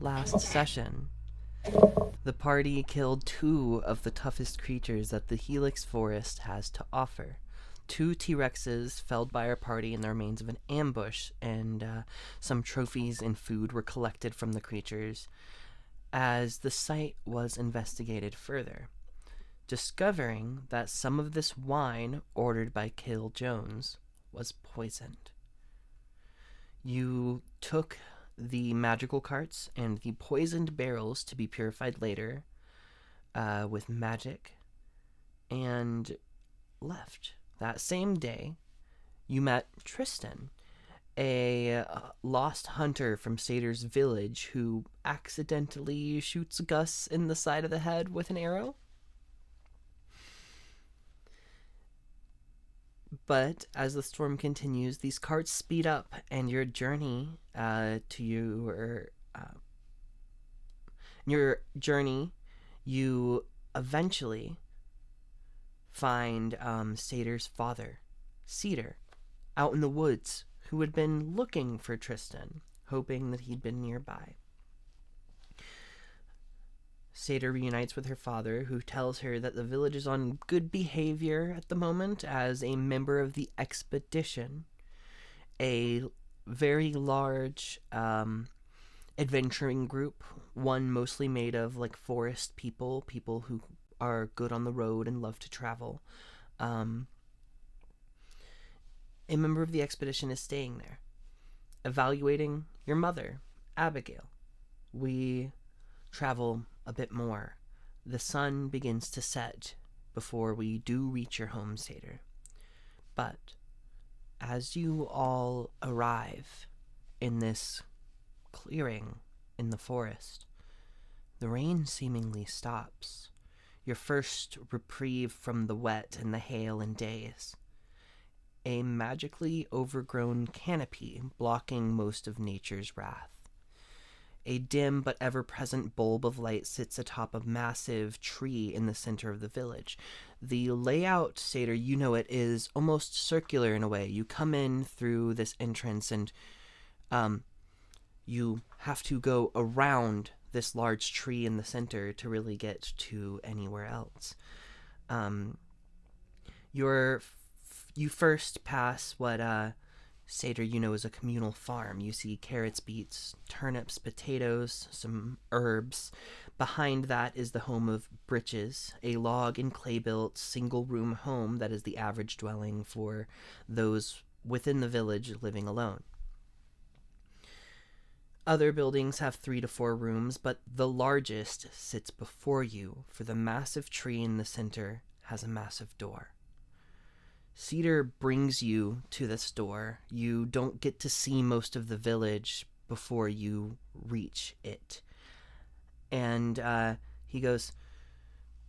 last session, the party killed two of the toughest creatures that the Helix Forest has to offer. Two T-Rexes felled by our party in the remains of an ambush, and some trophies and food were collected from the creatures as the site was investigated further, discovering that some of this wine ordered by Kill Jones was poisoned. You took the magical carts and the poisoned barrels to be purified later with magic and left. That same day, you met Tristan, a lost hunter from Sator's village who accidentally shoots Gus in the side of the head with an arrow. But as the storm continues, these carts speed up, and your journey you eventually find Sator's father, Cedar, out in the woods, who had been looking for Tristan, hoping that he'd been nearby. Sator reunites with her father, who tells her that the village is on good behavior at the moment as a member of the expedition, a very large adventuring group, one mostly made of like forest people who are good on the road and love to travel. A member of the expedition is staying there, evaluating your mother, Abigail. We travel a bit more. The sun begins to set before we do reach your home, Sator. But as you all arrive in this clearing in the forest, the rain seemingly stops. Your first reprieve from the wet and the hail in days. A magically overgrown canopy blocking most of nature's wrath. A dim but ever-present bulb of light sits atop a massive tree in the center of the village. The layout, Sator, you know it, is almost circular in a way. You come in through this entrance and you have to go around this large tree in the center to really get to anywhere else. You first pass what Sator, you know, is a communal farm. You see carrots, beets, turnips, potatoes, some herbs. Behind that is the home of Britches, a log and clay-built single-room home that is the average dwelling for those within the village living alone. Other buildings have 3 to 4 rooms, but the largest sits before you, for the massive tree in the center has a massive door. Cedar brings you to this door. You don't get to see most of the village before you reach it. And he goes,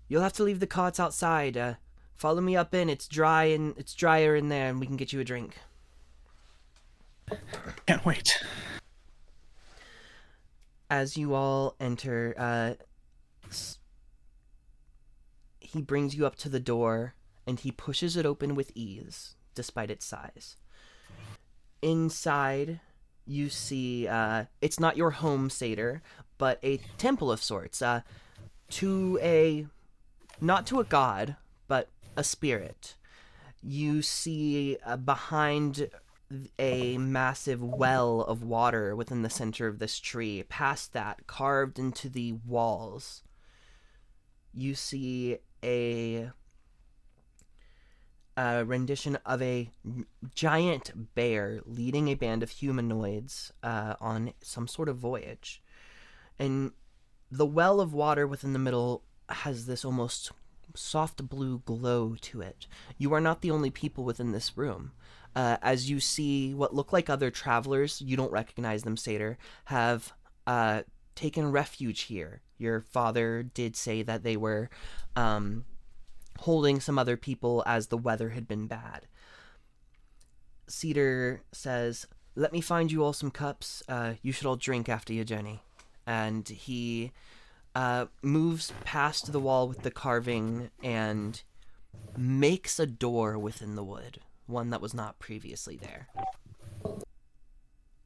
"You'll have to leave the cots outside. Follow me up in. It's dry and it's drier in there, and we can get you a drink." Can't wait. As you all enter, he brings you up to the door, and he pushes it open with ease, despite its size. Inside, you see, it's not your home, Sator, but a temple of sorts, not to a god, but a spirit. You see behind a massive well of water within the center of this tree. Past that, carved into the walls, you see a rendition of a giant bear leading a band of humanoids on some sort of voyage. And the well of water within the middle has this almost soft blue glow to it. You are not the only people within this room. As you see what look like other travelers, you don't recognize them, Sator, have taken refuge here. Your father did say that they were holding some other people as the weather had been bad. Cedar says, "Let me find you all some cups. You should all drink after your journey." And he moves past the wall with the carving and makes a door within the wood, one that was not previously there.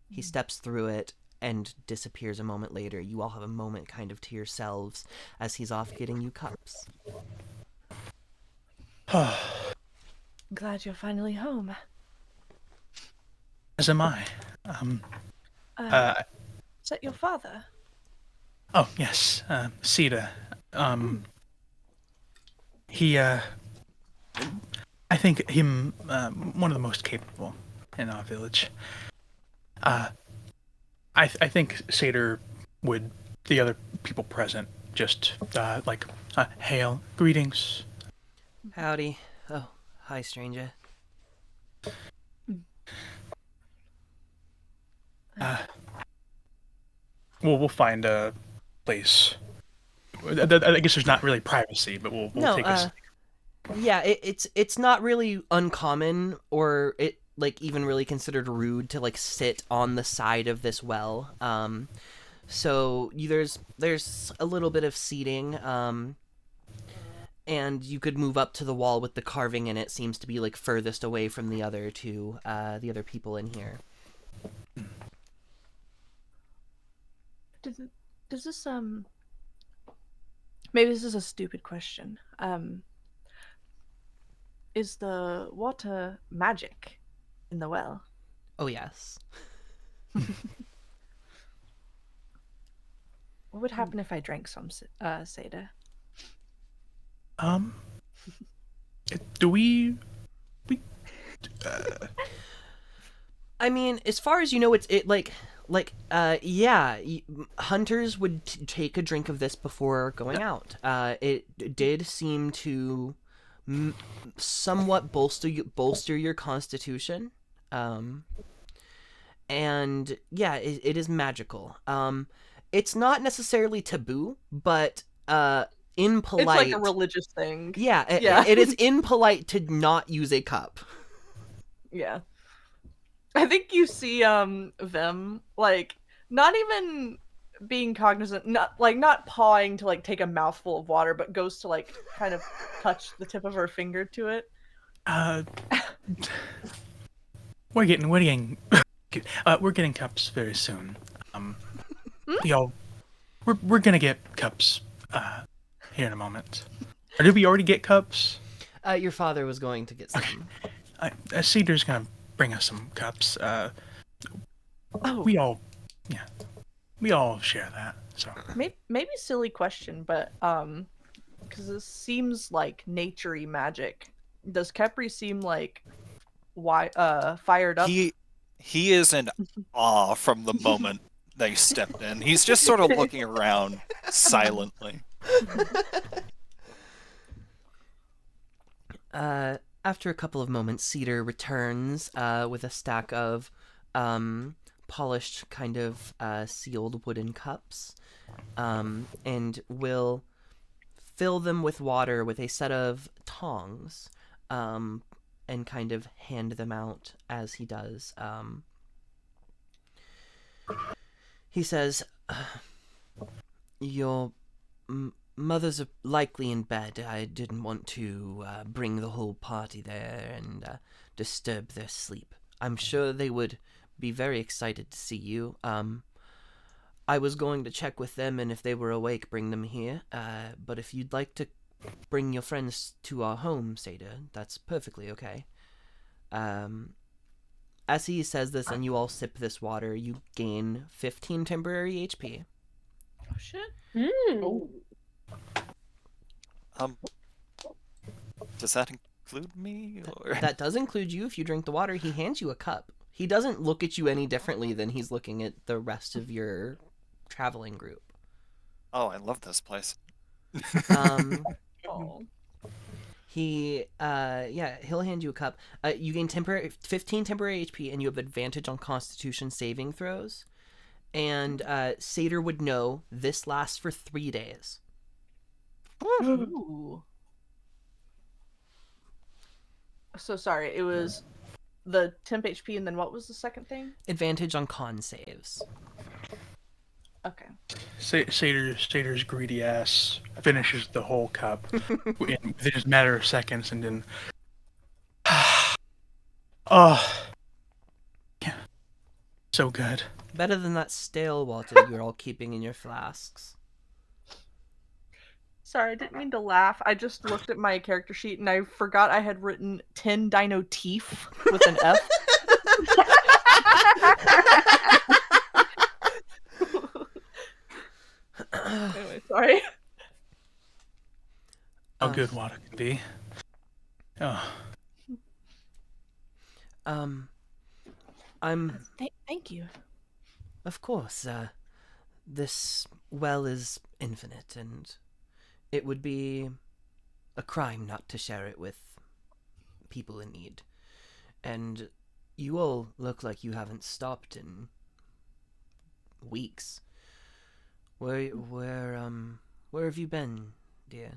He steps through it and disappears a moment later. You all have a moment kind of to yourselves as he's off getting you cups. Glad you're finally home. As am I. Is that your father? Oh, yes. Sita. He, I think him, one of the most capable in our village. I think Seder would, the other people present, just, hail, greetings. Howdy. Oh, hi, stranger. We'll find a place. I guess there's not really privacy, but we'll take a... Yeah, it's not really uncommon or it like even really considered rude to like sit on the side of this well. So there's a little bit of seating, and you could move up to the wall with the carving in it. Seems to be like furthest away from the other people in here. Does this maybe this is a stupid question. Is the water magic in the well? Oh yes. What would happen if I drank some Seder? Do we I mean, as far as you know, hunters would take a drink of this before going out. It did seem to somewhat bolster your constitution, and yeah, it is magical. It's not necessarily taboo, but impolite. It's like a religious thing. Yeah, it is impolite to not use a cup. Yeah. I think you see them like not even being cognizant, not pawing to like take a mouthful of water, but goes to like kind of touch the tip of her finger to it. We're getting cups very soon. We're gonna get cups here in a moment. Or did we already get cups? Your father was going to get some. Cedar's gonna bring us some cups. We all share that. So maybe silly question, but because this seems like naturey magic. Does Kepri seem like fired up? He is in awe from the moment they stepped in. He's just sort of looking around silently. After a couple of moments, Cedar returns with a stack of polished, kind of sealed wooden cups, and will fill them with water with a set of tongs, and kind of hand them out as he does. He says, "Your mother's likely in bed. I didn't want to bring the whole party there and disturb their sleep. I'm sure they would be very excited to see you. I was going to check with them, and if they were awake, bring them here. But if you'd like to bring your friends to our home, Seda, that's perfectly okay." As he says this and you all sip this water, you gain 15 temporary HP. Oh shit. Oh. Does that include me? Or? That does include you. If you drink the water, he hands you a cup. He doesn't look at you any differently than he's looking at the rest of your traveling group. Oh, I love this place. Oh. He'll hand you a cup. You gain 15 temporary HP, and you have advantage on Constitution saving throws. And Seder would know this lasts for 3 days. Ooh. So sorry, it was the temp HP, and then what was the second thing? Advantage on con saves. Okay. Seder's greedy ass finishes the whole cup within a matter of seconds, and then, yeah, so good. Better than that stale water you're all keeping in your flasks. Sorry, I didn't mean to laugh. I just looked at my character sheet and I forgot I had written 10 dino teeth with an F. Anyway, sorry. How good water can be. Oh, I'm, Thank you. of course, this well is infinite, and it would be a crime not to share it with people in need. And you all look like you haven't stopped in weeks. Where have you been, dear?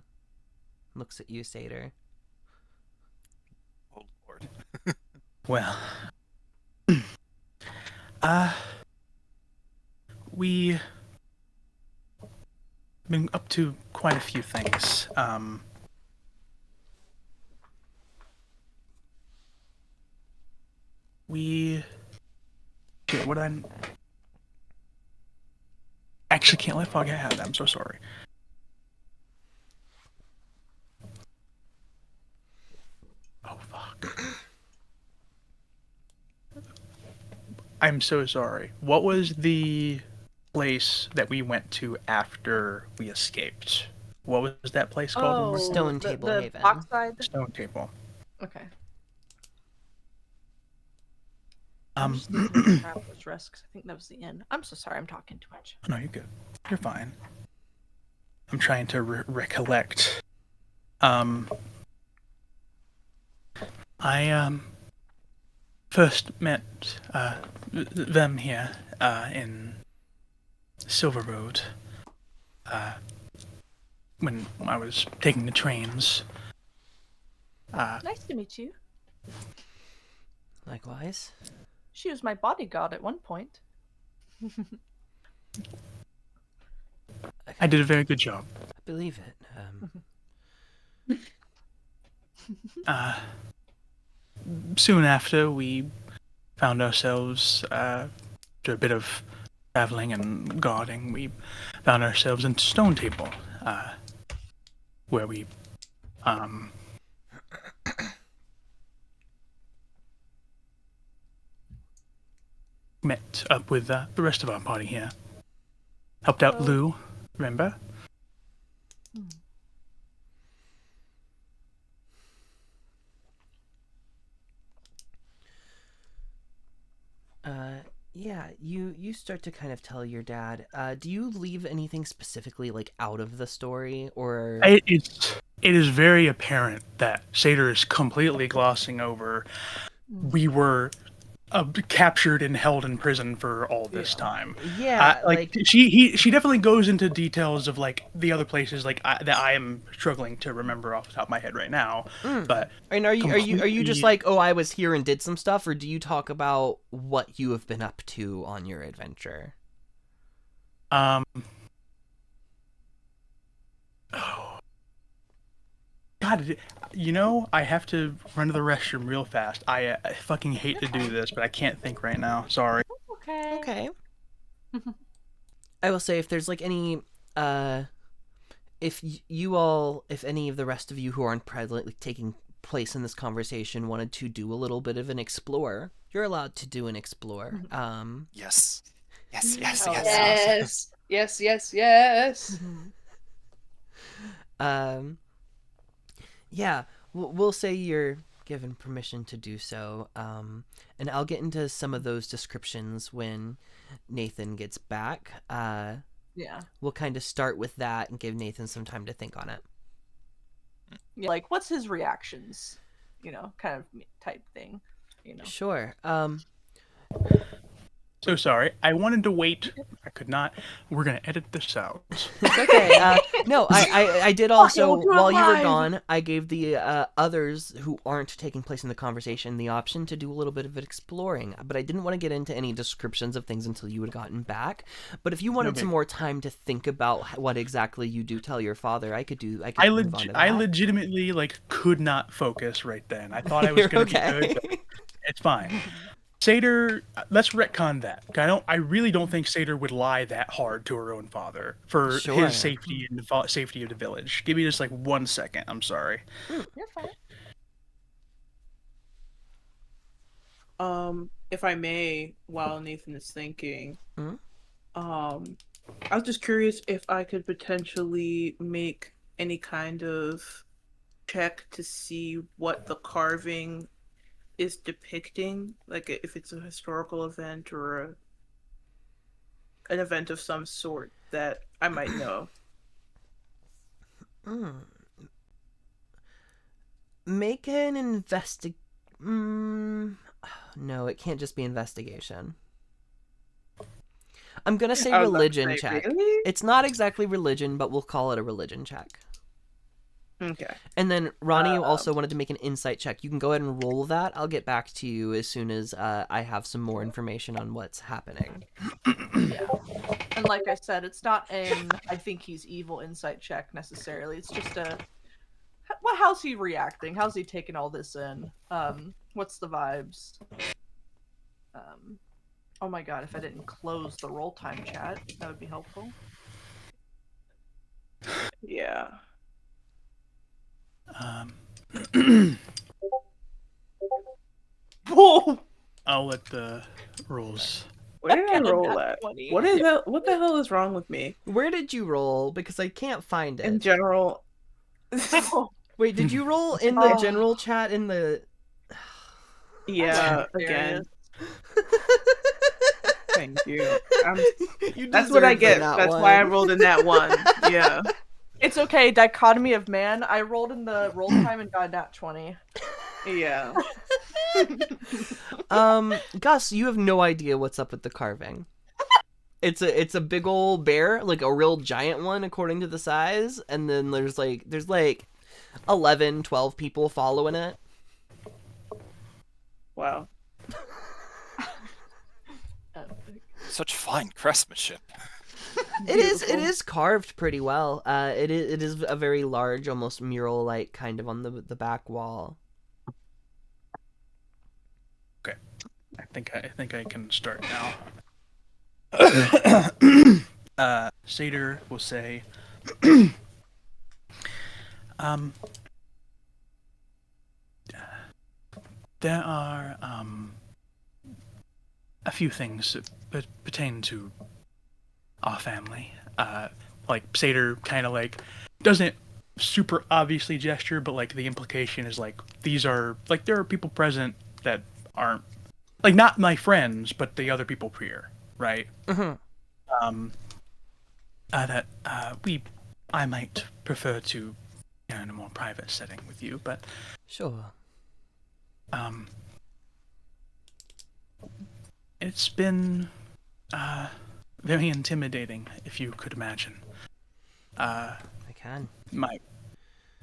Looks at you, Satyr. Oh Lord. well. We been up to quite a few things. Shit, what I actually can't let Foghat have that. I'm so sorry. Oh fuck. I'm so sorry. What was the place that we went to after we escaped? What was that place called? Oh, Stone Table the Haven. Dockside? Stone Table. Okay. Um, I'm just thinking of Traveler's Rest 'cause I think that was the inn. I'm so sorry, I'm talking too much. no, you're good. You're fine. I'm trying to recollect. I first met them here in Silver Road when I was taking the trains. Nice to meet you. Likewise. She was my bodyguard at one point. I did a very good job. I believe it. Soon after, we found ourselves, after a bit of traveling and guarding, we found ourselves in Stone Table, where we, met up with the rest of our party here. Helped out Lou, remember? Yeah, you start to kind of tell your dad. Do you leave anything specifically like out of the story, or It is very apparent that Satyr is completely glossing over. We were captured and held in prison for all this time. yeah, she definitely goes into details of like the other places like that I am struggling to remember off the top of my head right now. But and are you just completely- like, oh, I was here and did some stuff, or do you talk about what you have been up to on your adventure? Oh. God, I have to run to the restroom real fast. I fucking hate to do this, but I can't think right now. Sorry. Okay. Okay. I will say, if there's like any, if any of the rest of you who aren't presently taking place in this conversation wanted to do a little bit of an explore, you're allowed to do an explore. Yes. Yes, Oh, yes, yes. Yes. Yes, yes, yes. Yeah, we'll say you're given permission to do so, and I'll get into some of those descriptions when Nathan gets back. Yeah. We'll kind of start with that and give Nathan some time to think on it. Yeah. Like, what's his reactions? Kind of type thing. Sure. So sorry. I wanted to wait. I could not. We're gonna edit this out. It's okay. No, I did also, we'll do it while you were live. gone, I gave the others who aren't taking place in the conversation the option to do a little bit of exploring, but I didn't want to get into any descriptions of things until you had gotten back. But if you wanted Okay. some more time to think about what exactly you do tell your father, I could move on to I that. legitimately could not focus right then. I thought I was You're gonna okay. be good. But it's fine. Satyr, let's retcon that. I really don't think Satyr would lie that hard to her own father for Sure. his safety and the safety of the village. Give me just like 1 second. I'm sorry. You're fine. If I may, while Nathan is thinking, Mhm. I was just curious if I could potentially make any kind of check to see what the carving is depicting, like if it's a historical event or an event of some sort that I might know. Make an No, it can't just be investigation. I'm gonna say I was about to religion say, check. really? It's not exactly religion, but we'll call it a religion check. Okay. And then, Ronnie, you also wanted to make an insight check. You can go ahead and roll that. I'll get back to you as soon as I have some more information on what's happening. And like I said, it's not an I think he's evil insight check necessarily. It's just how's he reacting? How's he taking all this in? What's the vibes? Oh my god, if I didn't close the roll time chat, that would be helpful. Yeah. Whoa! I'll let the rolls. Where did I Again, roll nat at? 20. What the hell is wrong with me? Where did you roll? Because I can't find In it. general. Wait, did you roll in the Oh. general chat in the... Yeah, That's again. hilarious. Thank you. You That's what I deserve get. that That's why I one. rolled in that one. Yeah. It's okay, dichotomy of man. I rolled in the roll time and got nat 20. Yeah. Gus, you have no idea what's up with the carving. It's a big old bear, like a real giant one according to the size, and then there's like 11, 12 people following it. Wow. Such fine craftsmanship. It is carved pretty well. It is a very large, almost mural-like kind of on the back wall. Okay, I think I can start now. Satyr will say, there are a few things that pertain to our family. Like Satyr kind of like doesn't super obviously gesture, but like the implication is like these are like there are people present that aren't like not my friends, but the other people here, right? Mm-hmm. That I might prefer to in a more private setting with you, but Sure. It's been very intimidating, if you could imagine. I can. My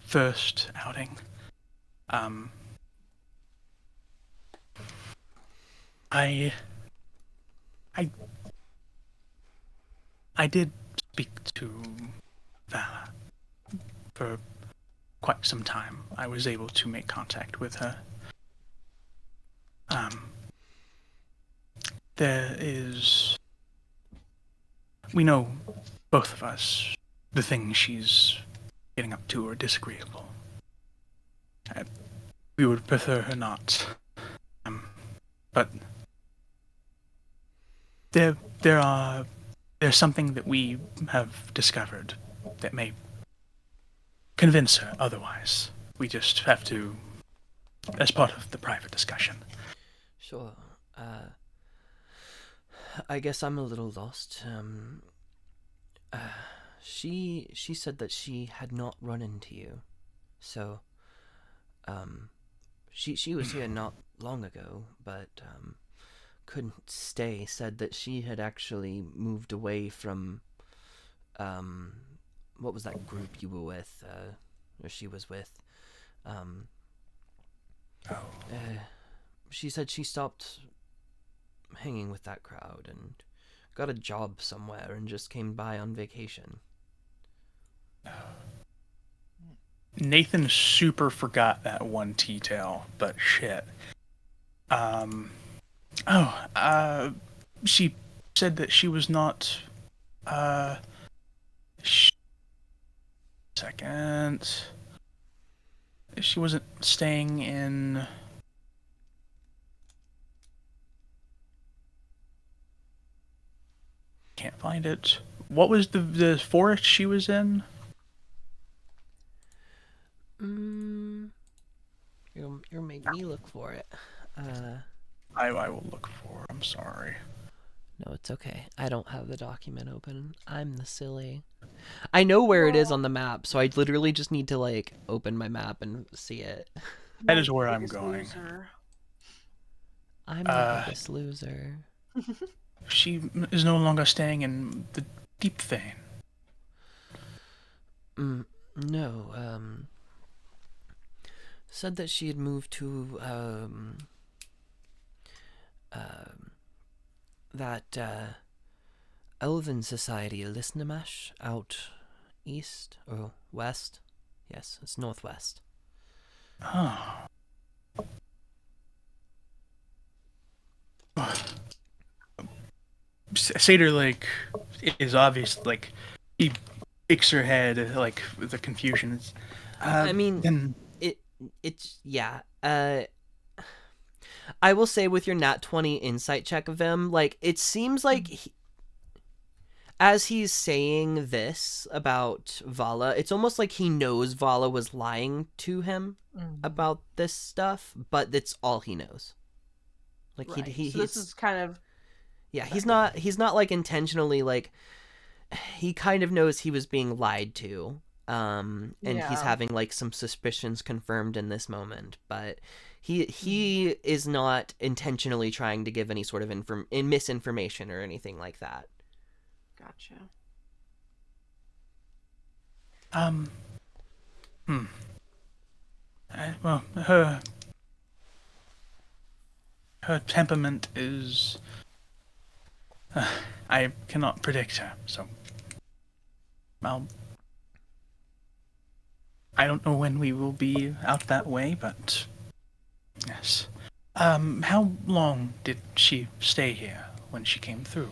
first outing. I did speak to Vala for quite some time. I was able to make contact with her. We know, both of us, the things she's getting up to are disagreeable. We would prefer her not. But there's something that we have discovered that may convince her otherwise. We just have to, as part of the private discussion. Sure. I guess I'm a little lost. She said that she had not run into you, so she was here not long ago, but couldn't stay. Said that she had actually moved away from what was that group you were with, or she was with. She said she stopped hanging with that crowd and got a job somewhere and just came by on vacation. Nathan super forgot that one detail, but shit. She said that she was not. Sh- Second. She wasn't staying in. Can't find it. What was the forest she was in? You're making me look for it. I will look for. I'm sorry. No, it's okay. I don't have the document open. I'm the silly. I know where it is on the map, so I literally just need to like open my map and see it. That is where I'm going. I'm the biggest loser. She is no longer staying in the Deep Vein. No, said that she had moved to that Elven Society, Lisnamash, out east or west. Yes, it's northwest. Oh. Seder, like, is obvious, like, he shakes her head, like, with the confusion. I mean, then... it's, yeah, I will say with your nat 20 insight check of him, like, it seems like as he's saying this about Vala, it's almost like he knows Vala was lying to him about this stuff, but that's all he knows. Like, right. he So this is kind of... Yeah, he's not like intentionally, like, he kind of knows he was being lied to. And he's having like some suspicions confirmed in this moment, but he is not intentionally trying to give any sort of misinformation or anything like that. Gotcha. Well, her temperament is... I cannot predict her, so... Well... I don't know when we will be out that way, but... Yes. How long did she stay here when she came through?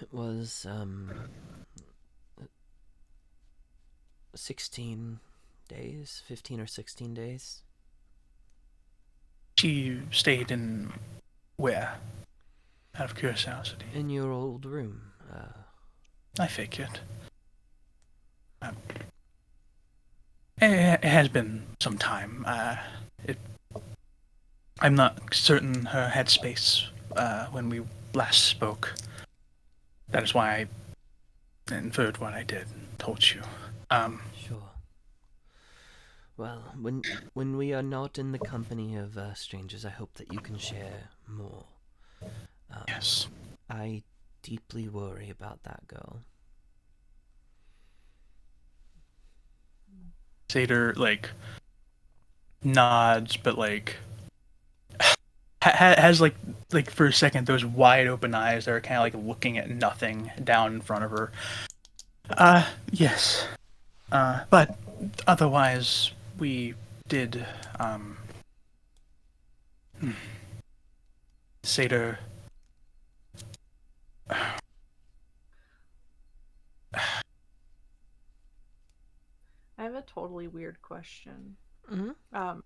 It was 16 days, 15 or 16 days. She stayed in where? Out of curiosity. In your old room. I figured. It has been some time. I'm not certain her headspace when we last spoke. That is why I inferred what I did and told you. Sure. Well, when we are not in the company of strangers, I hope that you can share more. Yes. I deeply worry about that girl. Seder, like, nods, but, like, has, like, for a second, those wide open eyes that are kind of, like, looking at nothing down in front of her. Yes. But otherwise, we did, Seder... I have a totally weird question. Mm-hmm.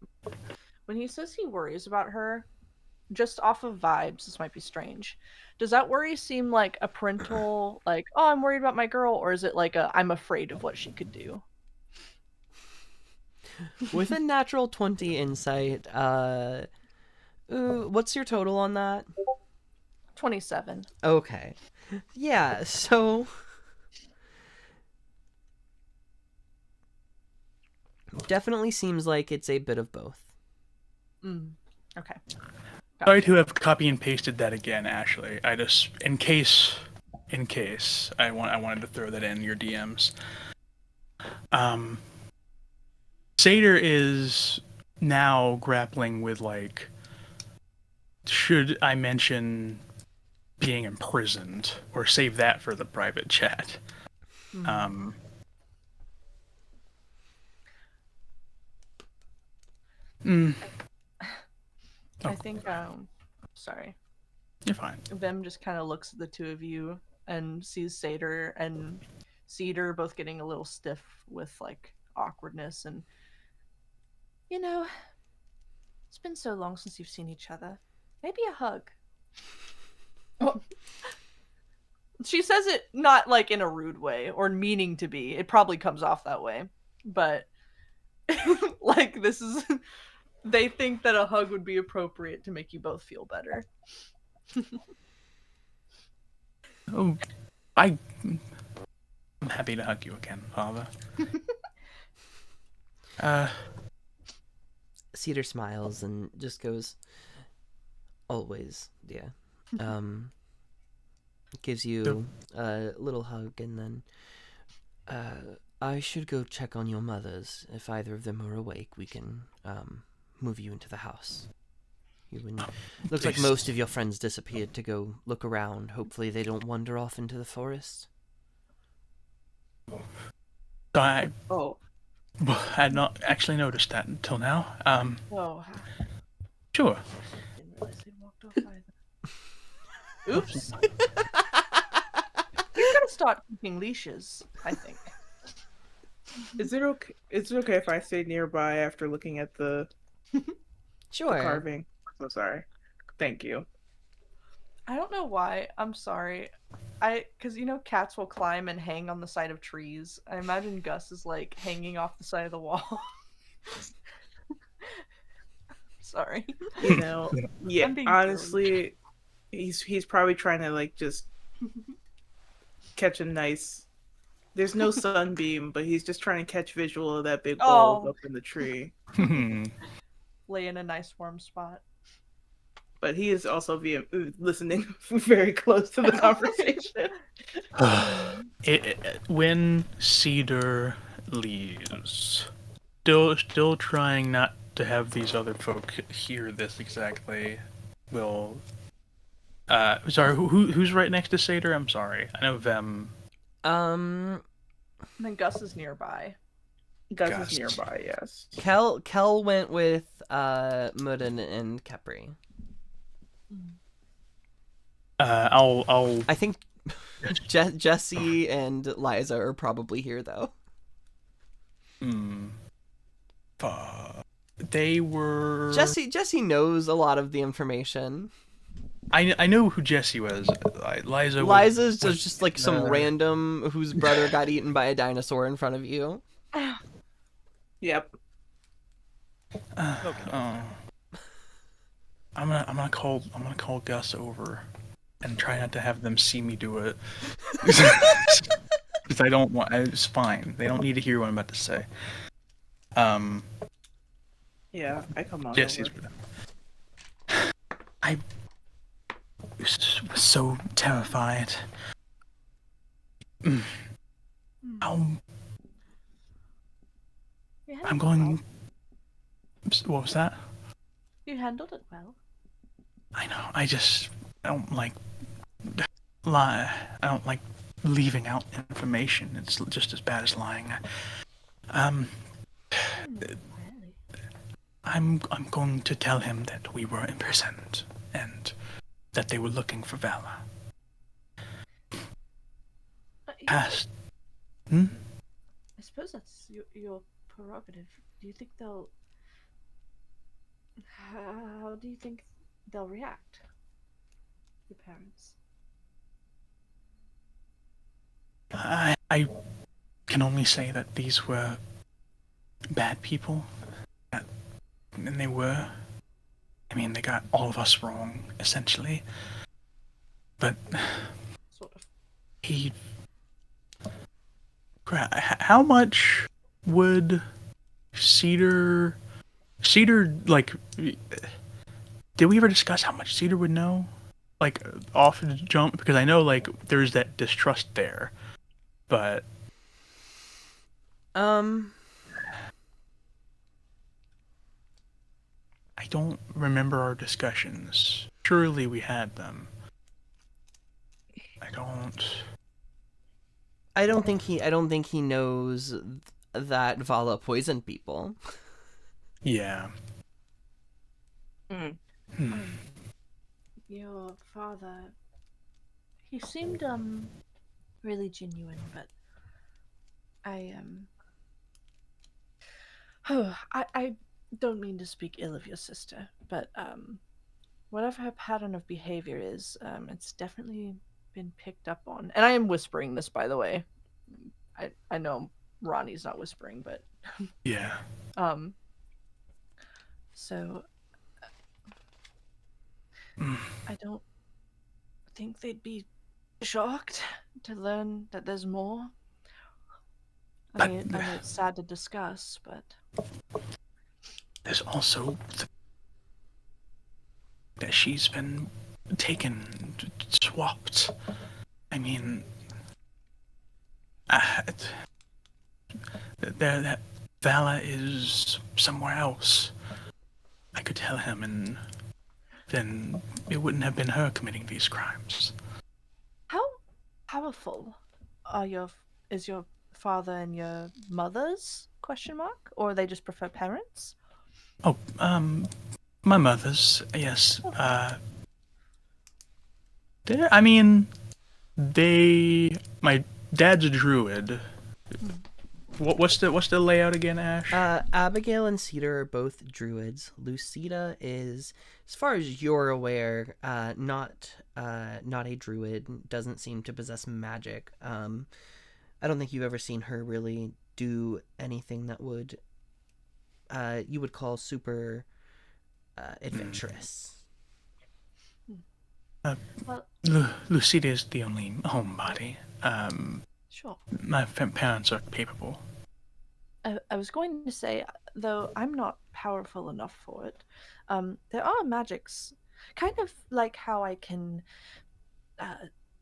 When he says he worries about her, just off of vibes, this might be strange. Does that worry seem like a parental, like, oh, I'm worried about my girl, or is it like a, I'm afraid of what she could do? With a natural 20 insight, what's your total on that? 27. Okay. Yeah, so... Definitely seems like it's a bit of both. Okay. Sorry to have copy and pasted that again, Ashley. I just, in case, I wanted to throw that in your DMs. Seder is now grappling with, like, should I mention being imprisoned or save that for the private chat? Oh. I think sorry. You're fine. Vem just kind of looks at the two of you and sees Satyr and Cedar both getting a little stiff with like awkwardness, and it's been so long since you've seen each other. Maybe a hug. Oh. She says it not like in a rude way or meaning to be. It probably comes off that way, but like this is they think that a hug would be appropriate to make you both feel better. Oh, I'm happy to hug you again, Father. Cedar smiles and just goes, "Always, dear." Gives you a little hug, and then I should go check on your mothers. If either of them are awake, we can move you into the house. Looks like Please. most of your friends disappeared to go look around. Hopefully they don't wander off into the forest. So I Oh, had not actually noticed that until now. Oh, Sure. didn't realize they walked off either. Oops. You're gonna start keeping leashes, I think. is it okay? Is it okay if I stay nearby after looking at the Sure. carving? I'm so sorry. Thank you. I don't know why. I'm sorry. Because cats will climb and hang on the side of trees. I imagine Gus is like hanging off the side of the wall. Sorry. You know, yeah. I'm being Honestly, he's probably trying to like just catch a nice. There's no sunbeam, but he's just trying to catch visual of that big bulb Oh. up in the tree. Lay in a nice warm spot. But he is also listening very close to the conversation. When Cedar leaves, still trying not to have these other folk hear this exactly, will. Sorry, who's right next to Cedar? I'm sorry. I know Vem. And then Gus is nearby. Gus Gus. is nearby, yes. Kel went with Mudden and Capri. I'll. I think Jesse and Liza are probably here though. They were. Jesse knows a lot of the information. I know who Jesse was. Liza. Liza's was just like some random whose brother got eaten by a dinosaur in front of you. Yep. I'm gonna call Gus over, and try not to have them see me do it. Because I don't want. It's fine. They don't need to hear what I'm about to say. Yeah, I come on. Jesse's. Over. I was so terrified. I'm going. What was that? You handled it well. I know. I don't like lie. I don't like leaving out information. It's just as bad as lying. Really? I'm going to tell him that we were imprisoned and that they were looking for Vala. Past. I suppose that's your prerogative. Do you think they'll? How do you think they'll react? Your parents. I can only say that these were bad people. And they were. I mean, they got all of us wrong, essentially. But Sort of. how much would Cedar, like, did we ever discuss how much Cedar would know? Like, off the jump? Because I know, like, there's that distrust there. But... I don't remember our discussions. Surely we had them. I don't think he knows that Vala poisoned people. Yeah. Your father, he seemed really genuine, but I don't mean to speak ill of your sister, but whatever her pattern of behavior is, it's definitely been picked up on. And I am whispering this, by the way. I know Ronnie's not whispering, but Yeah. um so I don't think they'd be shocked to learn that there's more. I mean, I know it's sad to discuss, but There's also that she's been taken, swapped. I mean, that Vala is somewhere else. I could tell him, and then it wouldn't have been her committing these crimes. how powerful is your father and your mother's question mark, or they just prefer parents? Oh, my mother's, yes. I mean, my dad's a druid. What's the layout again, Ash? Abigail and Cedar are both druids. Lucida is, as far as you're aware, not a druid. Doesn't seem to possess magic. I don't think you've ever seen her really do anything that would you would call super adventurous. Lucida is the only homebody. Sure. My parents are capable. I was going to say, though I'm not powerful enough for it, there are magics, kind of like how I can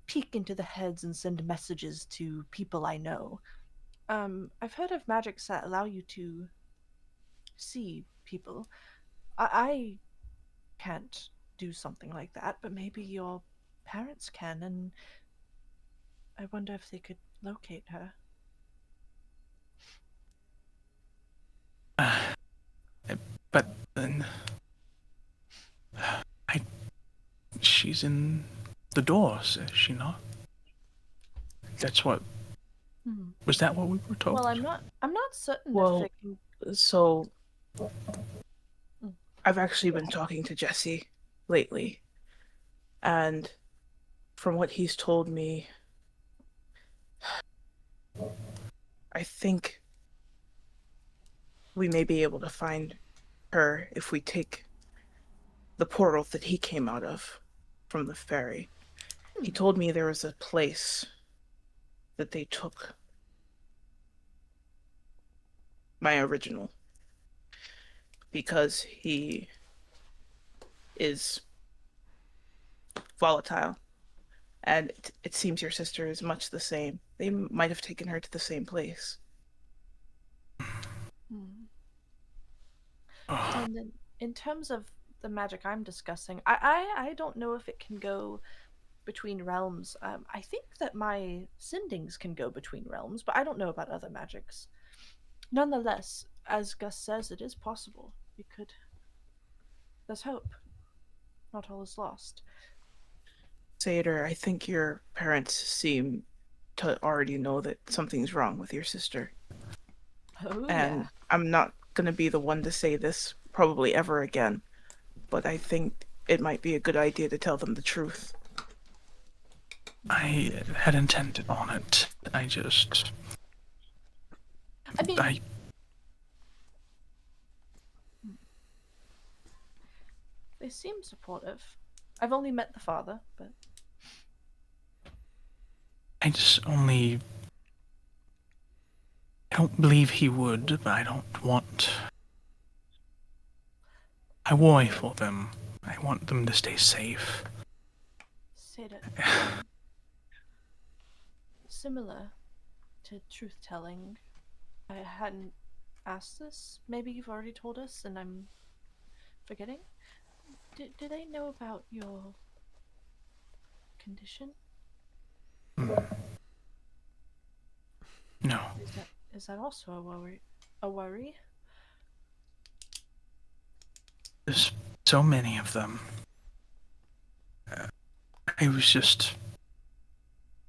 peek into the heads and send messages to people I know. I've heard of magics that allow you to see people. I can't do something like that, but maybe your parents can, and I wonder if they could locate her. But then, she's in the doors, is she not? That's what. Was that what we were told? Well, I'm not certain Well, if it can. So, I've actually been talking to Jesse lately, and from what he's told me, I think we may be able to find her if we take the portal that he came out of from the ferry. He told me there was a place that they took my original because he is volatile, and it seems your sister is much the same. They might have taken her to the same place. And then, in terms of the magic I'm discussing, I don't know if it can go between realms. I think that my sendings can go between realms, but I don't know about other magics. Nonetheless, as Gus says, it is possible. We could. There's hope. Not all is lost. Sader, I think your parents seem to already know that something's wrong with your sister. Oh, And yeah. I'm not going to be the one to say this probably ever again, but I think it might be a good idea to tell them the truth. I had intended on it. I just. I mean, they seem supportive. I've only met the father, but I just only. I don't believe he would, but I don't want. I worry for them. I want them to stay safe. Seda, similar to truth telling. I hadn't asked this. Maybe you've already told us and I'm forgetting. Do they know about your condition? No. Is that also a worry? A worry? This so many of them. I was just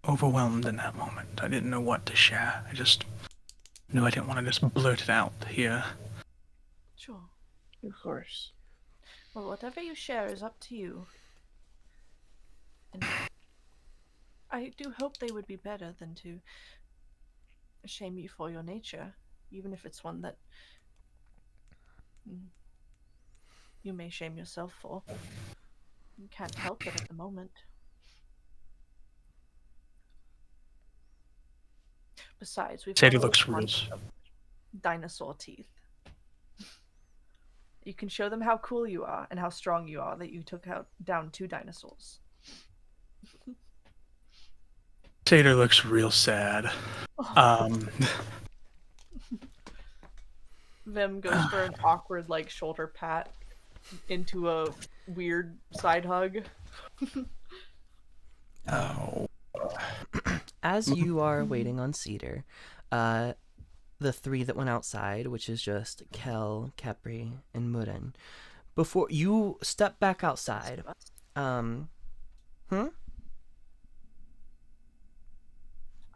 overwhelmed in that moment. I didn't know what to share. I just knew I didn't want to just blurt it out here. Sure. Of course. Well, whatever you share is up to you. And I do hope they would be better than to shame you for your nature, even if it's one that you may shame yourself for. You can't help it at the moment. Besides, we've Sadie got a looks bunch real. of dinosaur teeth. You can show them how cool you are and how strong you are that you took out down 2 dinosaurs. Tater looks real sad. Vim goes for an awkward, like, shoulder pat into a weird side hug. Oh. As you are waiting on Cedar, the 3 that went outside, which is just Kel, Kepri, and Murin, before you step back outside,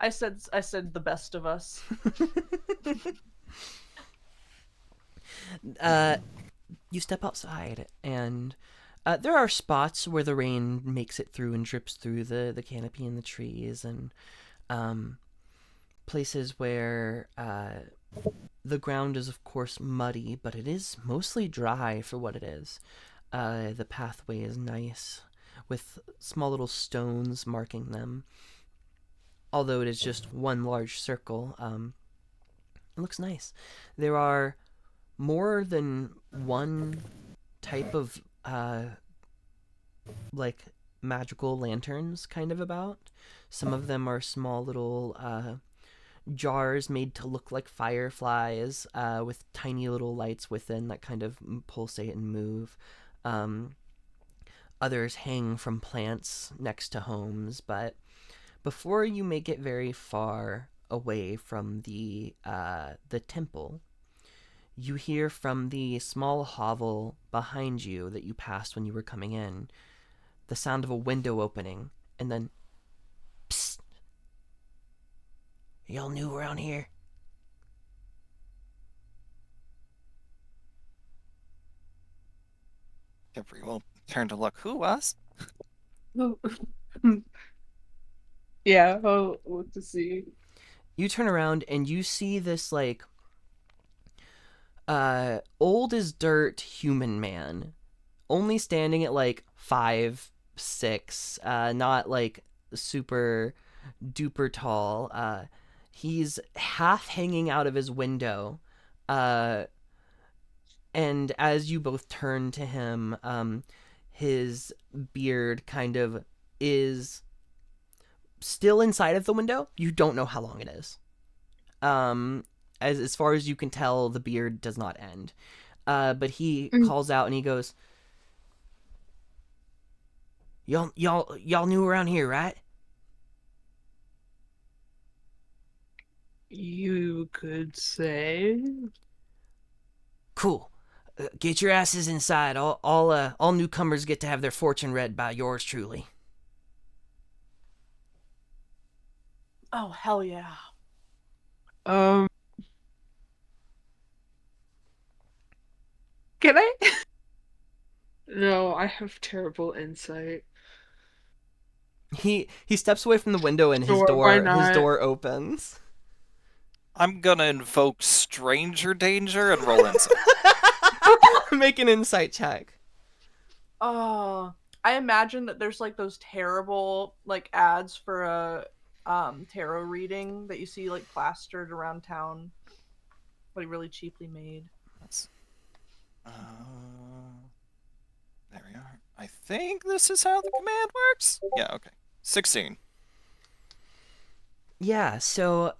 I said the best of us. You step outside, and there are spots where the rain makes it through and drips through the canopy and the trees, and places where the ground is, of course, muddy, but it is mostly dry for what it is. The pathway is nice, with small little stones marking them. Although it is just one large circle, it looks nice. There are more than one type of like magical lanterns kind of about. Some of them are small little jars made to look like fireflies, with tiny little lights within that kind of pulsate and move. Others hang from plants next to homes, but before you make it very far away from the temple, you hear from the small hovel behind you that you passed when you were coming in, the sound of a window opening, and then, psst. Y'all new around here? Kepri will turn to look. Who, us? Yeah, I'll look to see. You turn around and you see this, like, old as dirt human man, only standing at like 5'6", not like super duper tall. He's half hanging out of his window, and as you both turn to him, his beard kind of is still inside of the window. You don't know how long it is. As far as you can tell, the beard does not end. But he calls out and he goes, Y'all new around here, right? You could say. Cool. Get your asses inside. All newcomers get to have their fortune read by yours truly. Oh, hell yeah. Can I? No, I have terrible insight. He steps away from the window and Sure, why his not? door opens. I'm gonna invoke stranger danger and roll insight. Make an insight check. Oh, I imagine that there's like those terrible like ads for a tarot reading that you see like plastered around town, like really cheaply made. There we are. I think this is how the command works. Yeah, okay. 16. Yeah, so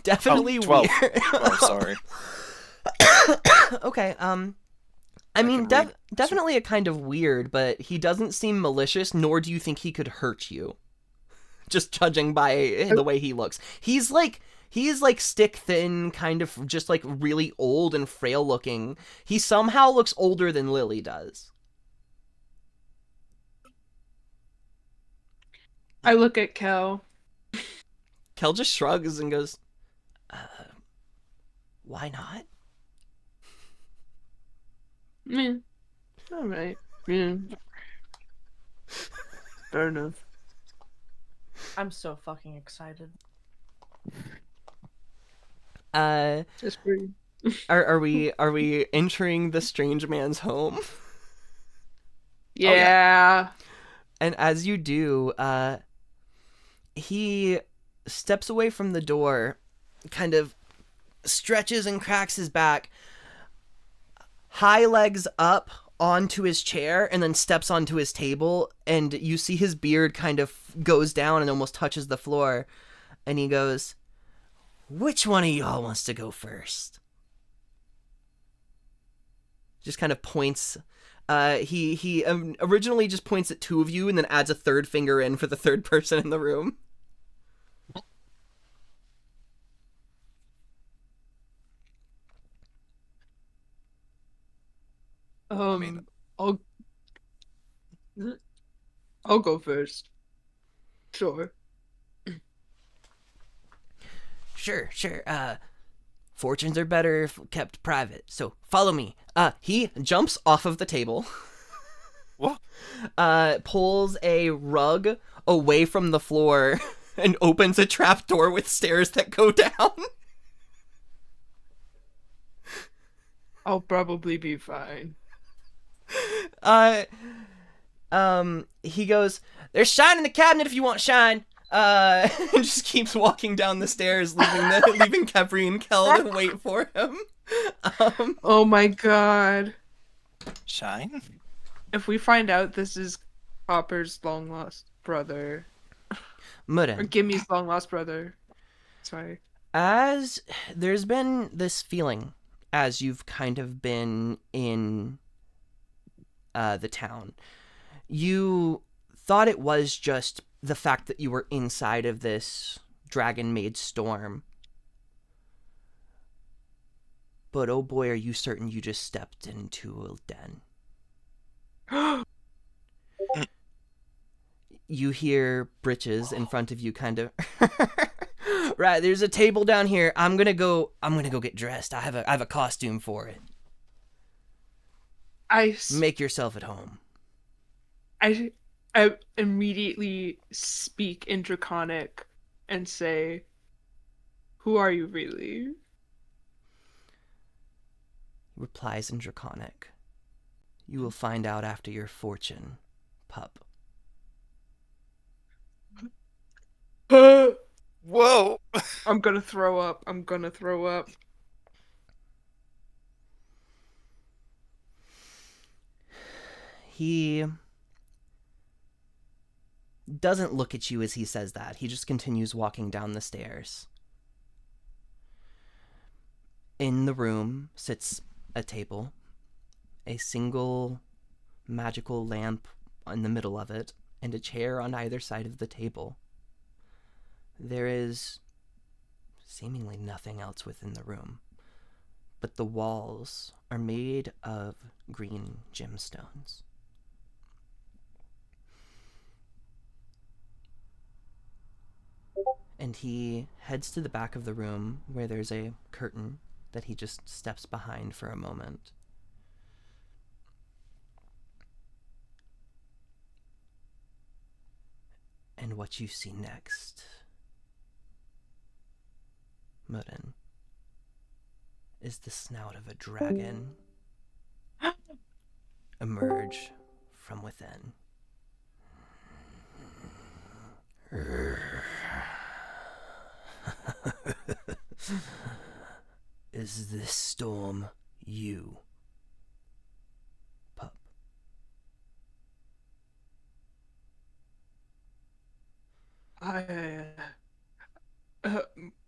definitely 12. weird. Oh, sorry. Okay, I mean, can read. definitely a kind of weird, but he doesn't seem malicious, nor do you think he could hurt you. Just judging by the way he looks. He's He is like stick thin, kind of just like really old and frail looking. He somehow looks older than Lily does. I look at Kel. Kel just shrugs and goes, why not? Yeah. All right. Yeah. Fair enough. I'm so fucking excited. That's pretty. Are we entering the strange man's home? Yeah. And as you do, he steps away from the door, kind of stretches and cracks his back, high legs up onto his chair, and then steps onto his table, and you see his beard kind of goes down and almost touches the floor, and he goes, which one of y'all wants to go first? Just kind of points. He originally just points at two of you and then adds a third finger in for the third person in the room. mean- I'll go first. Sure. Sure. Fortunes are better if kept private, so follow me. He jumps off of the table. What? Pulls a rug away from the floor and opens a trapdoor with stairs that go down. I'll probably be fine. He goes, there's shine in the cabinet if you want shine. And just keeps walking down the stairs, leaving Kevri and Kel to wait for him. Oh my god. Shine? If we find out this is Hopper's long lost brother, or Murin, Gimmy's long lost brother. Sorry. as there's been this feeling as you've kind of been in the town, you thought it was just the fact that you were inside of this dragon-made storm. But oh boy, are you certain you just stepped into a den. You hear Britches in front of you kind of right, there's a table down here. I'm gonna go get dressed. I have a costume for it. Make yourself at home. I immediately speak in Draconic and say, who are you really? Replies in Draconic. You will find out after your fortune, pup. Whoa! I'm gonna throw up. He doesn't look at you as he says that. He just continues walking down the stairs. In the room sits a table, a single magical lamp in the middle of it, and a chair on either side of the table. There is seemingly nothing else within the room, but the walls are made of green gemstones. And he heads to the back of the room where there's a curtain that he just steps behind for a moment. And what you see next, Murin, is the snout of a dragon emerge from within. Is this storm you, pup?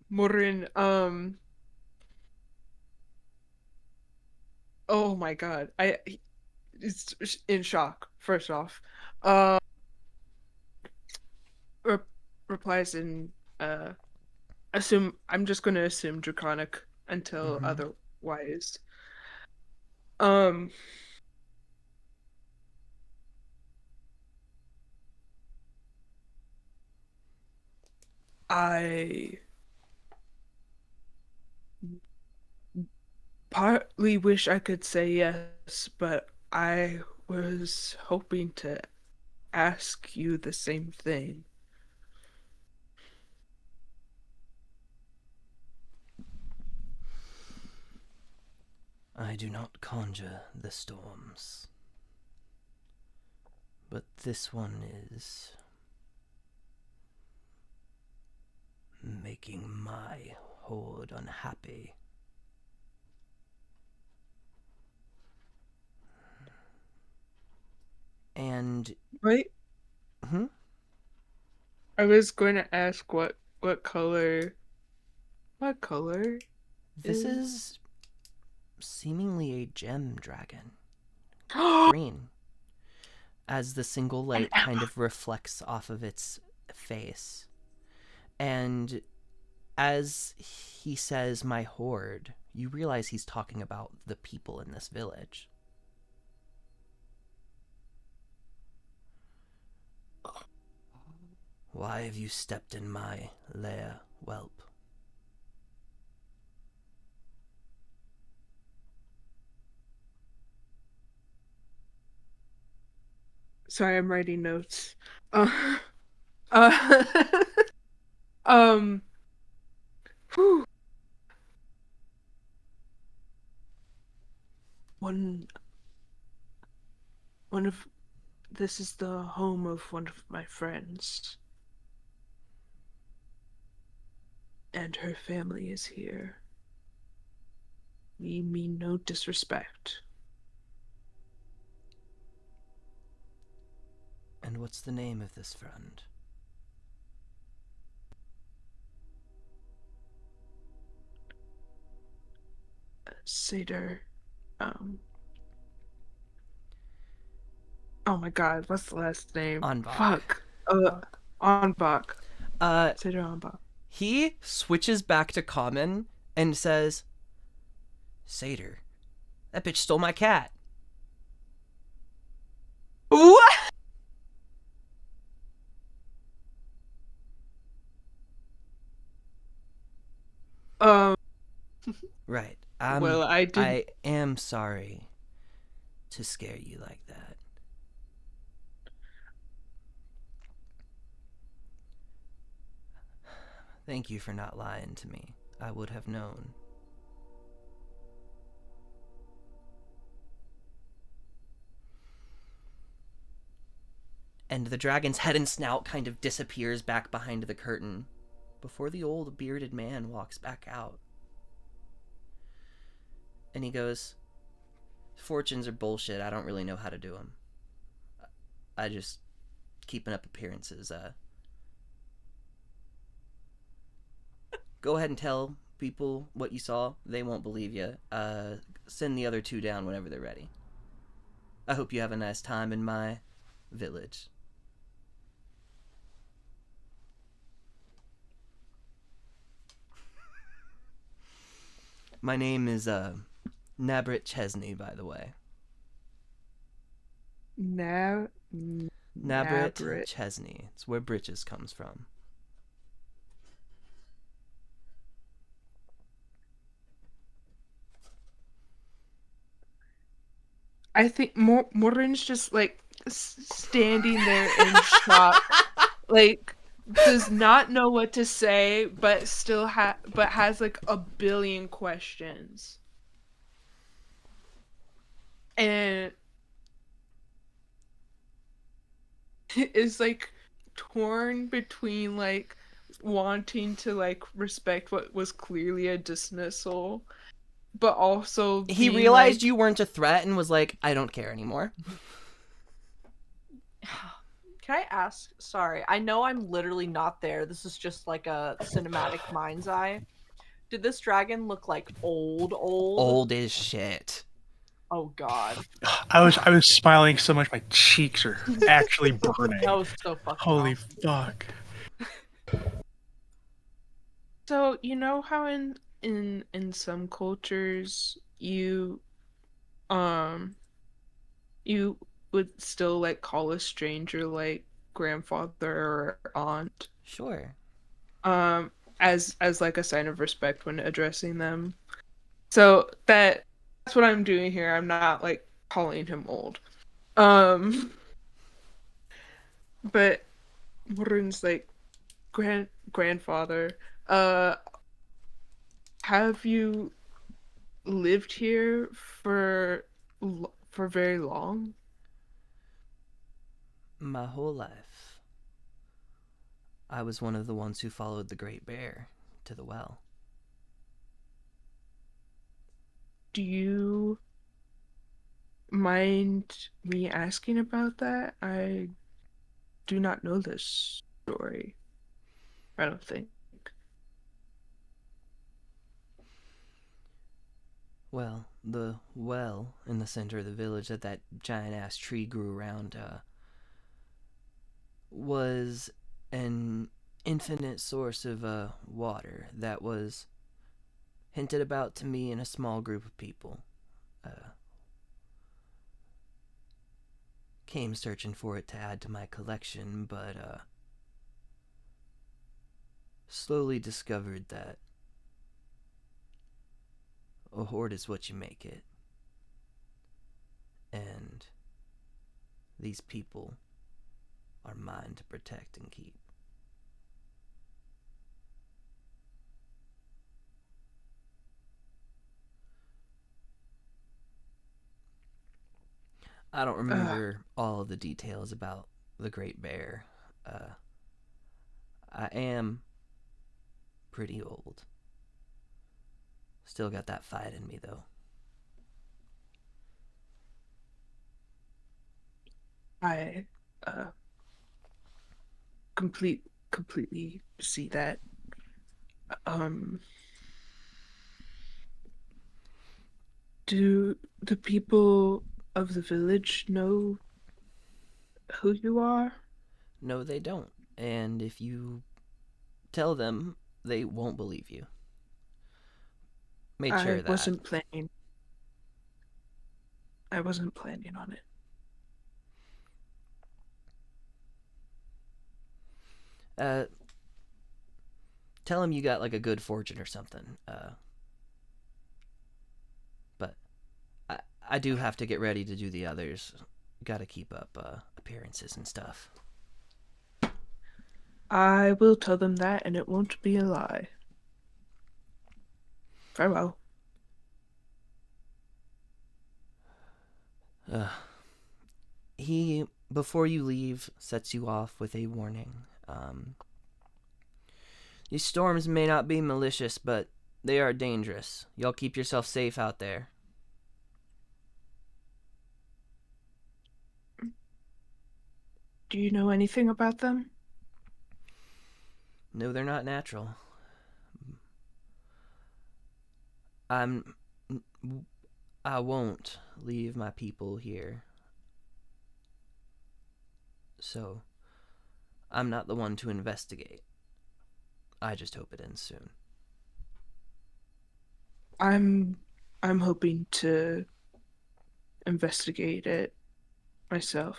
Morin, oh my god. It's in shock, first off. Replies in I'm just gonna assume draconic until Mhm. otherwise. Um, I partly wish I could say yes, but I was hoping to ask you the same thing. I do not conjure the storms, but this one is making my horde unhappy. And Right? hmm, I was going to ask what color. What color this is? is seemingly a gem dragon. Oh, Green, as the single light kind of reflects off of its face. And as he says, my horde, you realize he's talking about the people in this village. Why have you stepped in my lair, whelp? sorry, I'm writing notes. Uh, uh um, whew. One one of this is the home of one of my friends, and her family is here. We mean no disrespect. And what's the name of this friend? Seder, um, oh my god, what's the last name? Anbach. Fuck. Anbach. Seder Anbach. He switches back to common and says, Seder, that bitch stole my cat. What? Right. Well, I didn't. I am sorry to scare you like that. Thank you for not lying to me. I would have known. And the dragon's head and snout kind of disappears back behind the curtain before the old bearded man walks back out. And he goes, fortunes are bullshit. I don't really know how to do them. I just keeping up appearances. Go ahead and tell people what you saw. They won't believe you. Send the other two down whenever they're ready. I hope you have a nice time in my village. My name is Nabrit Chesney, by the way. Nabrit Chesney. It's where britches comes from. I think Morin's just like standing there in shock, like does not know what to say, but still has like a billion questions, and is like torn between like wanting to like respect what was clearly a dismissal, but also He being, realized like, you weren't a threat and was like, I don't care anymore. Can I ask? Sorry, I know I'm literally not there. This is just like a cinematic mind's eye. Did this dragon look like old? Old as shit. Oh god, I was smiling so much my cheeks are actually burning. that was so fucking Holy awesome. fuck. So you know how in some cultures um you would still like call a stranger like grandfather or aunt Sure. um as like a sign of respect when addressing them. So that's what I'm doing here. I'm not like calling him old. Um but Warren's like grandfather. Uh have you lived here for very long? My whole life, I was one of the ones who followed the Great Bear to the well. Do you mind me asking about that? I do not know this story. I don't think. Well, the well in the center of the village that giant ass tree grew around was an infinite source of water that was hinted about to me and a small group of people. Uh, Came searching for it to add to my collection, but slowly discovered that a hoard is what you make it. And these people are mine to protect and keep. I don't remember all of the details about the Great Bear. I am pretty old. Still got that fight in me, though. I uh completely see that. Um do the people of the village know who you are? No, they don't. And if you tell them, they won't believe you. Made sure I of that. I wasn't planning on it. Tell them you got like a good fortune or something. But I do have to get ready to do the others. Got to keep up appearances and stuff. I will tell them that, and it won't be a lie. Farewell. He, before you leave, sets you off with a warning. These storms may not be malicious, but they are dangerous. Y'all keep yourself safe out there. Do you know anything about them? No, they're not natural. I won't leave my people here. So, I'm not the one to investigate. I just hope it ends soon. I'm hoping to investigate it myself.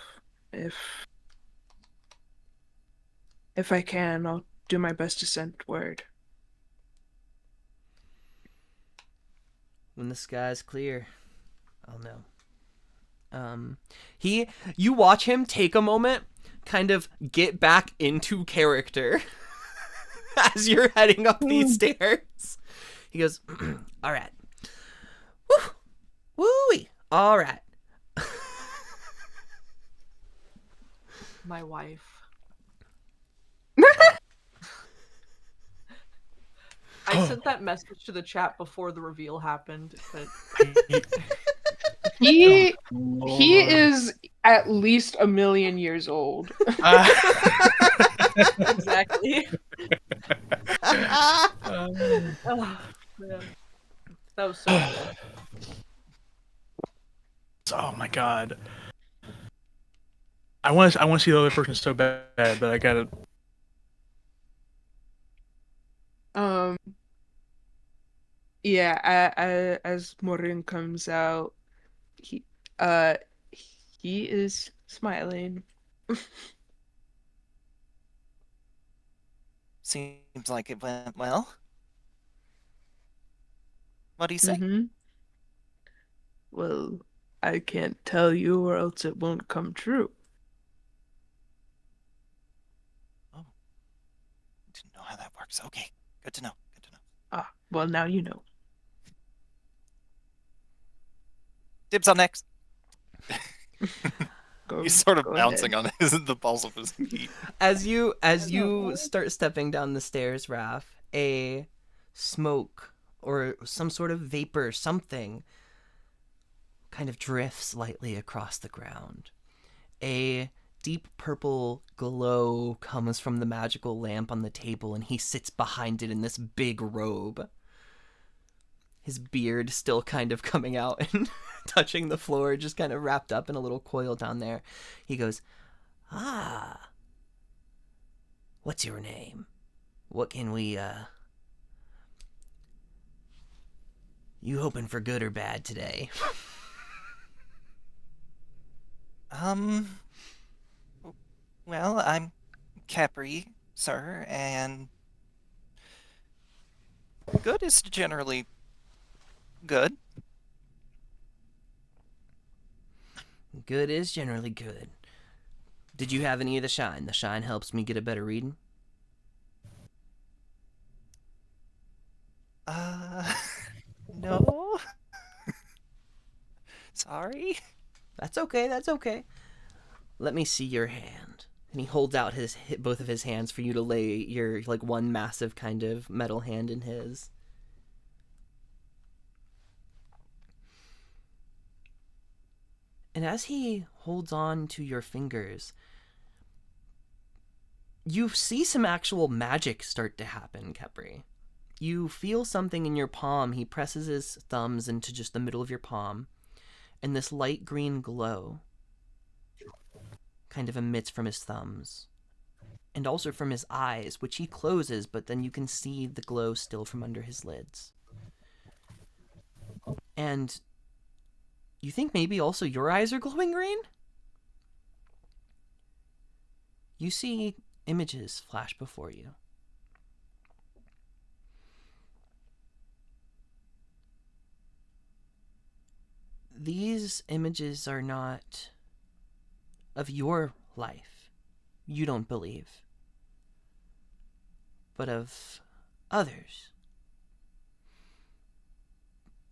If I can, I'll do my best to send word. When the sky's clear, I'll know. You watch him take a moment, kind of get back into character as you're heading up these stairs. He goes, all right. Woo! Woo-wee! All right. My wife. I sent that message to the chat before the reveal happened, but He Lord. is at least 1,000,000 years old. exactly. Oh, man. That was so good. Oh my god. I want to see the other person so bad, but I gotta. Um, yeah, as Morin comes out, he uh he is smiling. Seems like it went well. What do you say? Mm-hmm. Well, I can't tell you or else it won't come true. Oh, didn't know how that works. Okay, good to know. Good to know. Ah, well, now you know. Dibs on next. Go, He's sort of go bouncing ahead. on the balls of his feet. As you start stepping down the stairs, Raph, a smoke or some sort of vapor, something kind of drifts lightly across the ground. A deep purple glow comes from the magical lamp on the table, and he sits behind it in this big robe. His beard still kind of coming out and touching the floor, just kind of wrapped up in a little coil down there. He goes, "Ah, what's your name? What can we, you hoping for good or bad today?" Um, well, I'm Capri, sir, and good is generally good. Good is generally good. Did you have any of the shine? The shine helps me get a better reading. Uh, no. Sorry. That's okay, that's okay. Let me see your hand. And he holds out both of his hands for you to lay your like one massive kind of metal hand in his. And as he holds on to your fingers, you see some actual magic start to happen, Kepri. You feel something in your palm. He presses his thumbs into just the middle of your palm, and this light green glow kind of emits from his thumbs. And also from his eyes, which he closes, but then you can see the glow still from under his lids. And you think maybe also your eyes are glowing green? You see images flash before you. These images are not of your life. You don't believe. But of others.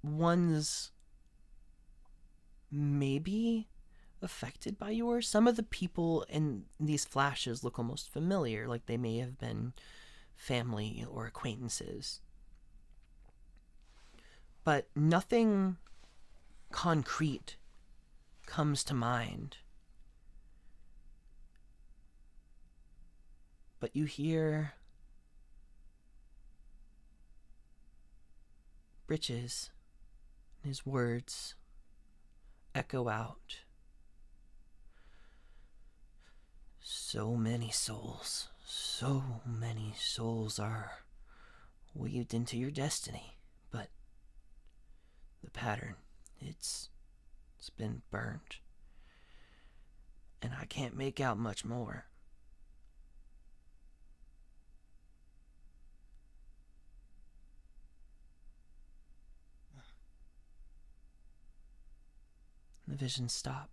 One's maybe affected by yours. Some of the people in these flashes look almost familiar, like they may have been family or acquaintances. But nothing concrete comes to mind. But you hear Britches, his words echo out. So many souls are weaved into your destiny, but the pattern, it's been burnt. And I can't make out much more. The visions stop.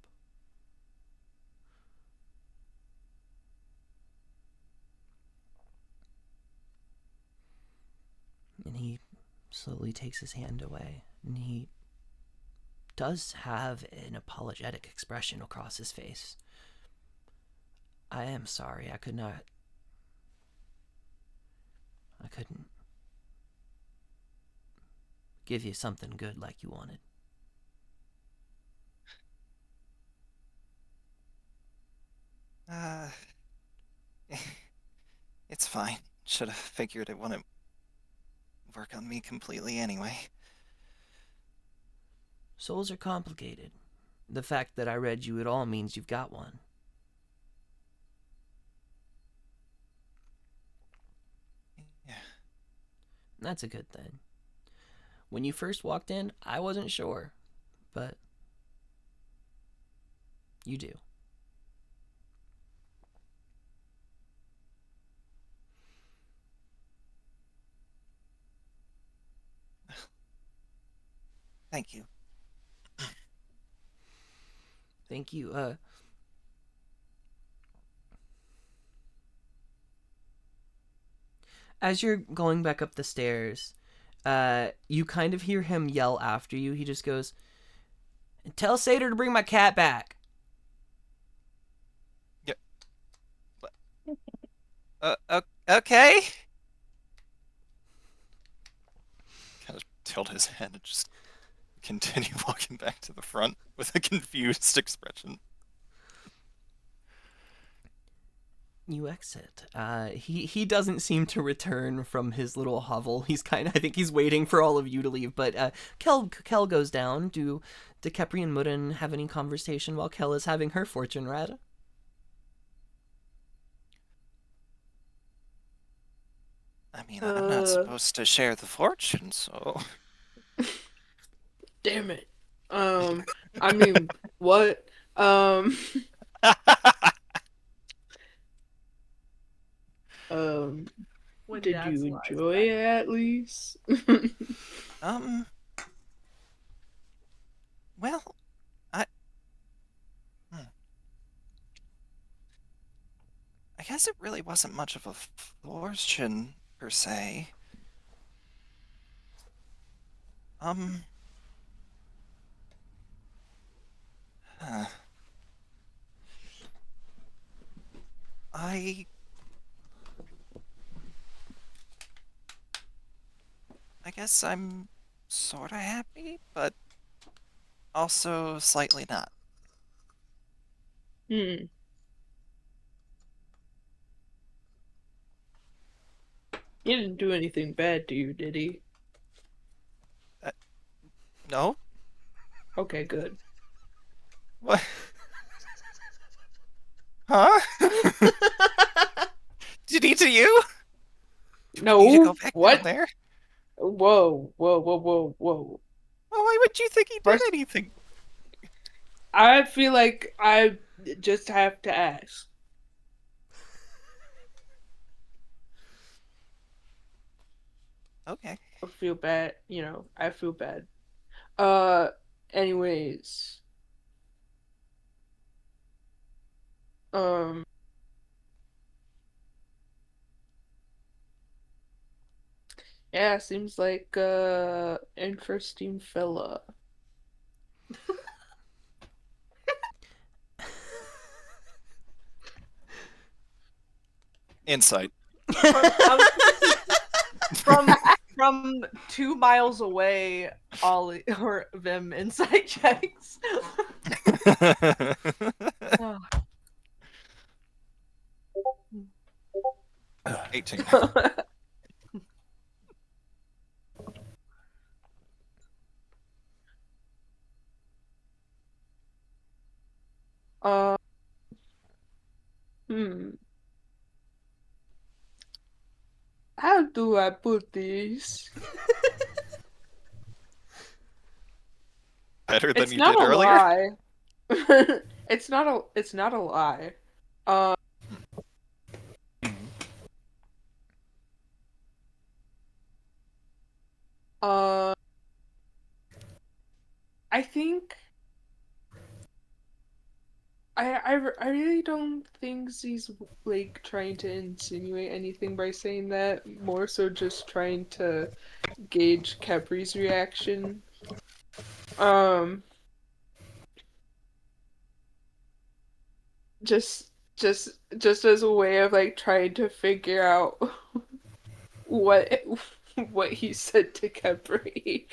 And he slowly takes his hand away, and he does have an apologetic expression across his face. I am sorry, I couldn't give you something good like you wanted. Uh, it's fine. Should have figured it wouldn't work on me completely anyway. Souls are complicated. The fact that I read you at all means you've got one. Yeah. That's a good thing. When you first walked in, I wasn't sure, but you do. Thank you. Thank you. As you're going back up the stairs, you kind of hear him yell after you. He just goes, "Tell Satyr to bring my cat back." Okay. Kind of tilt his head and just continue walking back to the front with a confused expression. You exit. He doesn't seem to return from his little hovel. He's I think he's waiting for all of you to leave. But Kel goes down. Do Kepri and Mudden have any conversation while Kel is having her fortune read? I mean, I'm not supposed to share the fortune, so. Damn it. I mean, what? When Did Dad's you lies enjoy back. it at least? Well, I guess it really wasn't much of a fortune, per se. Huh. I guess I'm sorta happy, but also slightly not. Hmm. He didn't do anything bad to you, did he? No? Okay, good. What? Huh? Did he to you? No. You need to go back What? down there? Whoa, whoa, whoa, whoa, whoa. Well, why would you think he did First- anything? I feel like I just have to ask. Okay. I feel bad, I feel bad. Anyways. Yeah, seems like interesting fella. Insight. From 2 miles away, Ollie or Vim insight checks. Oh. 18. Uh, hmm. How do I put this? Better than It's you not did a earlier? lie. It's not a lie. Uh, I think I really don't think he's like trying to insinuate anything by saying that. More so just trying to gauge Capri's reaction. Just as a way of like trying to figure out what what he said to Capri.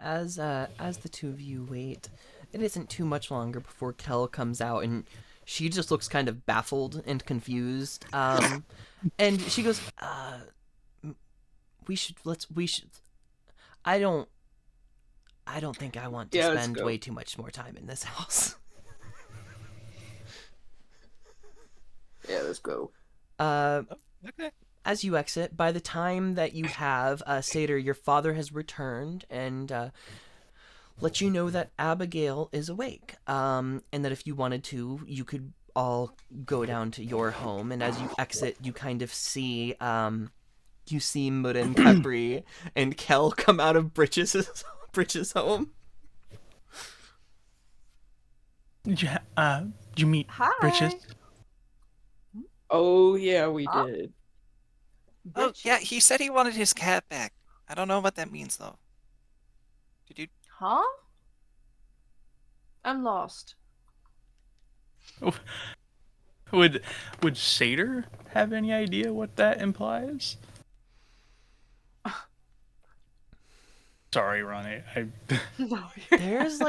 As the two of you wait, it isn't too much longer before Kel comes out, and she just looks kind of baffled and confused. And she goes, "We should. I don't don't think I want to Yeah, let's spend go. way too much more time in this house. Yeah, let's go. Okay. As you exit, by the time that you have Seder, your father has returned and let you know that Abigail is awake, and that if you wanted to, you could all go down to your home. And as you exit, you kind of see Murin, Kepri, and Kel come out of Bridges' home. Did you meet Hi. Bridges? Oh yeah, we Huh? did. Oh, yeah, he said he wanted his cat back. I don't know what that means, though. Did you? Huh? I'm lost. Would Seder have any idea what that implies? Sorry, Ronnie. No, There's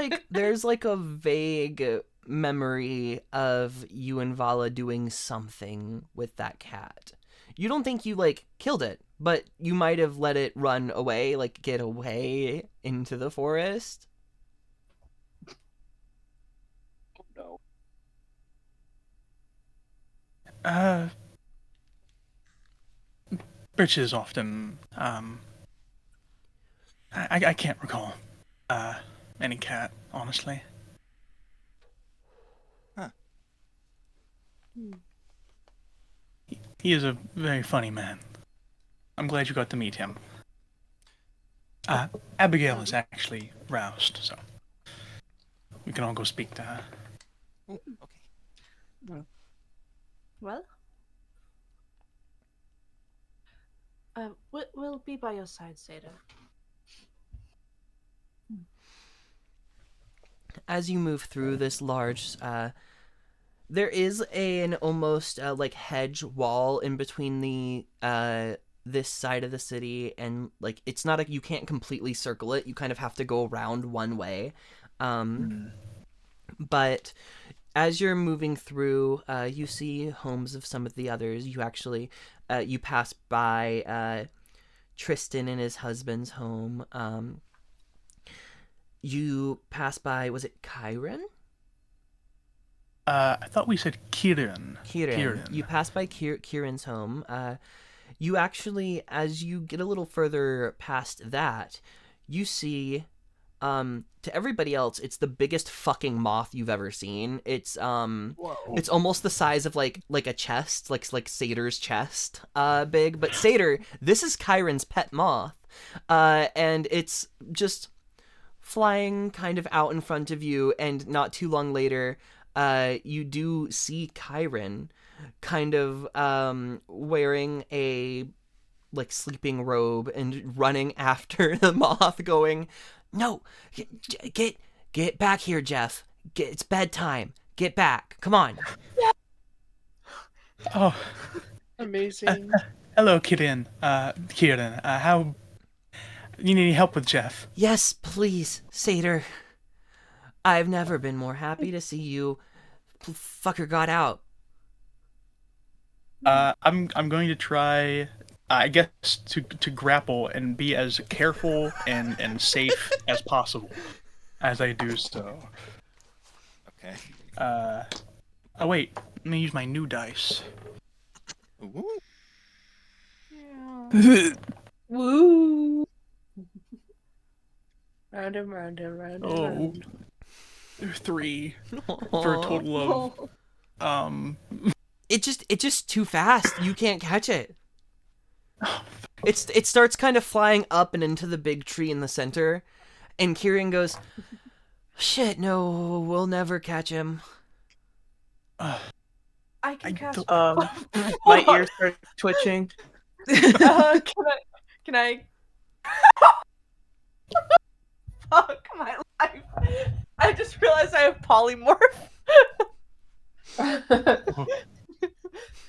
like a vague memory of you and Vala doing something with that cat. You don't think you like killed it, but you might have let it run away, like get away into the forest. No. Bridges often I can't recall any cat, honestly. Huh. He is a very funny man. I'm glad you got to meet him. Abigail is actually roused, so we can all go speak to her. Ooh, okay. Well, we'll be by your side, Seda. As you move through this large there is an almost like hedge wall in between the this side of the city, and like it's not you can't completely circle it. You kind of have to go around one way. But as you're moving through, you see homes of some of the others. You actually you pass by Tristan and his husband's home. You pass by, was it Kyron? I thought we said Kieran. Kieran. You pass by Kieran's home. You actually, as you get a little further past that, you see, to everybody else, it's the biggest fucking moth you've ever seen. It's it's almost the size of like a chest, like Seder's chest, big. But Seder, this is Kyron's pet moth, and it's just flying kind of out in front of you, and not too long later, you do see Kyron kind of wearing a like sleeping robe and running after the moth, going, "No, get back here, Jeff. It's bedtime. Get back. Come on." Oh, Amazing. hello, Kieran. Kieran, how? You need any help with Jeff? Yes, please, Seder. I've never been more happy to see you. Fucker got out. I'm going to try, I guess, to grapple and be as careful and safe as possible as I do so. Okay. Oh wait, let me use my new dice. Ooh. Yeah. Woo! Round and round and round and Oh, round. 3 for a total of It's just too fast. You can't catch it. It starts kind of flying up and into the big tree in the center, and Kieran goes, "Shit, no, we'll never catch him." I I can cast. don't- My ears start twitching. Can I? Fuck my life! I just realized I have polymorph.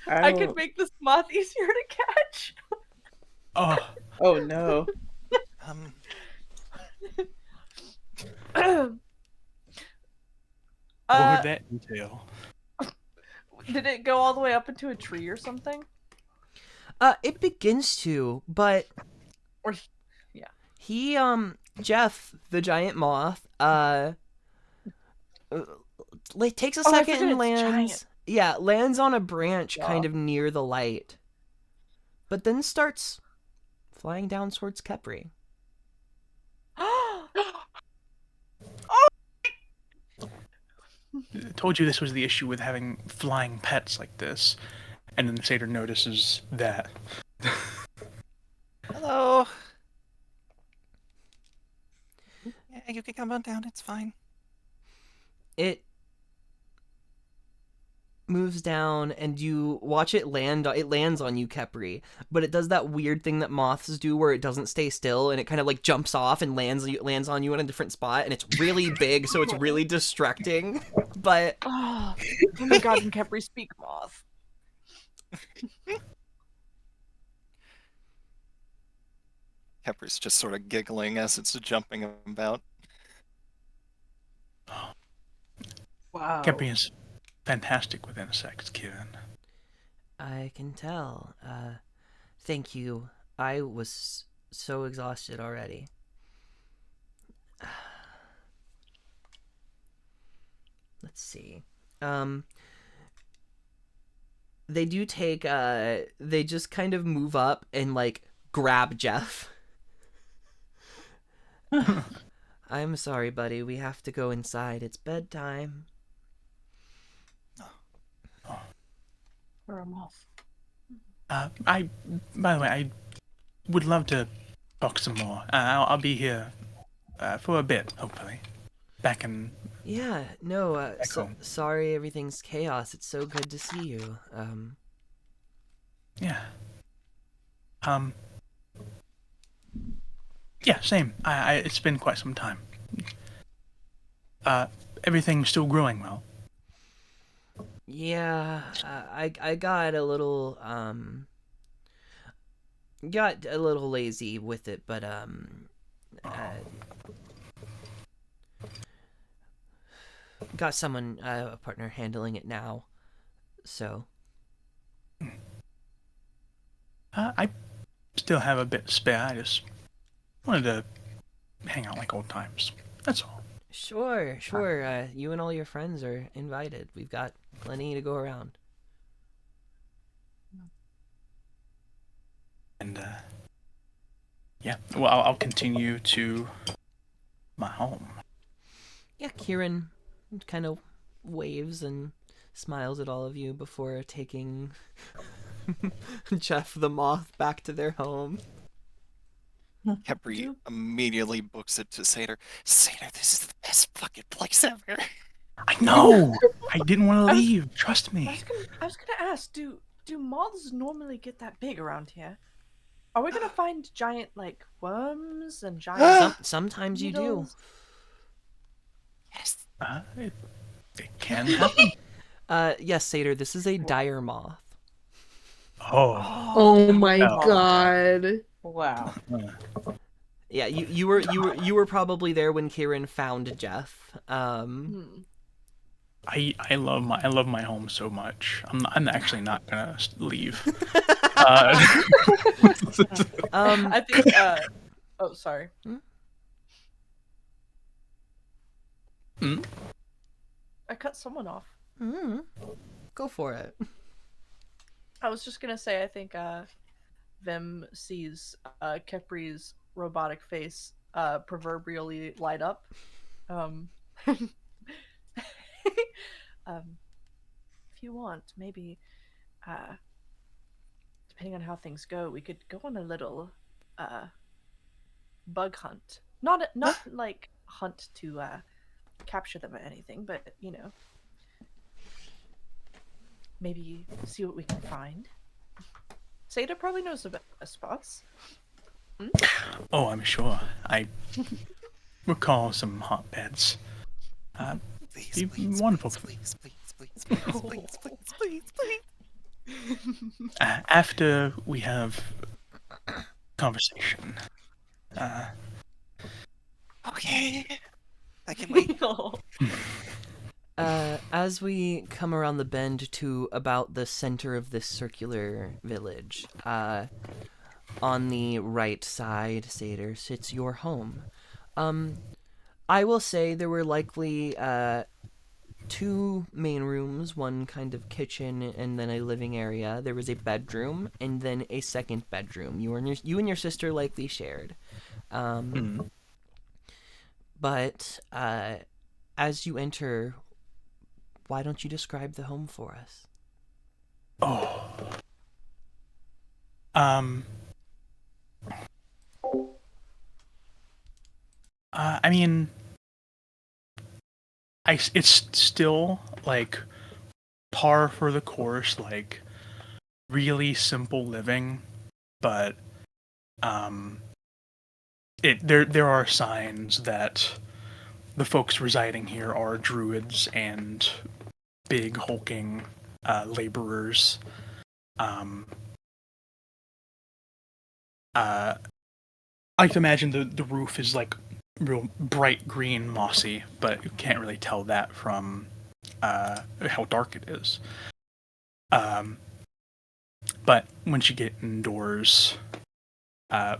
I could make this moth easier to catch. Oh, Oh no. what would that entail? Did it go all the way up into a tree or something? It begins to, but Or Jeff, the giant moth, takes a Oh, I second forget and it's lands. giant. Yeah, lands on a branch Yeah. kind of near the light, but then starts flying down towards Kepri. I told you this was the issue with having flying pets like this. And then the satyr notices that. Hello. Yeah, you can come on down. It's fine. It moves down, and you watch it land. It lands on you, Kepri, but it does that weird thing that moths do, where it doesn't stay still, and it kind of like jumps off and lands on you in a different spot, and it's really big, so it's really distracting. But Oh my god, and Kepri speak moth. Kepri's just sort of giggling as it's jumping about. Wow. Kepri is fantastic with insects, Kieran. I can tell. Thank you. I was so exhausted already. Let's see. They do take, they just kind of move up and, like, grab Jeff. I'm sorry, buddy. We have to go inside. It's bedtime. For a moth. By the way, I would love to talk some more. I'll be here for a bit, hopefully. Back in. Yeah, no, Back home. sorry everything's chaos. It's so good to see you. Yeah. Yeah, same. It's been quite some time. Everything's still growing well. Yeah, I got a little lazy with it, but got someone a partner handling it now. So I still have a bit spare. I just wanted to hang out like old times. That's all. sure. You and all your friends are invited. We've got plenty to go around. And yeah, well, I'll continue to my home. Yeah, Kieran kind of waves and smiles at all of you before taking Jeff the moth back to their home. Kepri immediately books it to Satyr. Satyr, this is the best fucking place ever. I know. I didn't want to I was- leave. Trust me. I was gonna ask, do moths normally get that big around here? Are we gonna find giant like worms and giant Sometimes you do. needles? Yes. It can happen. Yes, Satyr, this is a dire moth. Oh. Oh my Oh. god. Wow. Yeah, you were probably there when Kieran found Jeff. I love my home so much. I'm actually not gonna leave. I think. Oh, sorry. Hmm? I cut someone off. Go for it. I was just gonna say, I think Vim sees Kepri's robotic face proverbially light up. If you want, maybe, depending on how things go, we could go on a little bug hunt. Not like hunt to capture them or anything, but you know, maybe see what we can find. Seda probably knows the best spots. Oh, I'm sure. I recall some hotbeds. Please, Be please, wonderful. please, please. After we have conversation. Okay. I can wait. As we come around the bend to about the center of this circular village, on the right side, Satyr, sits your home. I will say there were likely two main rooms, one kind of kitchen and then a living area. There was a bedroom and then a second bedroom. You and your sister likely shared. Hmm. But as you enter, why don't you describe the home for us? Oh. Um. I mean, it's still like par for the course, like really simple living, but um, there are signs that the folks residing here are druids and big hulking laborers. Um, I like to imagine the roof is like real bright green, mossy, but you can't really tell that from how dark it is. But once you get indoors,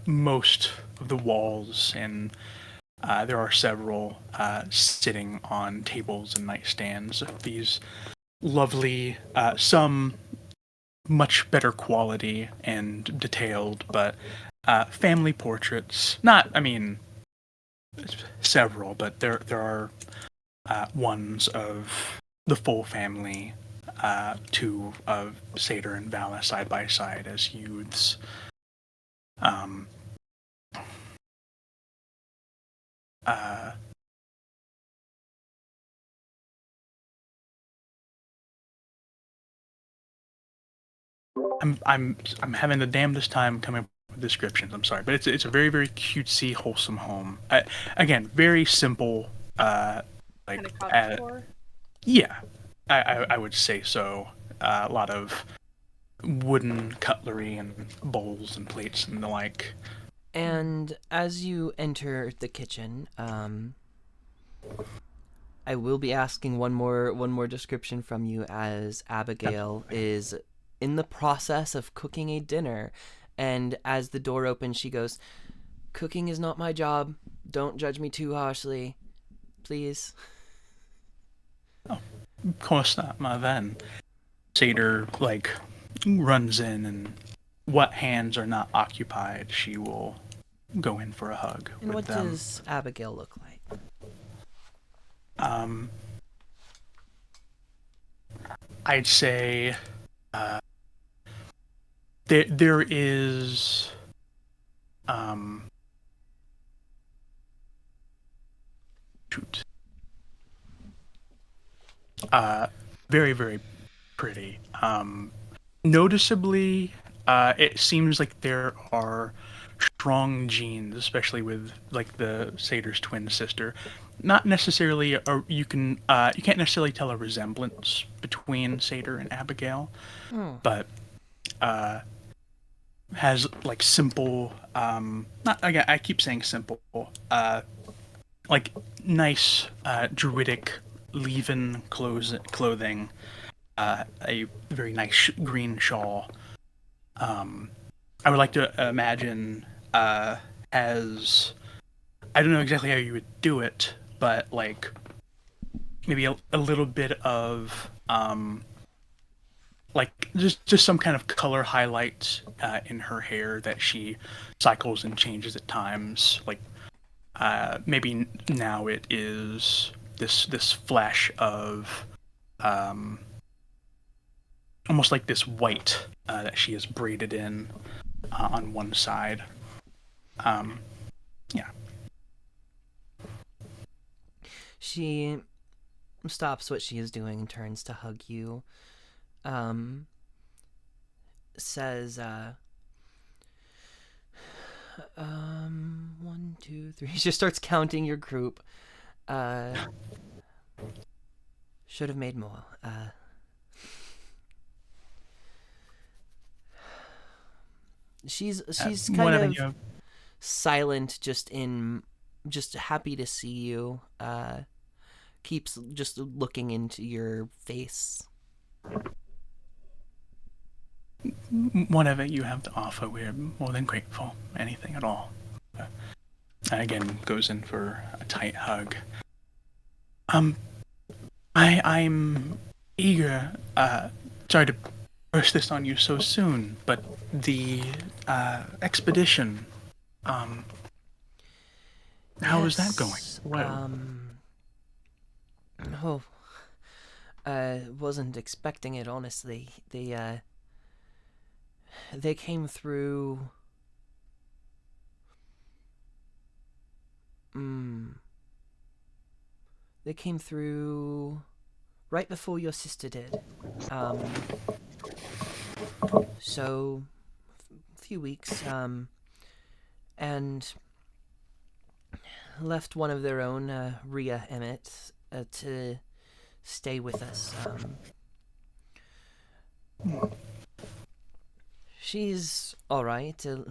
most of the walls and there are several sitting on tables and nightstands. These lovely, some much better quality and detailed, but family portraits. Not, I mean, several, but there are ones of the full family, two of Satyr and Vala side by side as youths. Um, uh, I'm having the damnedest time coming up with descriptions. I'm sorry, but it's a very very cutesy, wholesome home. Again, very simple. Like Kind of cottage core. yeah, I would say so. A lot of wooden cutlery and bowls and plates and the like. And as you enter the kitchen, I will be asking one more description from you as Abigail is in the process of cooking a dinner, and as the door opens, she goes, "Cooking is not my job. Don't judge me too harshly, please." Oh, of course not, my then. Satyr like runs in, and what hands are not occupied, she will go in for a hug And with what them. does Abigail look like? I'd say there is shoot very very pretty. Noticeably, it seems like there are strong genes, especially with like the Satyr's twin sister. Not necessarily, you can't necessarily tell a resemblance between Satyr and Abigail, but has like simple, not again. I keep saying simple, like nice druidic leaven clothing, a very nice green shawl. I would like to imagine as I don't know exactly how you would do it, but like maybe a little bit of like just some kind of color highlights in her hair that she cycles and changes at times. Like maybe now it is this flash of almost like this white that she has braided in on one side. Yeah. She stops what she is doing and turns to hug you. Says, 1, 2, 3. She just starts counting your group. Should have made more. She's kind of silent, just happy to see you. Keeps just looking into your face. Whatever you have to offer, we're more than grateful. Anything at all. And again, goes in for a tight hug. I'm eager. Sorry to burst this on you so soon, but the expedition. How is that going? Yes, Well, Oh, I wasn't expecting it, honestly. They came through. They came through right before your sister did. So a few weeks, and left one of their own, Rhea Emmett, to stay with us. She's alright. A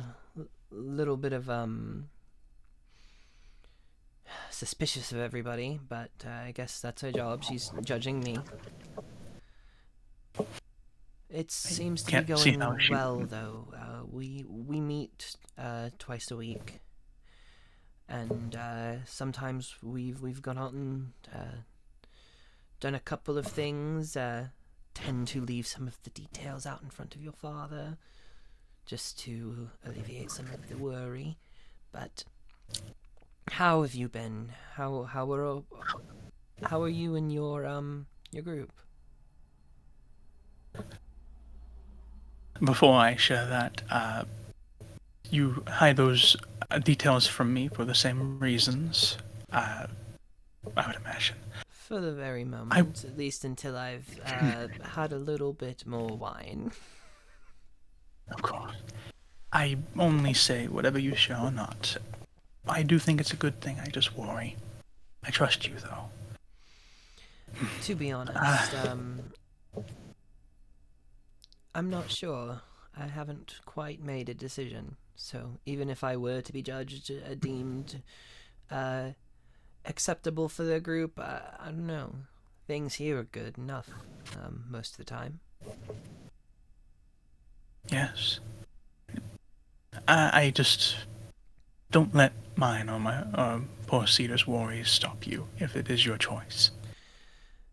little bit of, suspicious of everybody, but I guess that's her job. She's judging me. It seems to be can't see going how she- well, though. We meet twice a week, and sometimes we've gone out and done a couple of things. Tend to leave some of the details out in front of your father, just to alleviate some of the worry. But how have you been? How are you and your group? Before I share that, you hide those details from me for the same reasons, I would imagine. For the very moment, at least until I've had a little bit more wine. Of course. I only say whatever you share or not. I do think it's a good thing, I just worry. I trust you, though. To be honest, I'm not sure. I haven't quite made a decision. So even if I were to be judged, deemed acceptable for the group, I don't know. Things here are good enough most of the time. Yes. I just don't let mine or my poor Cedar's worries stop you if it is your choice.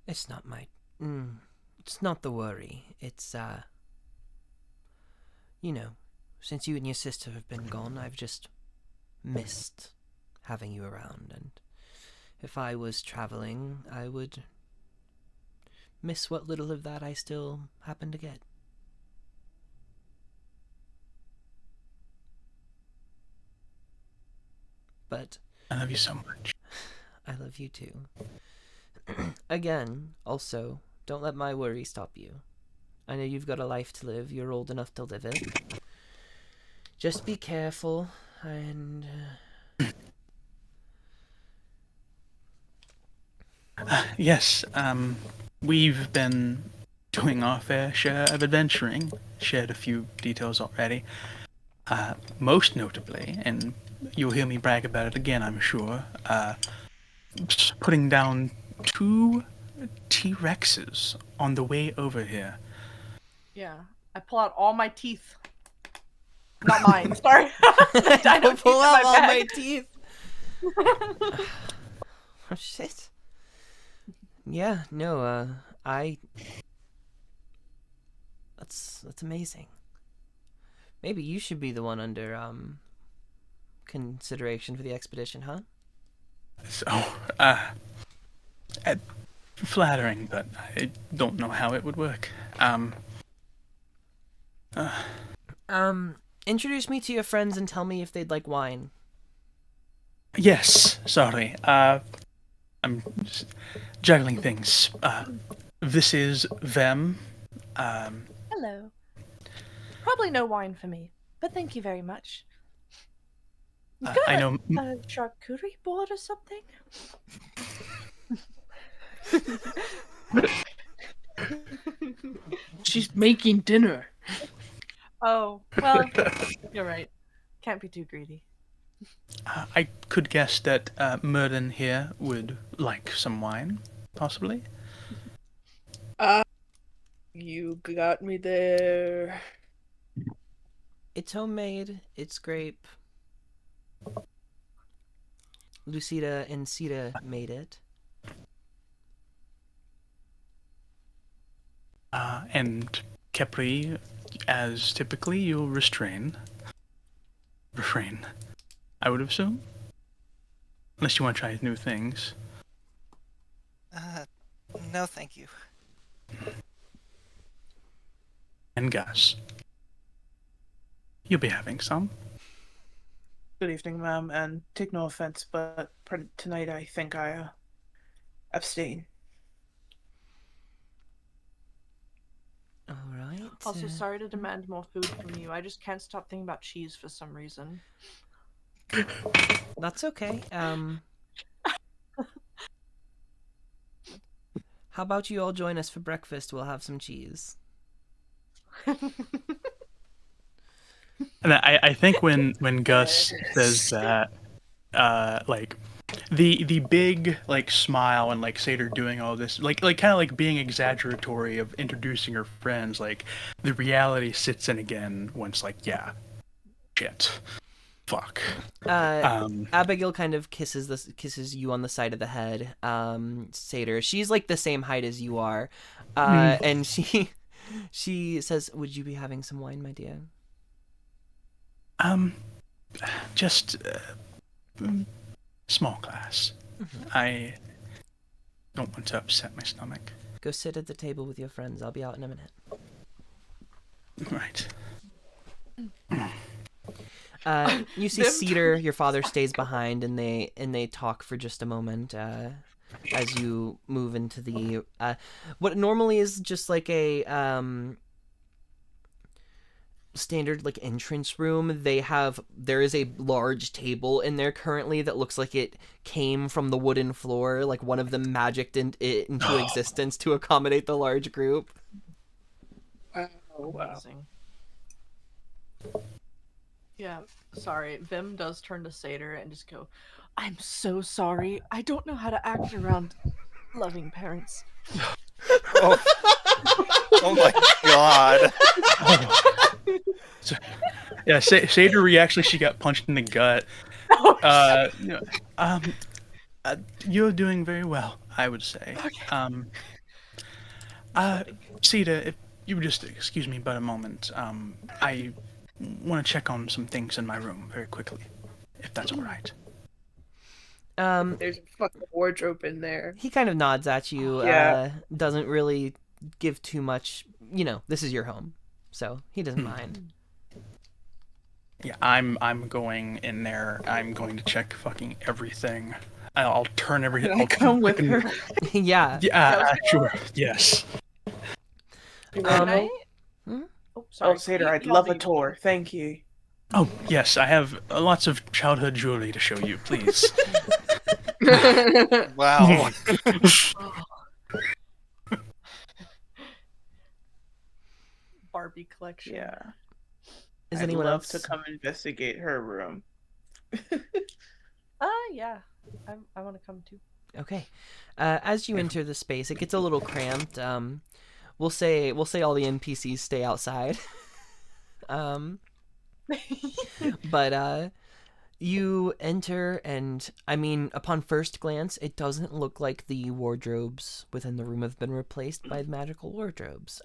It's not my. It's not the worry. It's you know, since you and your sister have been gone, I've just missed having you around, and if I was traveling, I would miss what little of that I still happen to get. But I love you so much. I love you too. Again, also, don't let my worry stop you. I know you've got a life to live. You're old enough to live it. Just be careful and. Yes, we've been doing our fair share of adventuring. Shared a few details already. Most notably, and you'll hear me brag about it again, I'm sure, putting down 2 T-Rexes on the way over here. Yeah. I pull out all my teeth. Not mine, sorry. The dino teeth Pull in out all my bag. teeth. Oh shit. Yeah, no, that's amazing. Maybe you should be the one under consideration for the expedition, huh? So, flattering, but I don't know how it would work. Introduce me to your friends and tell me if they'd like wine. Yes, sorry. I'm just juggling things. This is them. Hello. Probably no wine for me, but thank you very much. You've got I know. a charcuterie board or something? She's making dinner. Oh, well, you're right. Can't be too greedy. I could guess that Merlin here would like some wine, possibly. You got me there. It's homemade. It's grape. Lucida and Sita made it. And Kepri, as typically, you'll refrain, I would assume. Unless you want to try new things. No, thank you. And Gus, you'll be having some. Good evening, ma'am, and take no offense, but tonight I think I abstain. All right. Also, sorry to demand more food from you. I just can't stop thinking about cheese for some reason. That's okay. How about you all join us for breakfast? We'll have some cheese. And I think when Gus says that, like the big like smile and like Seder doing all this, like kind of like being exaggeratory of introducing her friends, like the reality sits in again once like shit, fuck. Abigail kind of kisses you on the side of the head. Seder, she's like the same height as you are, and she says, "Would you be having some wine, my dear?" Just small glass. Mm-hmm. I don't want to upset my stomach. Go sit at the table with your friends. I'll be out in a minute. Right. You see Cedar, your father stays behind, and they talk for just a moment as you move into the what normally is just like a standard like entrance room. There is a large table in there currently that looks like it came from the wooden floor, like one of them magicked into existence to accommodate the large group. Oh, wow. Amazing. Yeah, sorry. Vim does turn to Seder and just go, "I'm so sorry. I don't know how to act around loving parents." Oh, oh my god. So, yeah, Seder actually she got punched in the gut. You're doing very well, I would say. Sita, if you would just excuse me but a moment, I want to check on some things in my room very quickly, if that's all right. There's a fucking wardrobe in there. He kind of nods at you. Yeah. Doesn't really give too much. This is your home, so he doesn't mind. Yeah, I'm going in there. I'm going to check fucking everything. I'll turn everything. Can I come with her? Yeah. Yeah, sure. Yes. Can I? hmm? Oh, sorry. Oh, Seder, I'd Y'all love a leave. tour. Thank you. Oh, yes. I have lots of childhood jewelry to show you. Please. Wow. Barbie collection. Yeah. Is I'd anyone love else? to come investigate her room. Yeah. I want to come too. Okay. As you enter the space, it gets a little cramped. We'll say all the NPCs stay outside. But you enter, and I mean, upon first glance, it doesn't look like the wardrobes within the room have been replaced by magical wardrobes.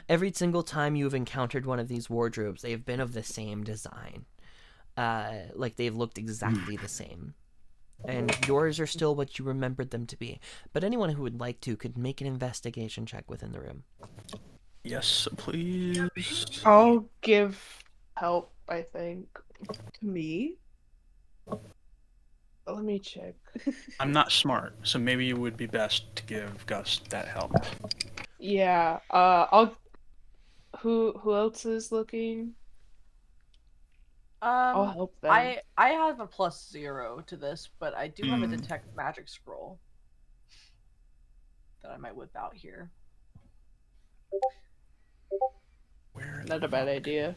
Every single time you've encountered one of these wardrobes, they have been of the same design. Like they've looked exactly the same. And yours are still what you remembered them to be. But anyone who would like to could make an investigation check within the room. Yes, please. I'll give help, I think. To me? Let me check. I'm not smart, so maybe it would be best to give Gus that help. Yeah. I'll. Who else is looking? I'll help them. I have a +0 to this, but I do have a detect magic scroll that I might whip out here. Where? Not a bad idea.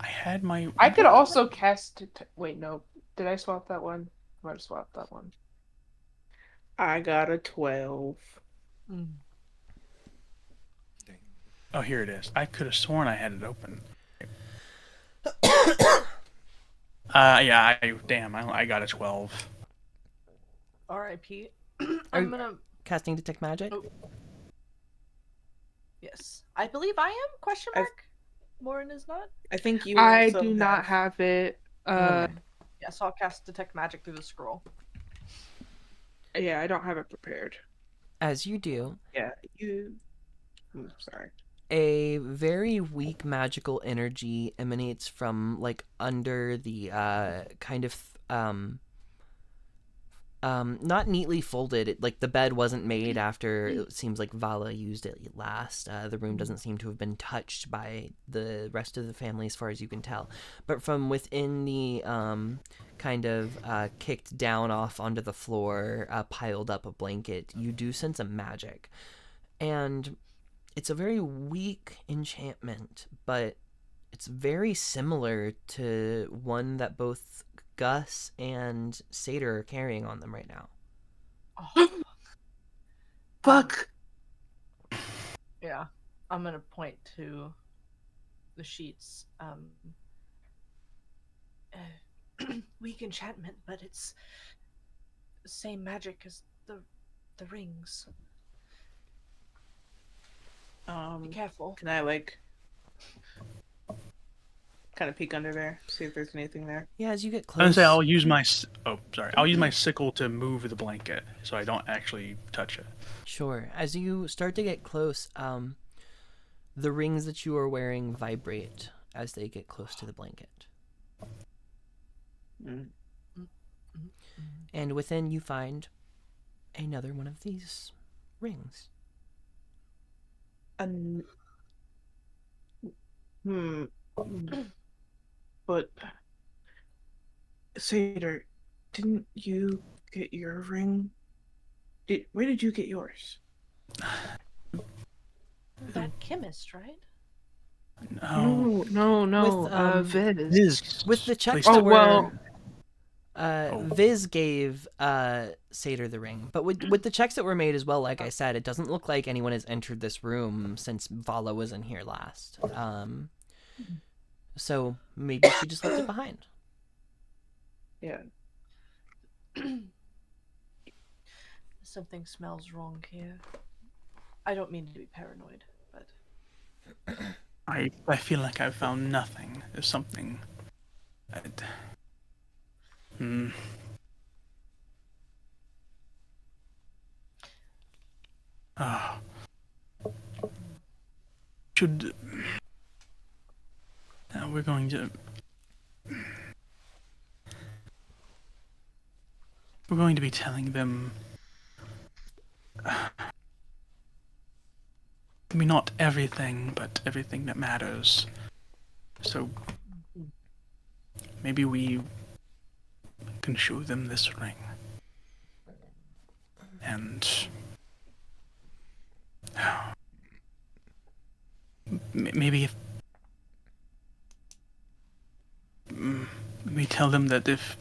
I had my. I could also cast. Wait, no. Did I swap that one? I might have swapped that one. I got a 12. Oh, here it is. I could have sworn I had it open. Yeah. I got a 12. R.I.P. Are I'm you gonna. casting detect magic? Oh. Yes, I believe I am. Question I've- mark. Morin is not. I think you I also do not have it. Okay. Yeah, so I'll cast detect magic through the scroll. Yeah, I don't have it prepared. As you do, Yeah, you. Sorry. a very weak magical energy emanates from like under the kind of not neatly folded. Like the bed wasn't made after it seems like Vala used it last. The room doesn't seem to have been touched by the rest of the family as far as you can tell. But from within the kind of kicked down off onto the floor, piled up a blanket, you do sense a magic. And it's a very weak enchantment, but it's very similar to one that both Gus and Satyr are carrying on them right now. Oh. Fuck. Yeah, I'm gonna point to the sheets. Weak enchantment, but it's the same magic as the rings. Be careful. Can I like kind of peek under there, see if there's anything there? Yeah, as you get I'm gonna close. say I'll use my I'll use my sickle to move the blanket so I don't actually touch it. Sure. As you start to get close, the rings that you are wearing vibrate as they get close to the blanket. Mm. And within you find another one of these rings. But Seder, didn't you get your ring? Where did you get yours? That chemist, right? No. No. With, Viz. With the checks Please that Oh, were... well. Viz gave Satyr the ring, but with the checks that were made as well, like I said, it doesn't look like anyone has entered this room since Vala was in here last. So maybe she just left it behind. Yeah. Something smells wrong here. I don't mean to be paranoid, but I feel like I've found nothing. There's something. Should we're going to be telling them maybe not everything, but everything that matters. So maybe we can show them this ring. And maybe if we tell them that if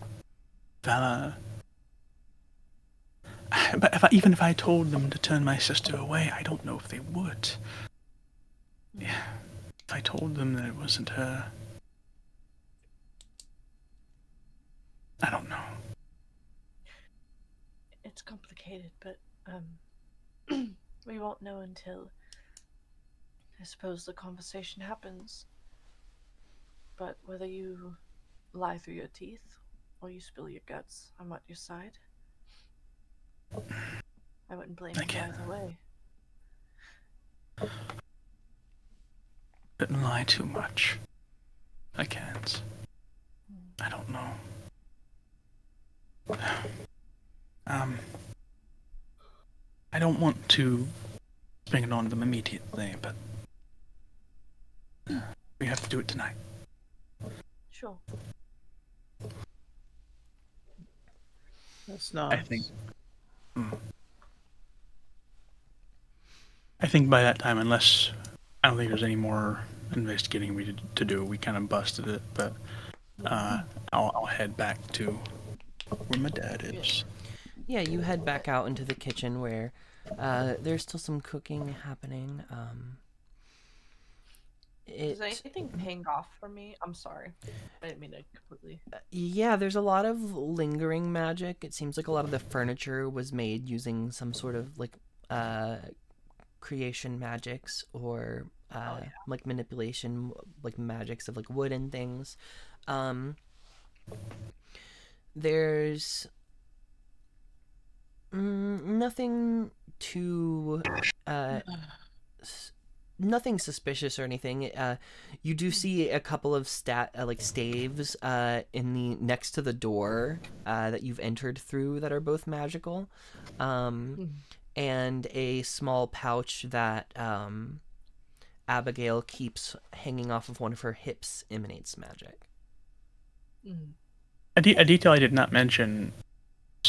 Vala, but even if I told them to turn my sister away, I don't know if they would. Yeah, if I told them that it wasn't her, I don't know. it's complicated, but we won't know until I suppose the conversation happens. But whether you lie through your teeth or you spill your guts, I'm at your side. I wouldn't blame you either way. Didn't lie too much. I can't. I don't know. I don't want to bring it on them immediately, but we have to do it tonight. Sure. That's not. I think by that time, unless I don't think there's any more investigating we to do, we kind of busted it. But I'll head back to where my dad is. Yeah, you head back out into the kitchen where there's still some cooking happening. Is it anything paying off for me? I'm sorry. I didn't mean to completely. Yeah, there's a lot of lingering magic. It seems like a lot of the furniture was made using some sort of like uh creation magics or like manipulation like magics of like wood and things. Um there's nothing too uh s- nothing suspicious or anything. You do see a couple of like staves in the next to the door that you've entered through that are both magical, and a small pouch that Abigail keeps hanging off of one of her hips emanates magic. A detail I did not mention.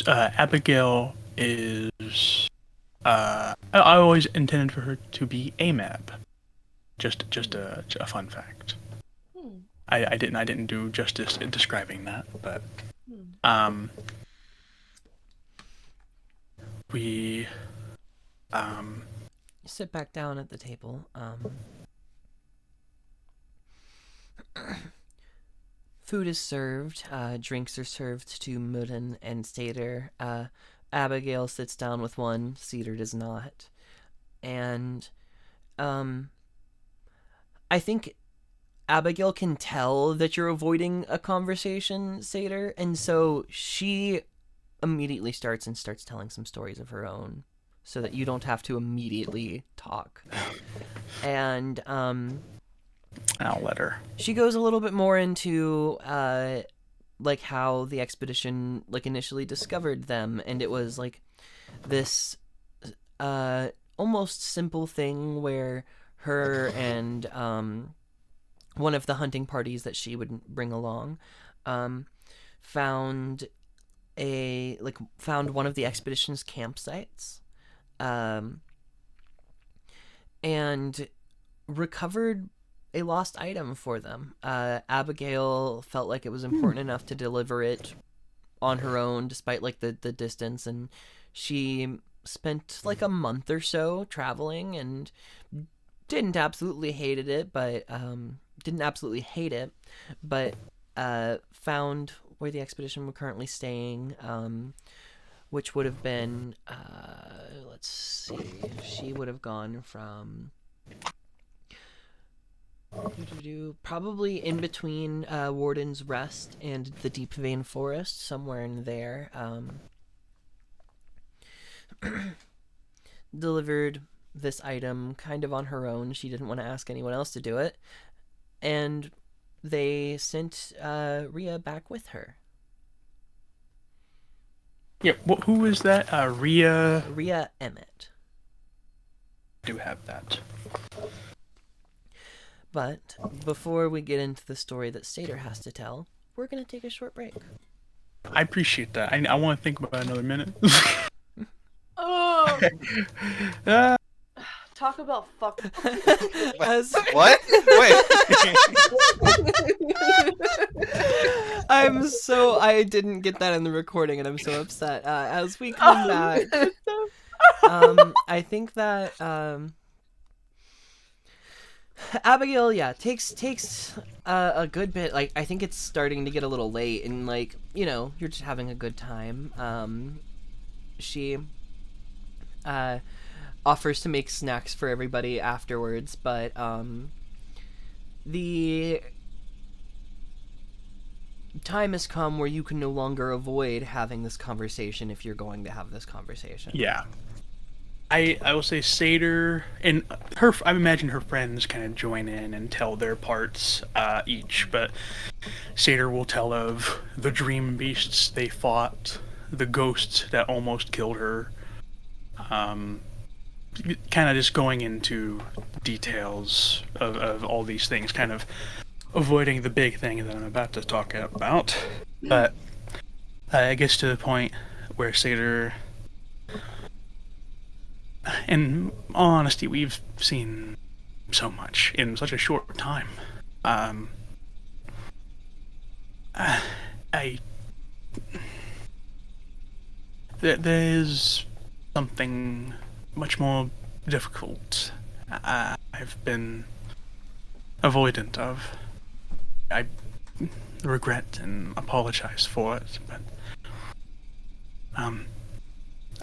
Abigail is. I always intended for her to be AMAB. Just a fun fact. I didn't do justice in describing that, but we You sit back down at the table. Food is served. Drinks are served to Mudden and Stater. Abigail sits down with one. Cedar does not. And I think Abigail can tell that you're avoiding a conversation, Satyr, and so she immediately starts telling some stories of her own so that you don't have to immediately talk. And I'll let her. she goes a little bit more into like how the expedition like initially discovered them, and it was like this almost simple thing where her and one of the hunting parties that she would bring along found one of the expedition's campsites and recovered a lost item for them. Abigail felt like it was important enough to deliver it on her own despite like the distance, and she spent like a month or so traveling and didn't absolutely hate it, but found where the expedition were currently staying, which would have been let's see, she would have gone from probably in between Warden's Rest and the Deep Vein Forest, somewhere in there. Delivered this item kind of on her own. She didn't want to ask anyone else to do it, and they sent Rhea back with her. Yeah, who was that? Rhea Emmett. Do have that. But before we get into the story that Stater has to tell, we're going to take a short break. I appreciate that. I want to think about another minute. Oh, talk about fuck. What? Wait. I didn't get that in the recording, and I'm so upset. As we come back, I think that Abigail, takes a good bit. Like, I think it's starting to get a little late, and like, you're just having a good time. She offers to make snacks for everybody afterwards, but the time has come where you can no longer avoid having this conversation if you're going to have this conversation. Yeah. I will say Satyr and I imagine her friends kind of join in and tell their parts each, but Satyr will tell of the dream beasts they fought, the ghosts that almost killed her, kind of just going into details of all these things, kind of avoiding the big thing that I'm about to talk about. But it gets to the point where Satyr, in all honesty, we've seen so much in such a short time. There's something much more difficult. I've been avoidant of. I regret and apologize for it, but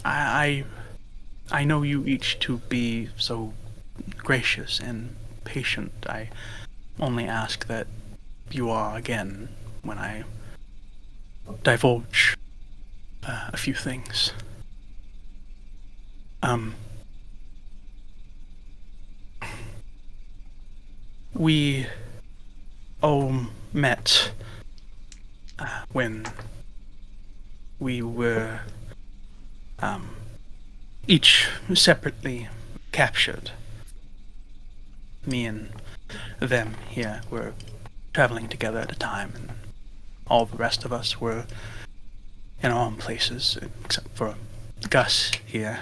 I know you each to be so gracious and patient. I only ask that you are again when I divulge a few things. We all met when we were each separately captured. Me and them here were traveling together at a time, and all the rest of us were in our own places, except for Gus here.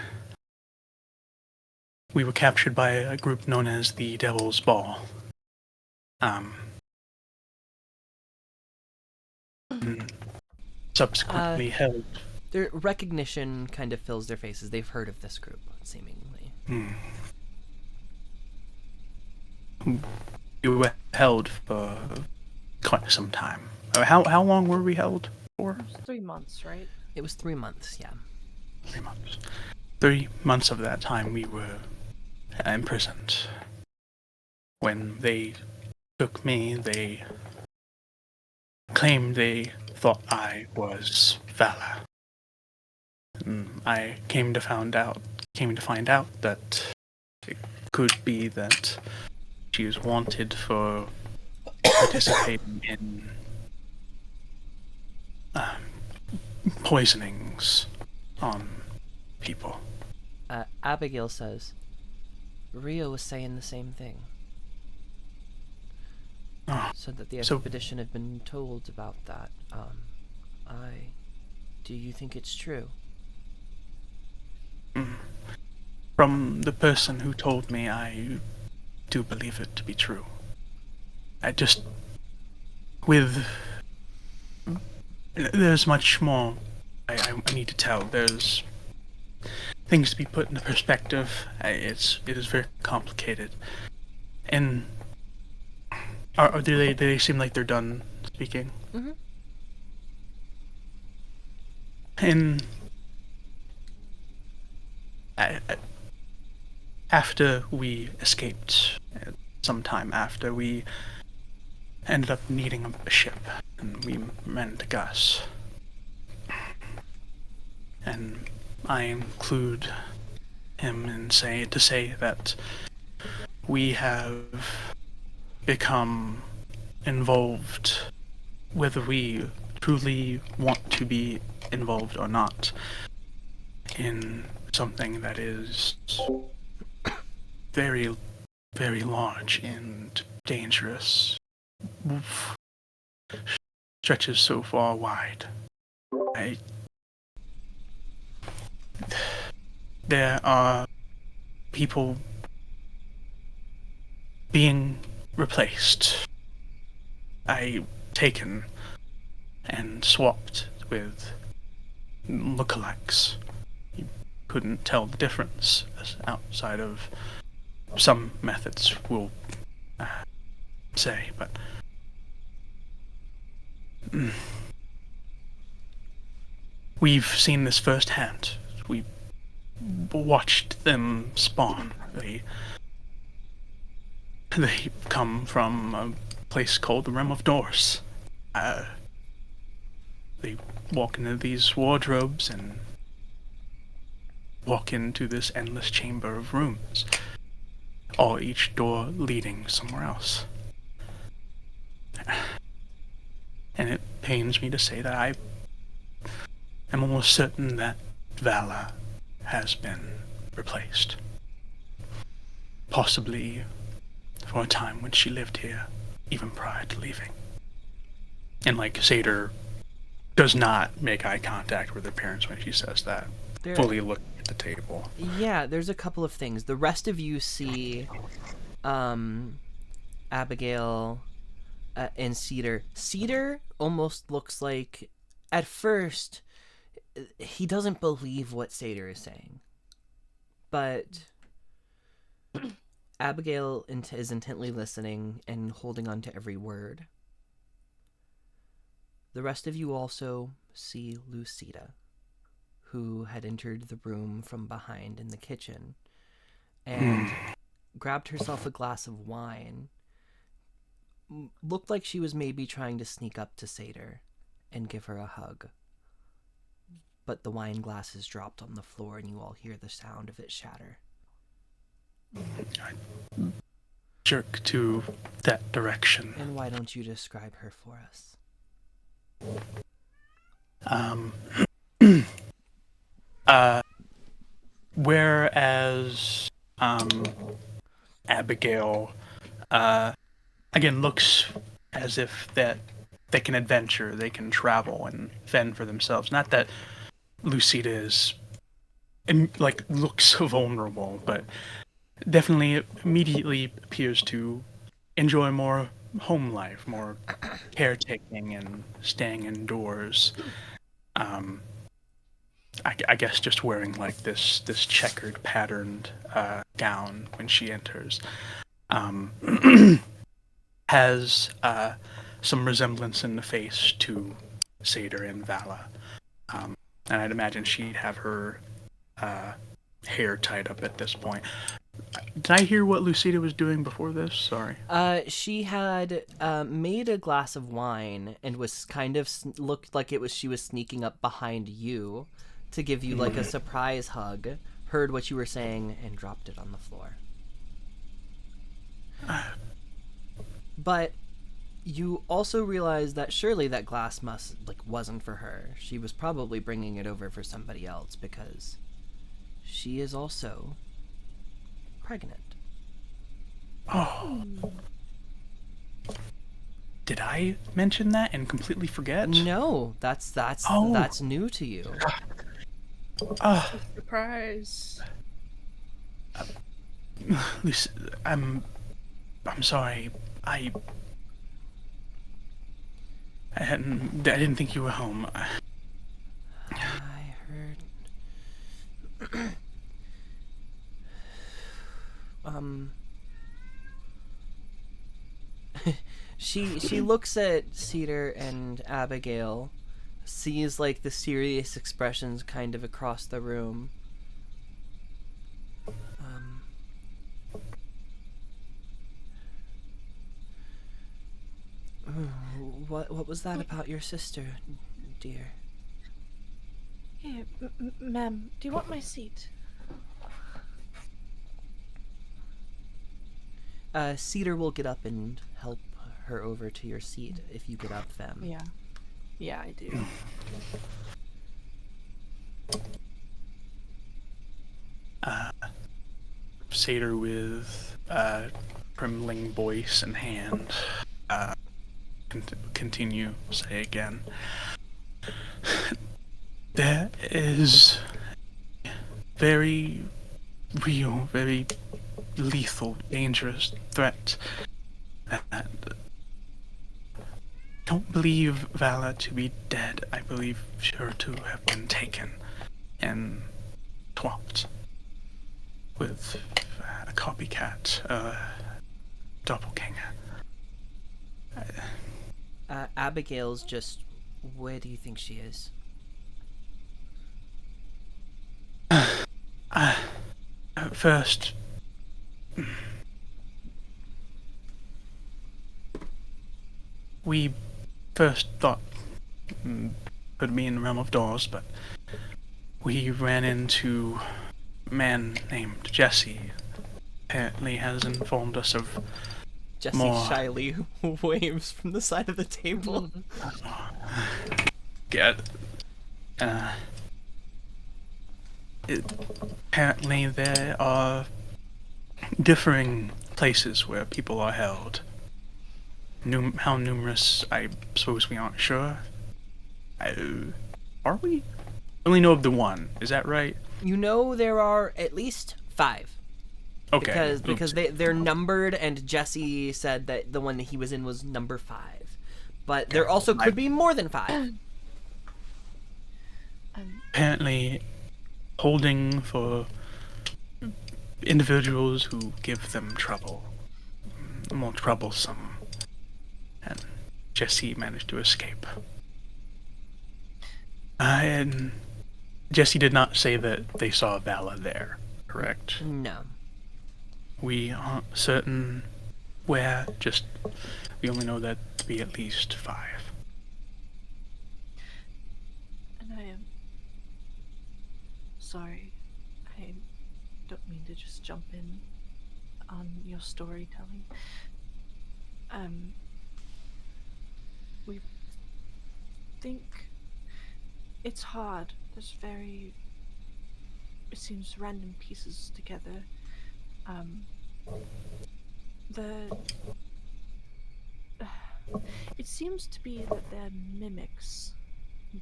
We were captured by a group known as the Devil's Ball. And subsequently held. Their recognition kind of fills their faces. They've heard of this group, seemingly. We were held for quite some time. How long were we held for? 3 months, right? It was 3 months, yeah. 3 months. 3 months of that time we were imprisoned. When they took me, they claimed they thought I was Vala. I came to find out that it could be that she was wanted for participating in poisonings on people. Abigail says, Rio was saying the same thing. Said that the expedition had been told about that. Do you think it's true? From the person who told me, I do believe it to be true. There's much more I need to tell. There's things to be put into perspective. It is very complicated. And do they seem like they're done speaking? Mm-hmm. And after we escaped, sometime after, we ended up needing a ship, and we ran into Gus. And I include him in to say that we have become involved, whether we truly want to be involved or not, in something that is very, very large and dangerous. Stretches so far wide. There are people being replaced. Taken and swapped with lookalikes. You couldn't tell the difference outside of some methods, we'll say, but we've seen this firsthand. We watched them spawn. They come from a place called the Realm of Doors. They walk into these wardrobes and walk into this endless chamber of rooms, each door leading somewhere else. And it pains me to say that I am almost certain that Vala has been replaced. Possibly for a time when she lived here, even prior to leaving. And Satyr does not make eye contact with her parents when she says that. Fully looking at the table. Yeah, there's a couple of things. The rest of you see Abigail and Cedar. Cedar almost looks like, at first, he doesn't believe what Cedar is saying. But Abigail is intently listening and holding on to every word. The rest of you also see Lucida, who had entered the room from behind in the kitchen and grabbed herself a glass of wine. Looked like she was maybe trying to sneak up to Seder and give her a hug. But the wine glass is dropped on the floor and you all hear the sound of it shatter. I jerk to that direction. And why don't you describe her for us? Whereas Abigail again looks as if that they can adventure, they can travel and fend for themselves. Not that Lucida is like looks vulnerable, but definitely immediately appears to enjoy more home life, more caretaking and staying indoors. I guess just wearing like this checkered patterned gown when she enters. Has some resemblance in the face to Seder and Vala. And I'd imagine she'd have her hair tied up at this point. Did I hear what Lucida was doing before this? Sorry. She had made a glass of wine and was kind of looked like she was sneaking up behind you to give you like a surprise hug, heard what you were saying, and dropped it on the floor. But you also realize that surely that glass wasn't for her. She was probably bringing it over for somebody else because she is also pregnant. Oh. Did I mention that and completely forget? No, that's new to you. Surprise. I'm sorry. I didn't think you were home. I heard. She looks at Cedar and Abigail, sees like the serious expressions kind of across the room. What was that about your sister, dear? Here, ma'am, do you want my seat? Cedar will get up and help her over to your seat if you get up, femme. Yeah. Yeah, I do. Seder with trembling voice and hand continue say again. There is very real, very lethal, dangerous threat. I don't believe Vala to be dead. I believe her to have been taken and swapped with a copycat, doppelganger. Abigail's just... Where do you think she is? First... We first thought could be in the realm of doors, but we ran into a man named Jesse. Apparently has informed us of Jesse more. shyly waves from the side of the table. Apparently there are differing places where people are held. How numerous, I suppose we aren't sure. Are we? I only know of the one. Is that right? You know there are at least 5. Okay. Because they're numbered, and Jesse said that the one that he was in was number 5. But there also could be more than 5. Apparently holding for individuals who give them trouble, more troublesome, and Jesse managed to escape. And Jesse did not say that they saw Vala there, correct? No. We aren't certain where, just we only know that to be at least 5. And I am sorry. I don't mean to just jump in on your storytelling. We think it's hard. It seems random pieces together. It seems to be that they're mimics,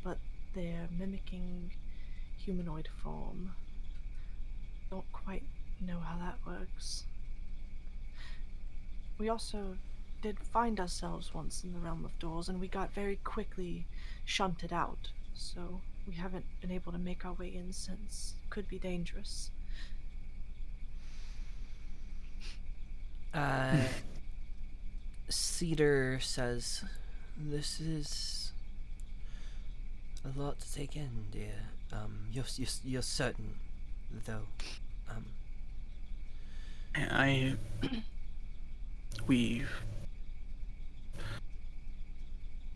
but they're mimicking humanoid form. Don't quite know how that works. We also did find ourselves once in the realm of doors, and we got very quickly shunted out, so we haven't been able to make our way in since. Could be dangerous. Cedar says, "This is a lot to take in, dear. You're certain, though.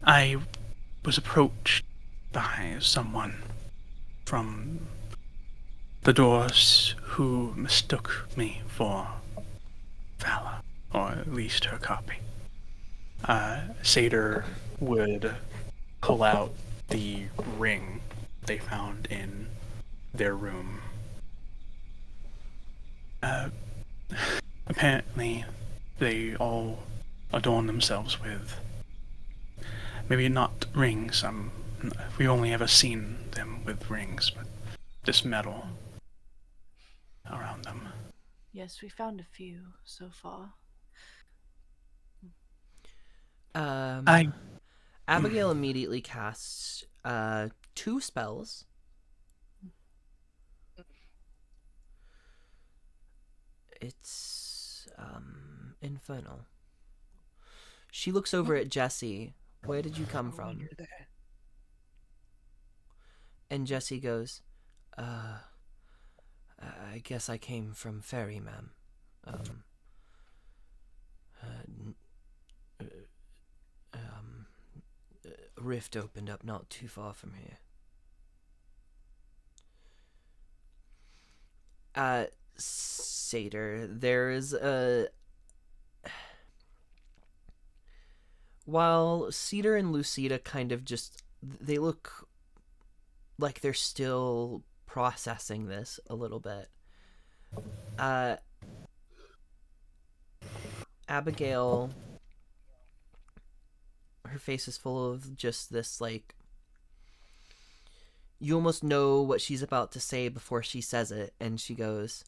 I was approached by someone from the doors who mistook me for Vala, or at least her copy. Seder would pull out the ring they found in their room. Apparently, they all adorn themselves with, maybe not rings, we only ever seen them with rings, but this metal around them. Yes, we found a few so far. Abigail immediately casts 2 spells. It's infernal. She looks over at Jesse. Where did you come from? And Jesse goes, I guess I came from Fairy, ma'am. A rift opened up not too far from here. Seder, there is a... While Cedar and Lucida kind of just... They look like they're still processing this a little bit. Abigail, her face is full of just this, like, you almost know what she's about to say before she says it, and she goes,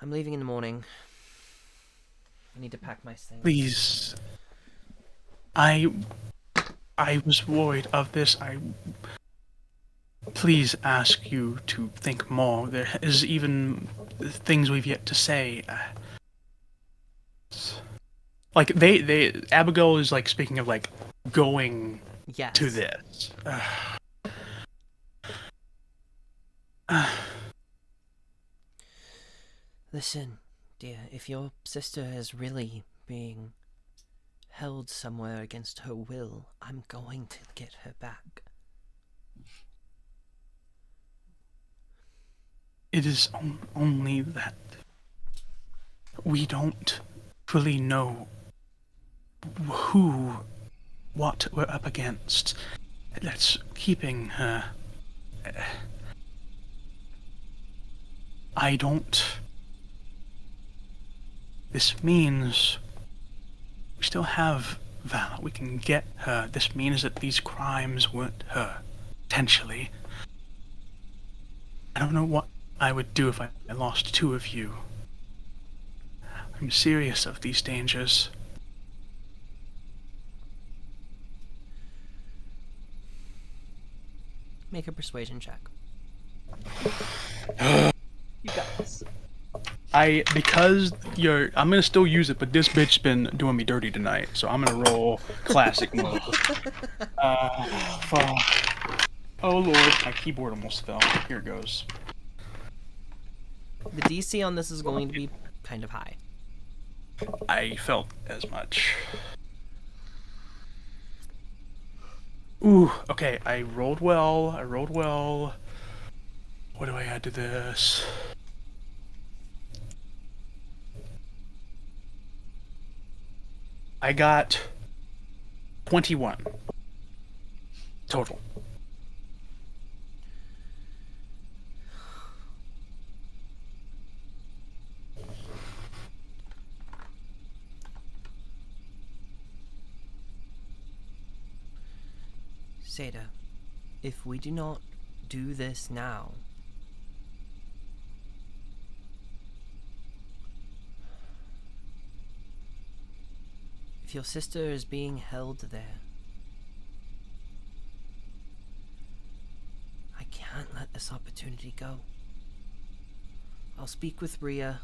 I'm leaving in the morning. I need to pack my things. Please. I was worried of this. I please ask you to think more. There is even things we've yet to say. Like Abigail is like speaking of like going to this. Listen, dear, if your sister is really being held somewhere against her will, I'm going to get her back. It is only that we don't fully know what we're up against. That's keeping her. This means we still have Vala. We can get her. This means that these crimes weren't her, potentially. I don't know what I would do if I lost 2 of you. I'm serious of these dangers. Make a persuasion check. You got this. Because I'm gonna still use it, but this bitch's been doing me dirty tonight, so I'm gonna roll classic mode. Fuck. Oh lord, my keyboard almost fell. Here it goes. The DC on this is going to be kind of high. I felt as much. Ooh, okay, I rolled well. What do I add to this? I got 21 total. Seda, if we do not do this now, if your sister is being held there, I can't let this opportunity go. I'll speak with Rhea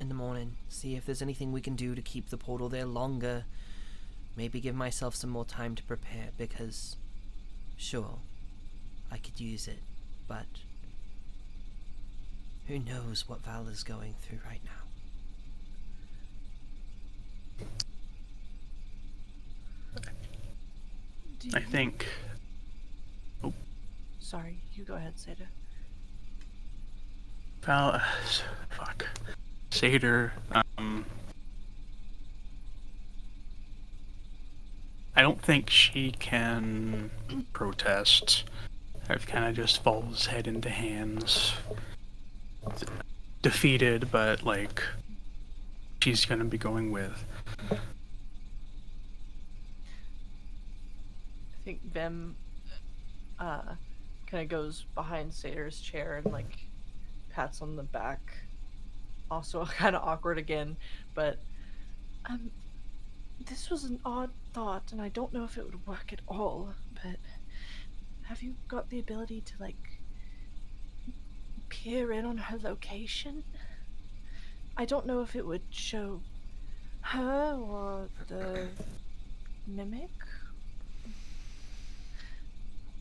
in the morning, see if there's anything we can do to keep the portal there longer. Maybe give myself some more time to prepare, because sure, I could use it, but who knows what Val is going through right now. I think. Oh, Sorry, you go ahead, Seda. Val. Fuck. Seder. I don't think she can protest. It kind of just falls head into hands. Defeated, but like she's gonna be going with. I think Vem kind of goes behind Seder's chair and like pats on the back. Also kind of awkward again, but this was an odd thought, and I don't know if it would work at all, but have you got the ability to like peer in on her location? I don't know if it would show her or the mimic.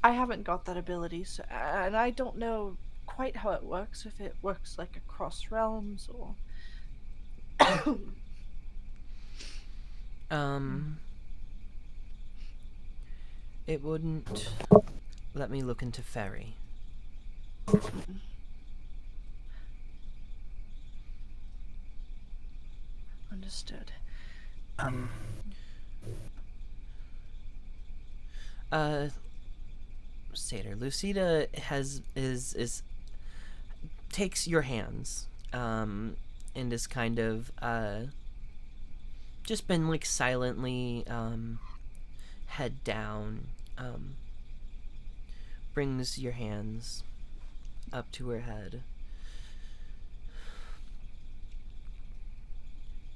I haven't got that ability, so, and I don't know quite how it works, if it works like across realms or... It wouldn't let me look into Ferry. Understood. Seder, Lucida takes your hands, and is kind of, just been, like, silently, head down, brings your hands up to her head.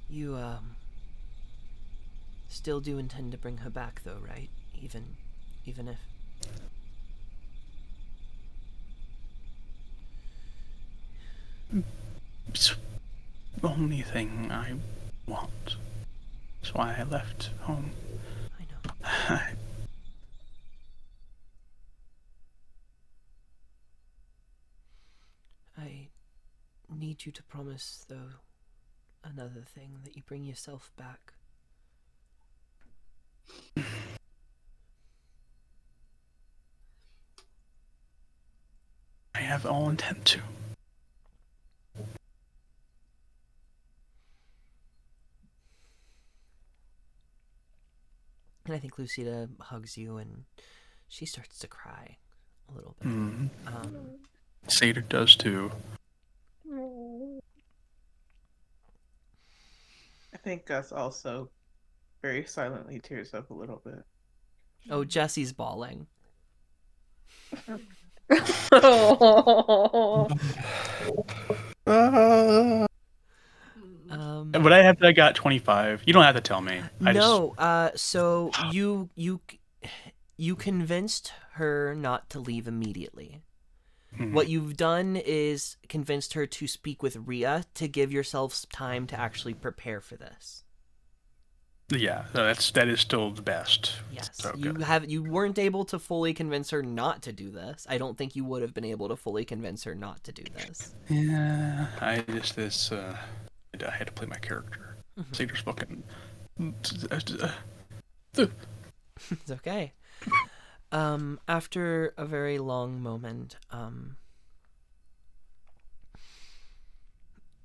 You, still do intend to bring her back, though, right? Even if... It's the only thing I want. That's why I left home. I know. I need you to promise, though, another thing, that you bring yourself back. I have all intent to. And I think Lucida hugs you, and she starts to cry a little bit. Seder does too. I think Gus also very silently tears up a little bit. Oh, Jesse's bawling. But I got 25. You don't have to tell me. So you convinced her not to leave immediately. What you've done is convinced her to speak with Rhea to give yourselves time to actually prepare for this. Yeah, that is still the best. Yes, So you weren't able to fully convince her not to do this. I don't think you would have been able to fully convince her not to do this. Yeah, I had to play my character. Sator's fucking. It's okay. After a very long moment,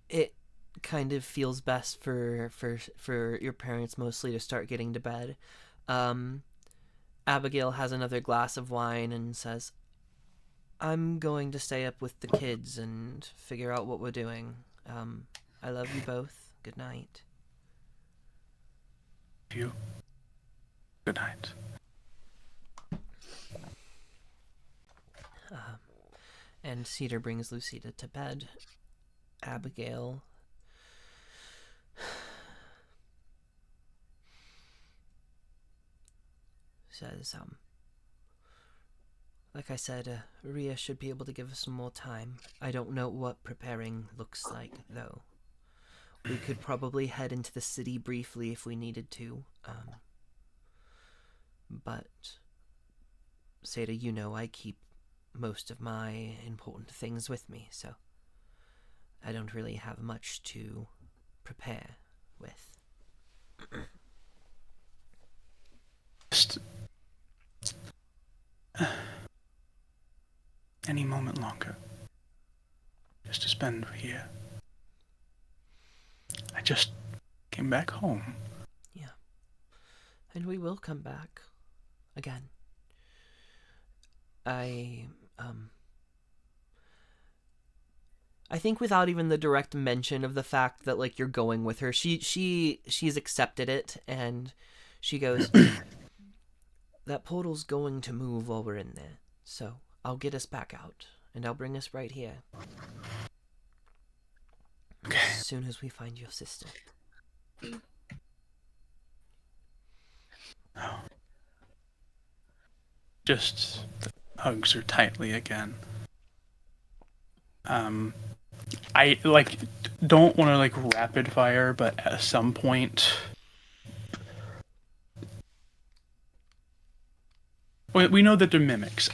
it kind of feels best for your parents mostly to start getting to bed. Abigail has another glass of wine and says, I'm going to stay up with the kids and figure out what we're doing. I love you both. Good night. You. Good night. And Cedar brings Lucida to bed. Abigail says, like I said, Rhea should be able to give us some more time. I don't know what preparing looks like, though. We could probably head into the city briefly if we needed to. But, Seda, you know I keep most of my important things with me, so I don't really have much to prepare with. Just any moment longer. Just to spend here. I just came back home. Yeah. And we will come back. Again. I think without even the direct mention of the fact that, like, you're going with her, she's accepted it, and she goes, that portal's going to move while we're in there, so I'll get us back out, and I'll bring us right here. Okay. As soon as we find your sister. Oh. Just the hugs her tightly again. I don't want to rapid fire, but at some point, we know that they're mimics.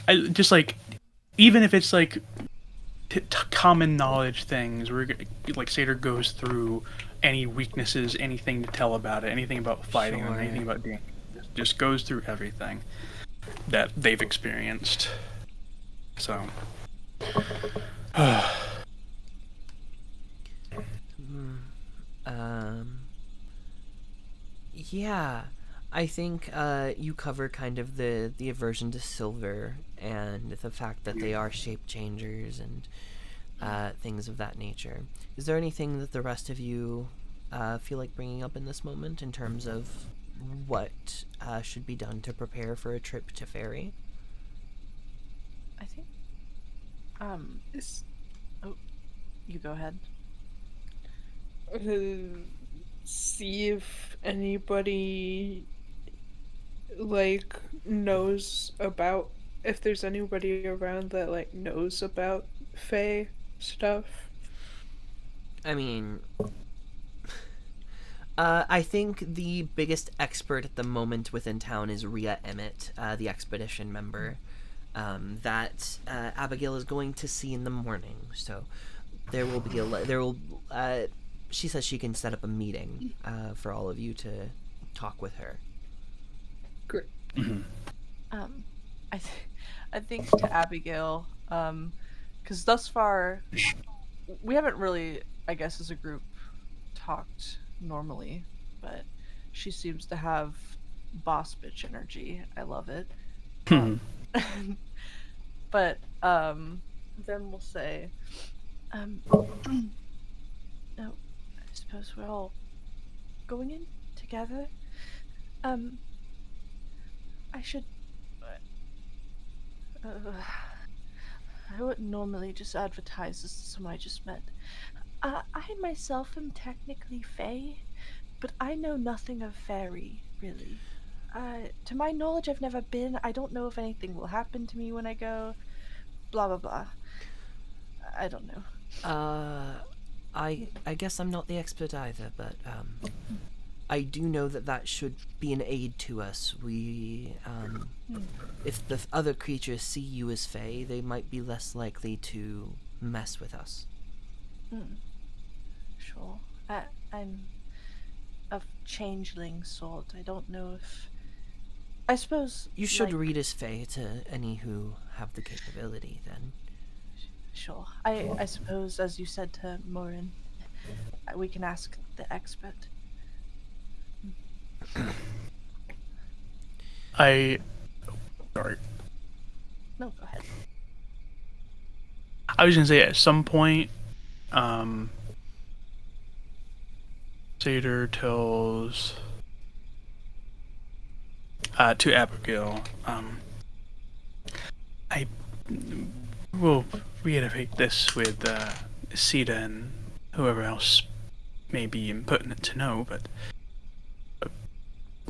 Even if it's common knowledge things, where Satyr goes through any weaknesses, anything to tell about it, anything about fighting, or anything about being, just goes through everything that they've experienced. So. Yeah, I think you cover kind of the aversion to silver and the fact that they are shape changers and things of that nature. Is there anything that the rest of you feel like bringing up in this moment in terms of what should be done to prepare for a trip to Fairy? I think. Oh, you go ahead. See if anybody knows about, if there's anybody around that knows about Fae stuff. I mean, I think the biggest expert at the moment within town is Rhea Emmett, the expedition member, that Abigail is going to see in the morning. So there will be she says she can set up a meeting for all of you to talk with her. Great. I think to Abigail, because thus far we haven't really, I guess, as a group, talked normally, but she seems to have boss bitch energy. I love it. But then we'll say, no, I suppose we're all going in together. I should. I wouldn't normally just advertise this to someone I just met. I myself am technically Fae, but I know nothing of Fairy, really. To my knowledge, I've never been. I don't know if anything will happen to me when I go, blah blah blah. I don't know. I guess I'm not the expert either, but I do know that that should be an aid to us. If the other creatures see you as Fae, they might be less likely to mess with us. Sure. I'm of changeling sort. I don't know if. I suppose You should like, read as Fae to any who have the capability, then. Sure. I suppose, as you said to Morin, we can ask the expert. Sorry. No, go ahead. I was gonna say at some point, Satyr tells to Abigail, I will reiterate this with Sita and whoever else may be impertinent to know, but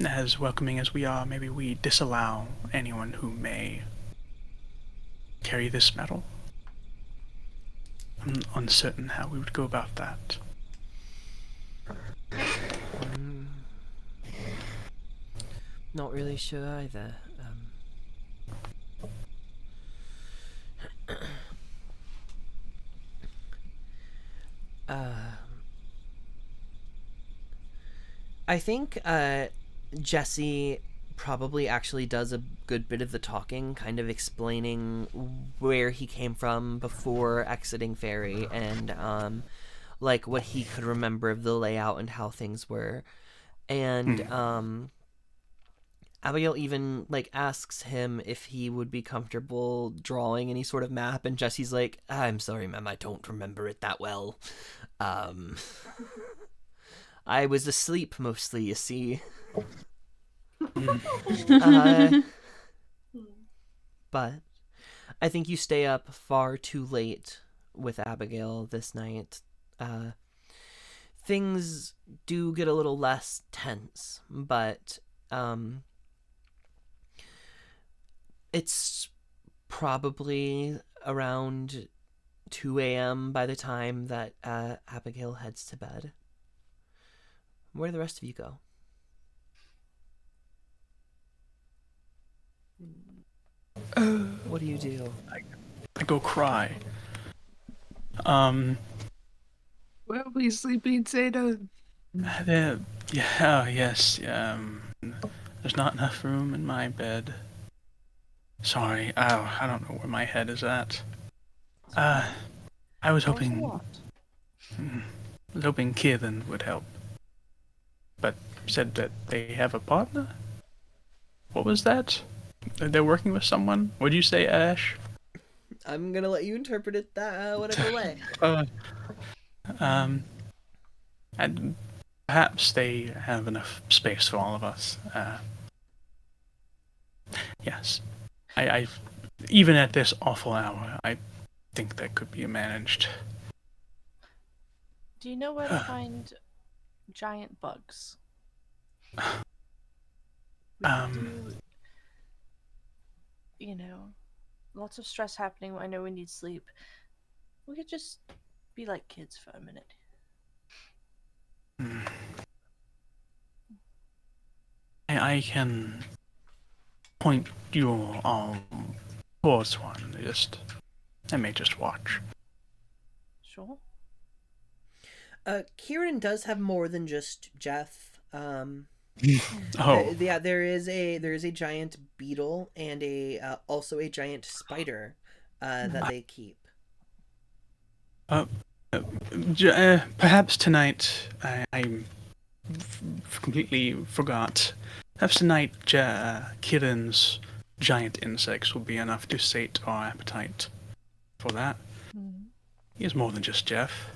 as welcoming as we are, maybe we disallow anyone who may carry this metal. I'm uncertain how we would go about that. Not really sure either. I think Jesse probably actually does a good bit of the talking, kind of explaining where he came from before exiting Fairy, and like what he could remember of the layout and how things were. And Abigail even like asks him if he would be comfortable drawing any sort of map, and Jesse's like, "I'm sorry, ma'am, I don't remember it that well. I was asleep mostly, you see." But I think you stay up far too late with Abigail this night. Things do get a little less tense, but it's probably around 2 a.m. by the time that Abigail heads to bed. Where do the rest of you go? What do you do? I go cry. Where are we sleeping, Satan? Yes, there's not enough room in my bed. Sorry, I don't know where my head is at. I was hoping Kieran would help, but said that they have a partner? What was that? They're working with someone? What'd you say, Ash? I'm gonna let you interpret it that whatever way. And perhaps they have enough space for all of us. Yes. I even at this awful hour, I think that could be managed. Do you know where to find giant bugs? We could do, you know, lots of stress happening. I know we need sleep. We could just be like kids for a minute. I can point you towards one. I may just watch. Sure. Kieran does have more than just Jeff. Oh, Yeah, there is a giant beetle and also a giant spider that they keep. Perhaps tonight I completely forgot. Perhaps tonight Kieran's giant insects will be enough to sate our appetite for that. He is more than just Jeff.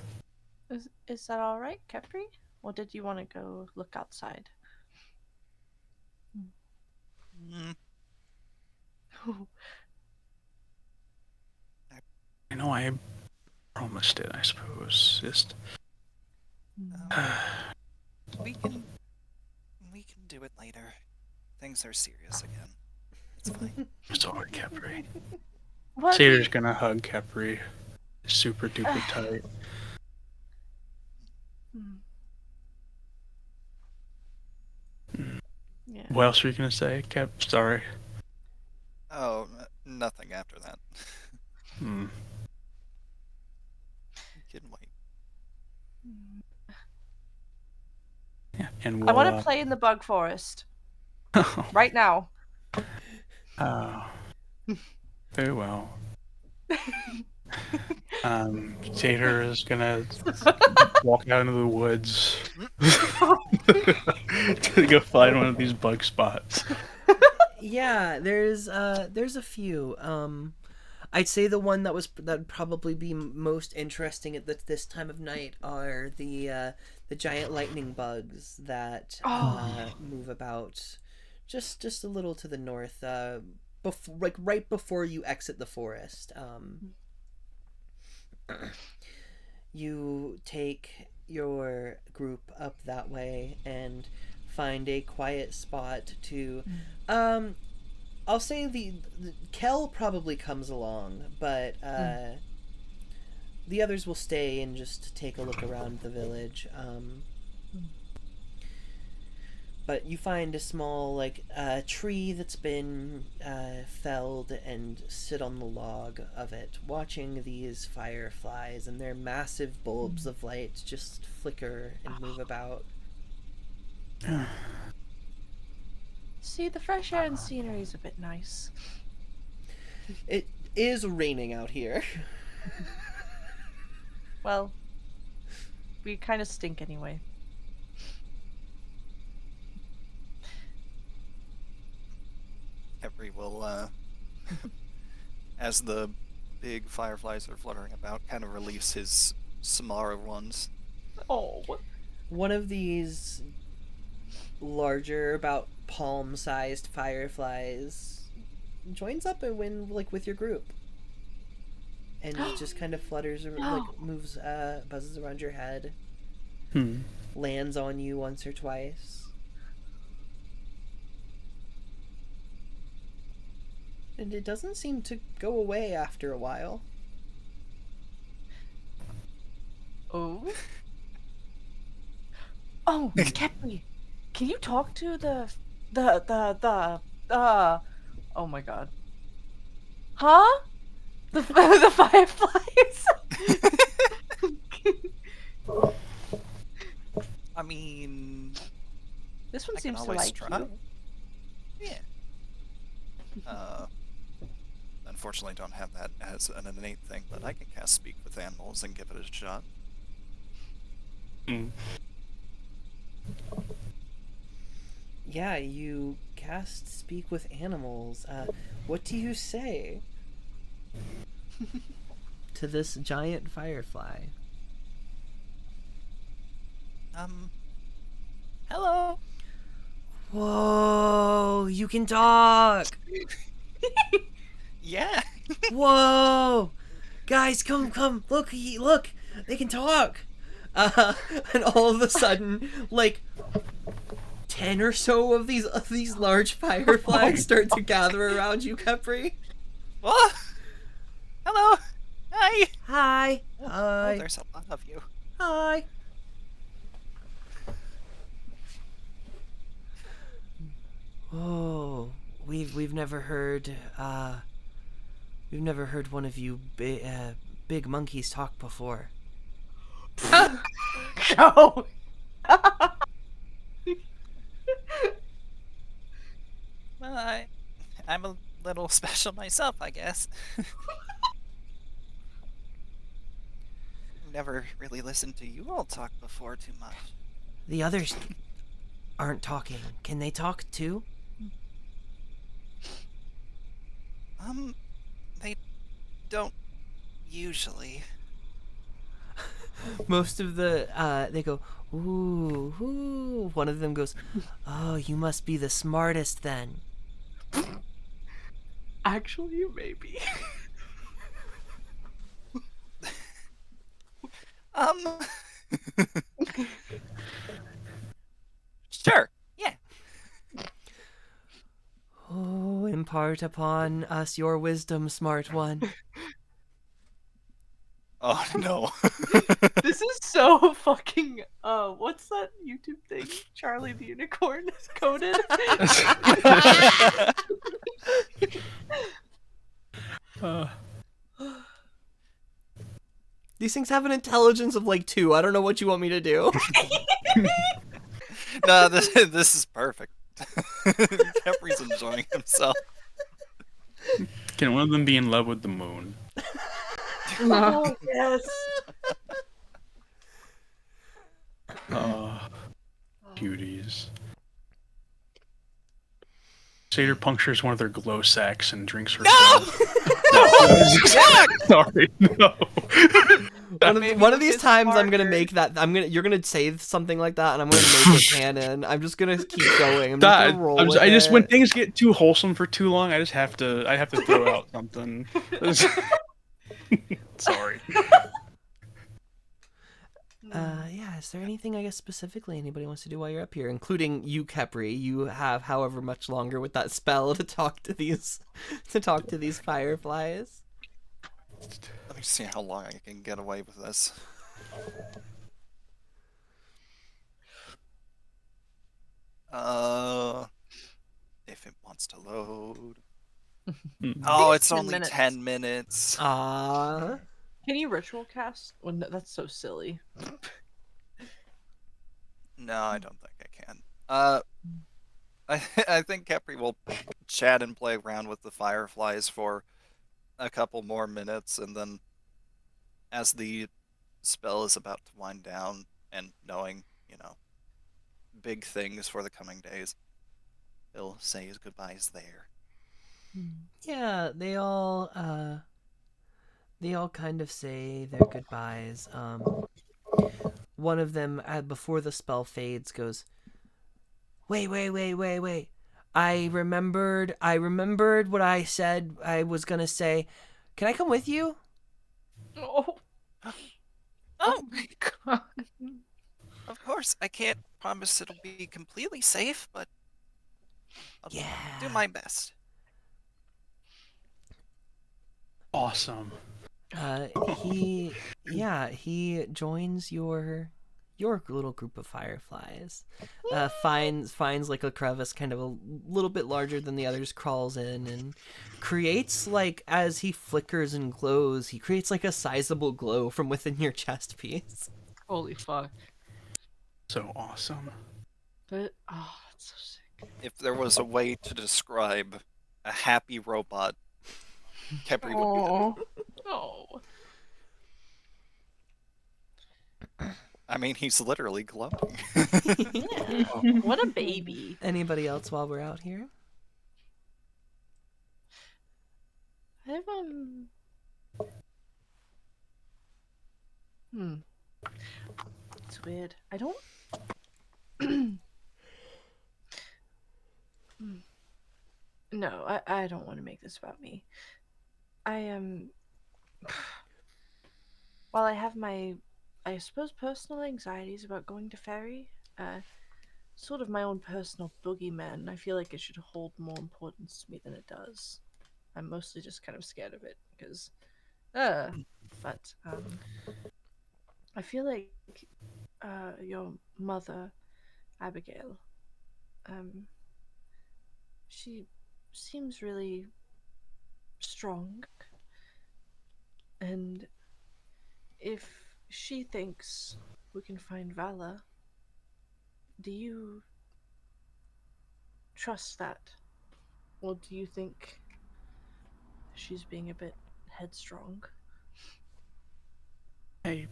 Is that all right, Kepri? Or did you want to go look outside? I know I promised it, I suppose. Just We can do it later. Things are serious again. It's fine. sorry, Capri. What? Tater's gonna hug Kepri super duper tight. Yeah. What else were you gonna say, Kep? Sorry. Oh, nothing after that. Hmm. You can wait. Yeah, and I we'll. want to play in the bug forest right now. Very well. Tater is gonna walk out into the woods to go find one of these bug spots. Yeah, there's a few. I'd say the one that'd probably be most interesting at this time of night are the giant lightning bugs that move about just a little to the north, like right before you exit the forest. You take your group up that way and find a quiet spot to I'll say the Kel probably comes along, but the others will stay and just take a look around the village. But you find a small tree that's been felled and sit on the log of it, watching these fireflies and their massive bulbs of light just flicker and move about. See, the fresh air and scenery is a bit nice. It is raining out here. Well, we kind of stink anyway. Kepri will, as the big fireflies are fluttering about, kind of release his smaller ones. Oh, what? One of these larger, about palm-sized fireflies joins up and with your group, and it just kind of flutters, moves, buzzes around your head, lands on you once or twice, and it doesn't seem to go away after a while. Oh. Oh, Kepri, can you talk to the oh my god. Huh? The fireflies? I mean, This one I can seems to always like try. you. Yeah. Unfortunately, don't have that as an innate thing, but I can cast Speak with Animals and give it a shot. Yeah, you cast Speak with Animals. What do you say to this giant firefly? Hello. Whoa, you can talk! Yeah. Whoa! Guys, come, look, look! They can talk! And all of a sudden, 10 or so of these large fireflies start to gather around you, Kepri. What? Hello. Hi. Hi! Oh, Hi! there's a lot of you. Hi! Oh, we've never heard one of you big monkeys talk before. No. Well, I'm a little special myself, I guess. Never really listened to you all talk before too much. The others aren't talking. Can they talk too? They don't usually. Most of they go, ooh, ooh. One of them goes, oh, you must be the smartest then. Actually, maybe. Sure, yeah. Oh, and impart upon us your wisdom, smart one. Oh no. This is so fucking what's that YouTube thing? Charlie the Unicorn coded. These things have an intelligence of like 2. I don't know what you want me to do. No, this is perfect. Capri's enjoying himself. Can one of them be in love with the moon? Oh yes. Cuties. Satyr punctures one of their glow sacks and drinks herself. Sorry, no. One of these his times I'm gonna partner. make that. You're gonna say something like that, and I'm gonna make it canon. I'm just gonna keep going. I'm just That, gonna roll with I just when it. things get too wholesome for too long, I have to throw out something. Sorry. Yeah. Is there anything I guess specifically anybody wants to do while you're up here, including you, Kepri? You have however much longer with that spell to talk to these fireflies. Let me see how long I can get away with this. If it wants to load. Oh, it's 10 only minutes. 10 minutes. Ah. Can you ritual cast? Well, no, that's so silly. No, I don't think I can. I think Kepri will chat and play around with the fireflies for a couple more minutes, and then as the spell is about to wind down, and knowing, big things for the coming days, he'll say his goodbyes there. Yeah, they all kind of say their goodbyes. One of them, before the spell fades, goes, "Wait. I remembered what I said I was gonna say. Can I come with you?" Oh, Oh, my god. of course, I can't promise it'll be completely safe, but I'll Yeah. do my best. Awesome. He joins your little group of fireflies. Finds like a crevice kind of a little bit larger than the others, crawls in and creates, like, as he flickers and glows, he creates like a sizable glow from within your chest piece. holy fuck! So awesome. But oh, that's so sick. If there was a way to describe a happy robot, Kepri would be it. Oh, I mean, he's literally glowing. yeah. What a baby. Anybody else while we're out here? I've It's weird. I don't. No, I don't want to make this about me. I am. While I have my, I suppose, personal anxieties about going to Ferry, sort of my own personal boogeyman, I feel like it should hold more importance to me than it does. I'm mostly just kind of scared of it because, but I feel like your mother, Abigail, she seems really strong, and if she thinks we can find Vala, do you trust that? Or do you think she's being a bit headstrong? Hey.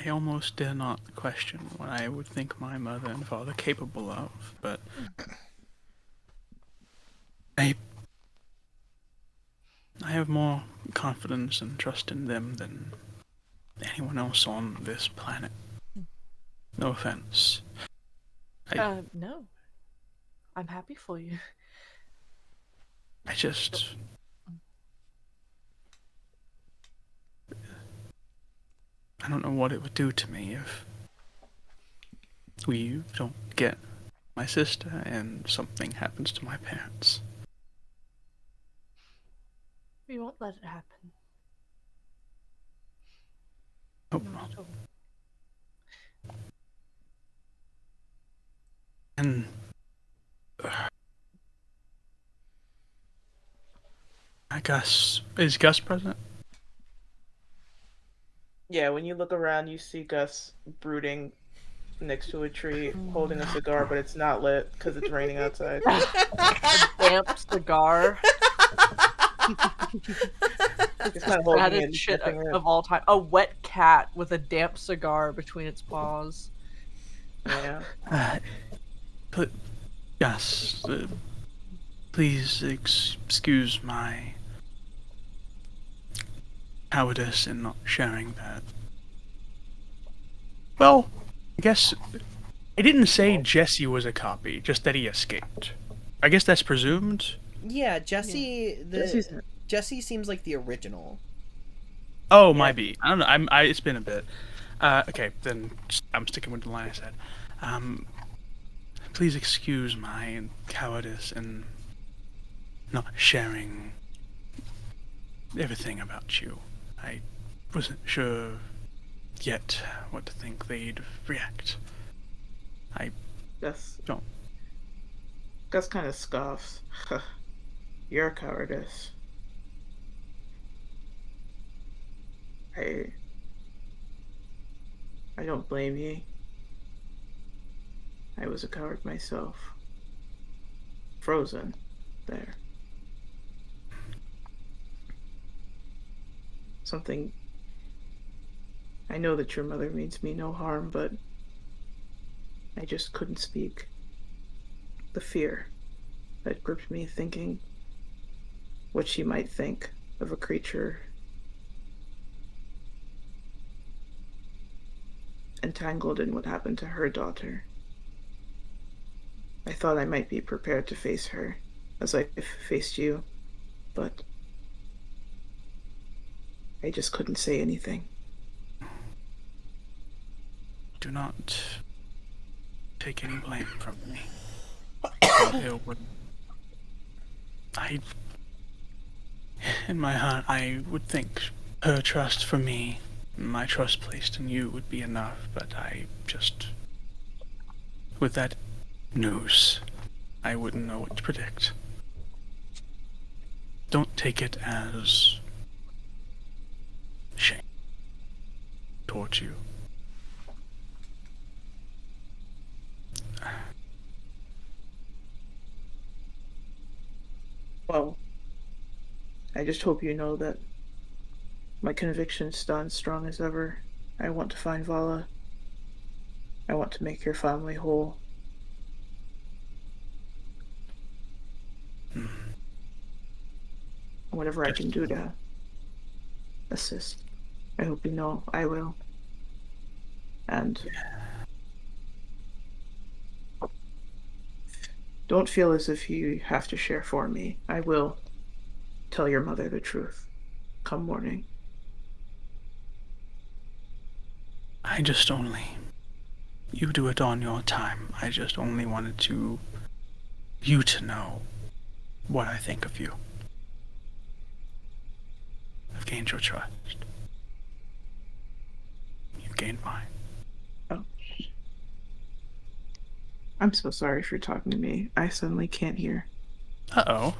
I almost dare not question what I would think my mother and father capable of, but I have more confidence and trust in them than anyone else on this planet. No offense. No. I'm happy for you. I just... I don't know what it would do to me if we don't get my sister and something happens to my parents. We won't let it happen. Hope Not not. at all. And I guess, is Gus present? Yeah, when you look around, you see Gus brooding next to a tree, holding a cigar, but it's not lit because it's raining outside. Damp cigar. It's not holding it. Saddest It's shit nipping it. of all time. A wet cat with a damp cigar between its paws. Yeah. But Gus, please excuse my cowardice in not sharing that. Well, I guess I didn't say Jesse was a copy, just that he escaped. I guess that's presumed. Yeah, Jesse. Jesse's- Jesse seems like the original. Oh, Yeah. might be. I don't know. It's been a bit. Okay, then I'm sticking with the line I said. Please excuse my cowardice in not sharing everything about you. I wasn't sure yet what to think they'd react. Gus. Don't. Gus kind of scoffs. You're a cowardice. I don't blame you. I was a coward myself. Frozen there. Something. I know that your mother means me no harm, but I just couldn't speak. The fear that gripped me, thinking what she might think of a creature entangled in what happened to her daughter. I thought I might be prepared to face her as I faced you, but I just couldn't say anything. Do not take any blame from me. It would. In my heart, I would think her trust for me, my trust placed in you would be enough, but I just. With that news, I wouldn't know what to predict. Don't take it as shame towards you. Well, I just hope you know that my conviction stands strong as ever. I want to find Vala. I want to make your family whole. Whatever I can do to assist, I hope you know I will. And don't feel as if you have to share for me. I will tell your mother the truth come morning. I just only. You do it on your time. I just only wanted you to know what I think of you. I've gained your trust. You gained mine. Oh. I'm so sorry if you're talking to me. I suddenly can't hear. Uh-oh.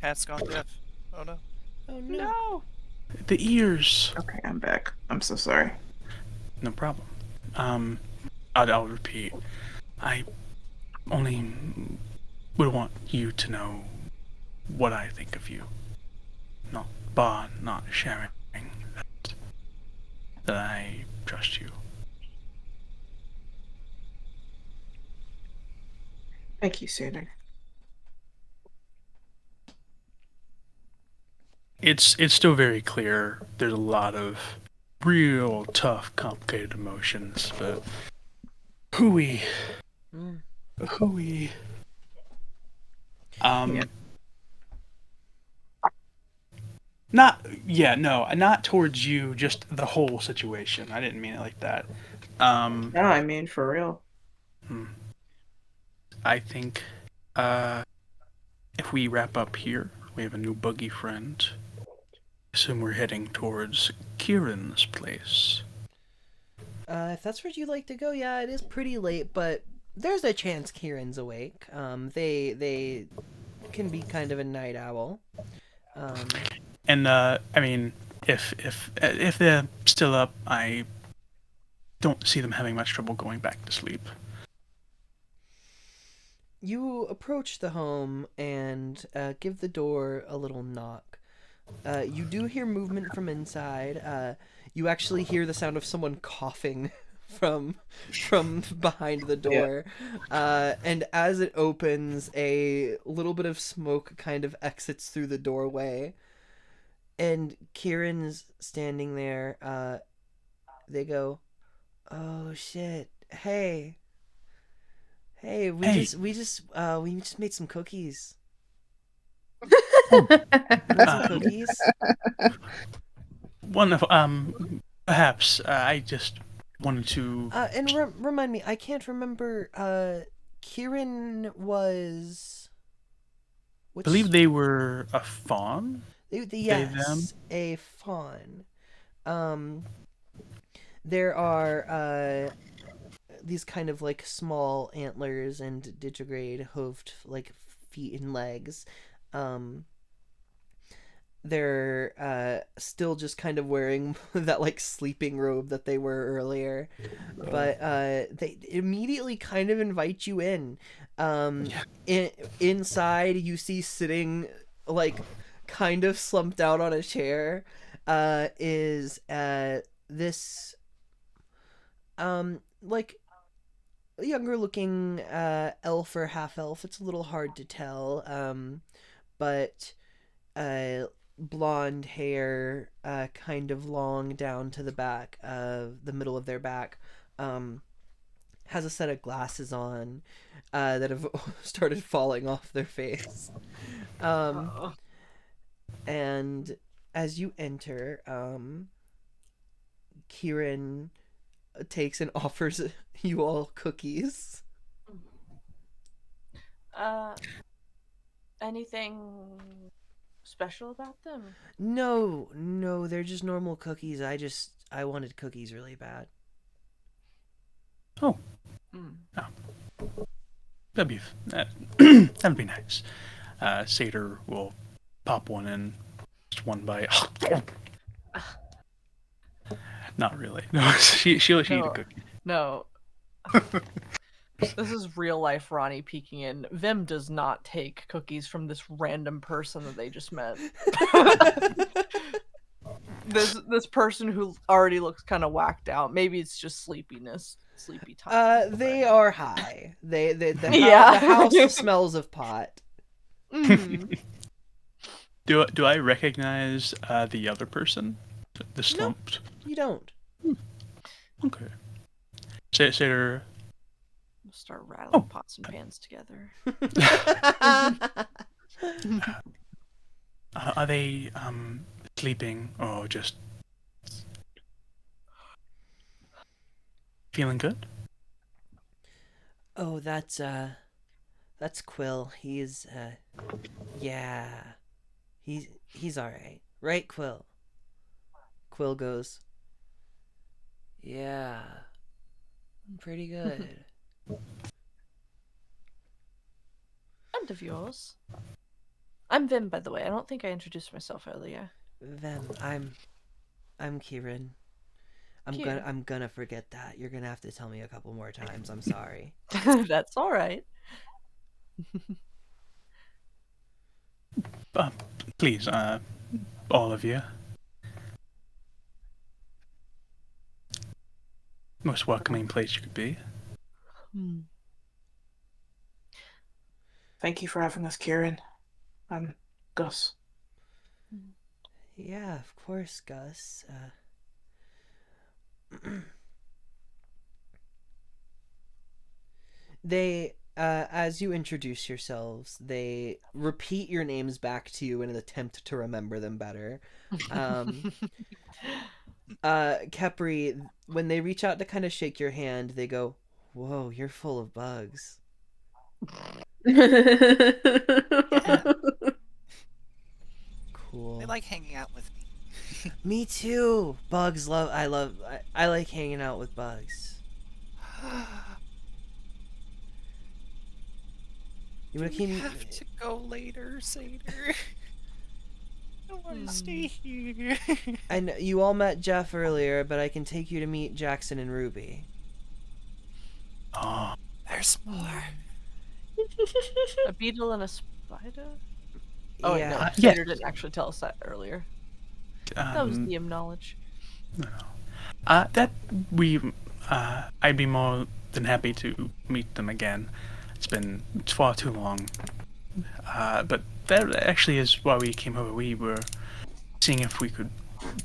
Cat's gone deaf. Oh no. Oh no. No. The ears. Okay, I'm back. I'm so sorry. No problem. I'll repeat. I only would want you to know what I think of you. Not sharing that I trust you. Thank you, Sander. It's still very clear there's a lot of real tough, complicated emotions, but hooey. Hooey. Yeah. not towards you, just the whole situation. I didn't mean it like that. No, I mean for real. I think if we wrap up here, we have a new buggy friend. Assume we're heading towards Kieran's place. If that's where you'd like to go, yeah, it is pretty late, but there's a chance Kieran's awake. They can be kind of a night owl. And I mean, if they're still up, I don't see them having much trouble going back to sleep. You approach the home and give the door a little knock. You do hear movement from inside. You actually hear the sound of someone coughing from behind the door. And as it opens, a little bit of smoke kind of exits through the doorway. And Kieran's standing there. They go, "Oh shit! Hey, we just made some cookies. Want some cookies?" Wonderful. Perhaps I just wanted to. And remind me, I can't remember. Kieran was. I believe they were a fawn. Yes, a fawn. There are these kind of like small antlers and digigrade hooved like feet and legs. They're still just kind of wearing that like sleeping robe that they were earlier, but they immediately kind of invite you in. Inside you see sitting like kind of slumped out on a chair is this like younger looking elf or half elf. It's a little hard to tell, but blonde hair, kind of long down to the back of the middle of their back, has a set of glasses on that have started falling off their face. And as you enter, Kieran takes and offers you all cookies. Anything special about them? No, they're just normal cookies. I wanted cookies really bad. Oh. That'd be nice. Satyr will pop one in, just one bite. Not really. No, she'll eat a cookie. No. This is real life Ronnie peeking in. Vim does not take cookies from this random person that they just met. this person who already looks kind of whacked out. Maybe it's just sleepy time. They are high. The Yeah. house smells of pot. Mhm. Do I recognize the other person? The slumped? You don't. Okay. Satyr. We'll start rattling pots and pans together. Are they sleeping or just feeling good? Oh, that's Quill. He's yeah. He's all right. Right, Quill? Quill goes, "Yeah. I'm pretty good." Friend of yours. I'm Vim, by the way. I don't think I introduced myself earlier. Vim, I'm Kieran. Kieran. I'm gonna forget that. You're gonna have to tell me a couple more times. I'm sorry. That's all right. Please, all of you. Most welcoming place you could be. Thank you for having us, Kieran. I'm Gus. Yeah, of course, Gus. as you introduce yourselves, they repeat your names back to you in an attempt to remember them better. Kepri, when they reach out to kind of shake your hand, they go, "Whoa, you're full of bugs." Cool. They like hanging out with me. Me too. Bugs love. I like hanging out with bugs. You wanna keep? have to go later, Seder. I want to stay here. I know you all met Jeff earlier, but I can take you to meet Jackson and Ruby. Oh, There's more. A beetle and a spider? Oh, yeah. wait, no. Yeah. Peter didn't actually tell us that earlier. That was DM knowledge. that we, I'd be more than happy to meet them again. It's far too long. But that actually is why we came over. We were seeing if we could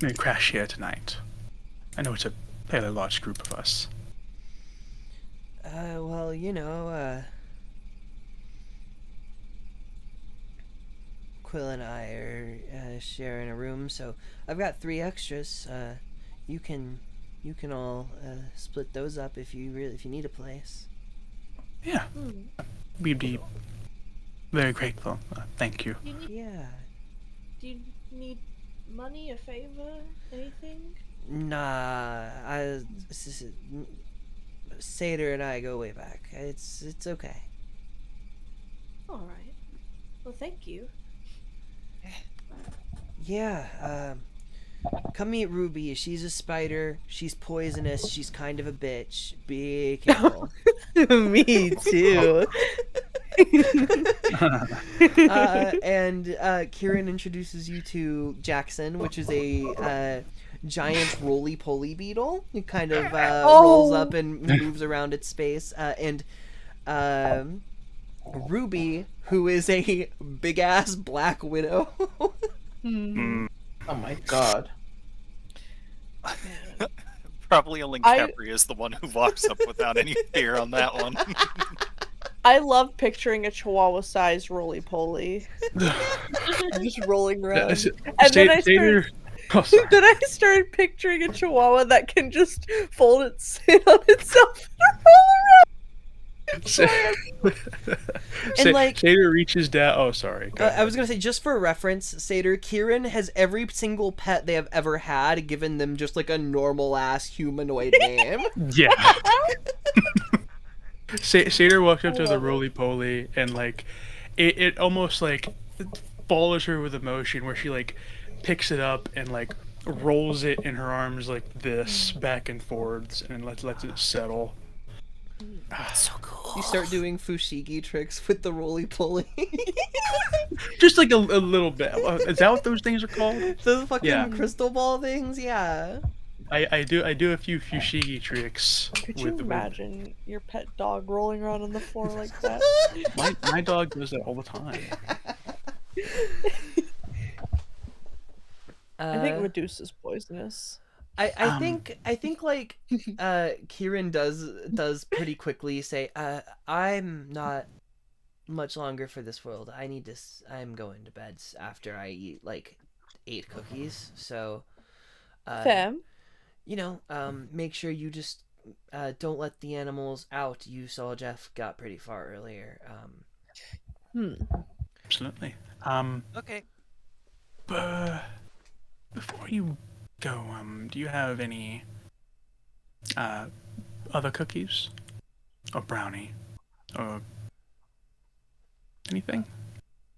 maybe crash here tonight. I know it's a fairly large group of us. Well, Quill and I are sharing a room, so I've got 3 extras. You can all split those up if you need a place. Yeah, we'd be very grateful. Thank you. Yeah. Do you need money, a favor, anything? Nah, Seder and I go way back. It's okay. All right. Well, thank you. Yeah, come meet Ruby. She's a spider. She's poisonous. She's kind of a bitch. Be careful. Me too. And Kieran introduces you to Jackson, which is a giant roly-poly beetle. It kind of rolls up and moves around its space. And Ruby, who is a big-ass black widow. Oh my god. Probably only Capri is the one who walks up without any fear on that one. I love picturing a chihuahua-sized roly-poly. Just rolling around. And then I started... Oh, sorry. Then I started picturing a chihuahua that can just fold its in on itself and roll And, like- Seder reaches down. Oh, sorry. Go I ahead. was gonna say, just for reference, Seder, Kieran has every single pet they have ever had given them just like a normal-ass humanoid name. Yeah. Seder walks up to the roly-poly and like it almost like follows her with emotion where she like picks it up and like rolls it in her arms like this back and forwards and lets it settle. That's so cool. You start doing fushigi tricks with the roly-poly. Just like a little bit. Is that what those things are called? Those fucking Yeah. crystal ball things, yeah. I do a few fushigi tricks. Could you imagine your pet dog rolling around on the floor like that? My dog does that all the time. I think Medusa's poisonous. I think like Kieran does pretty quickly say, I'm not much longer for this world. I'm going to bed after I eat like 8 cookies. So Fam. Make sure you just don't let the animals out. You saw Jeff got pretty far earlier. Absolutely. Okay. Before you go, do you have any other cookies or brownie or anything?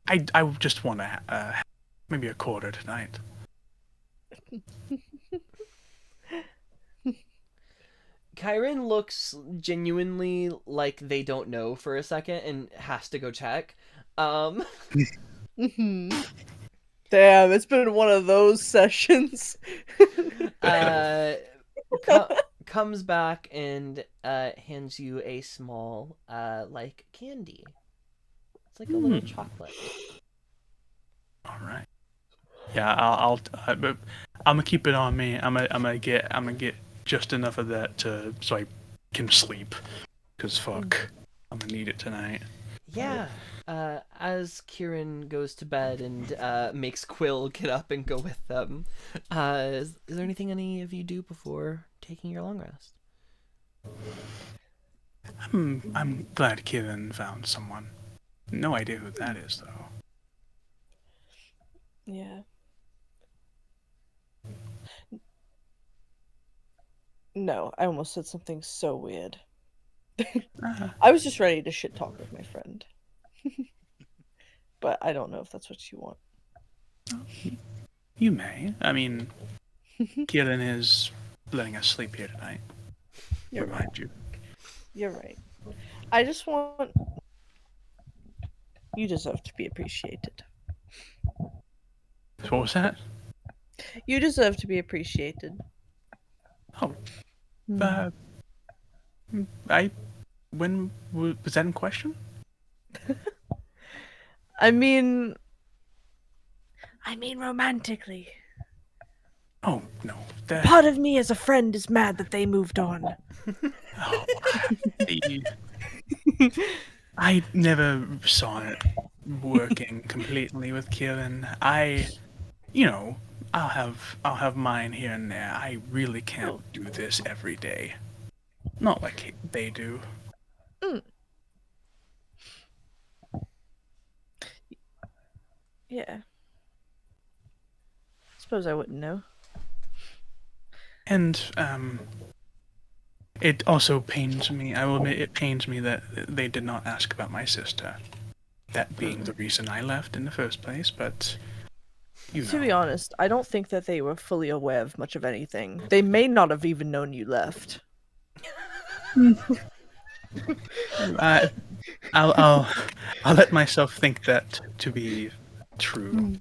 I just want to maybe a quarter tonight. Kyron looks genuinely like they don't know for a second and has to go check. Damn, it's been one of those sessions. Comes back and hands you a small like candy. It's like a little chocolate. All right. Yeah, I'm gonna keep it on me. I'm gonna get just enough of that so I can sleep. Cause fuck, I'm gonna need it tonight. Yeah. As Kieran goes to bed and makes Quill get up and go with them, is there anything any of you do before taking your long rest? I'm glad Kieran found someone. No idea who that is, though. Yeah. No, I almost said something so weird. I was just ready to shit talk with my friend. But I don't know if that's what you want. You may. I mean, Kieran is letting us sleep here tonight. You're right. Remind you. You're right. I just want. You deserve to be appreciated. What was that? You deserve to be appreciated. Oh, when was that in question? I mean romantically. Oh no, that. Part of me as a friend is mad that they moved on. Oh, I never saw it working completely with Kieran. I'll have mine here and there. I really can't do this every day. Not like they do. Yeah. Suppose I wouldn't know. And it also pains me. I will admit, it pains me that they did not ask about my sister. That being the reason I left in the first place, but you know. To be honest, I don't think that they were fully aware of much of anything. They may not have even known you left. I'll let myself think that to be true.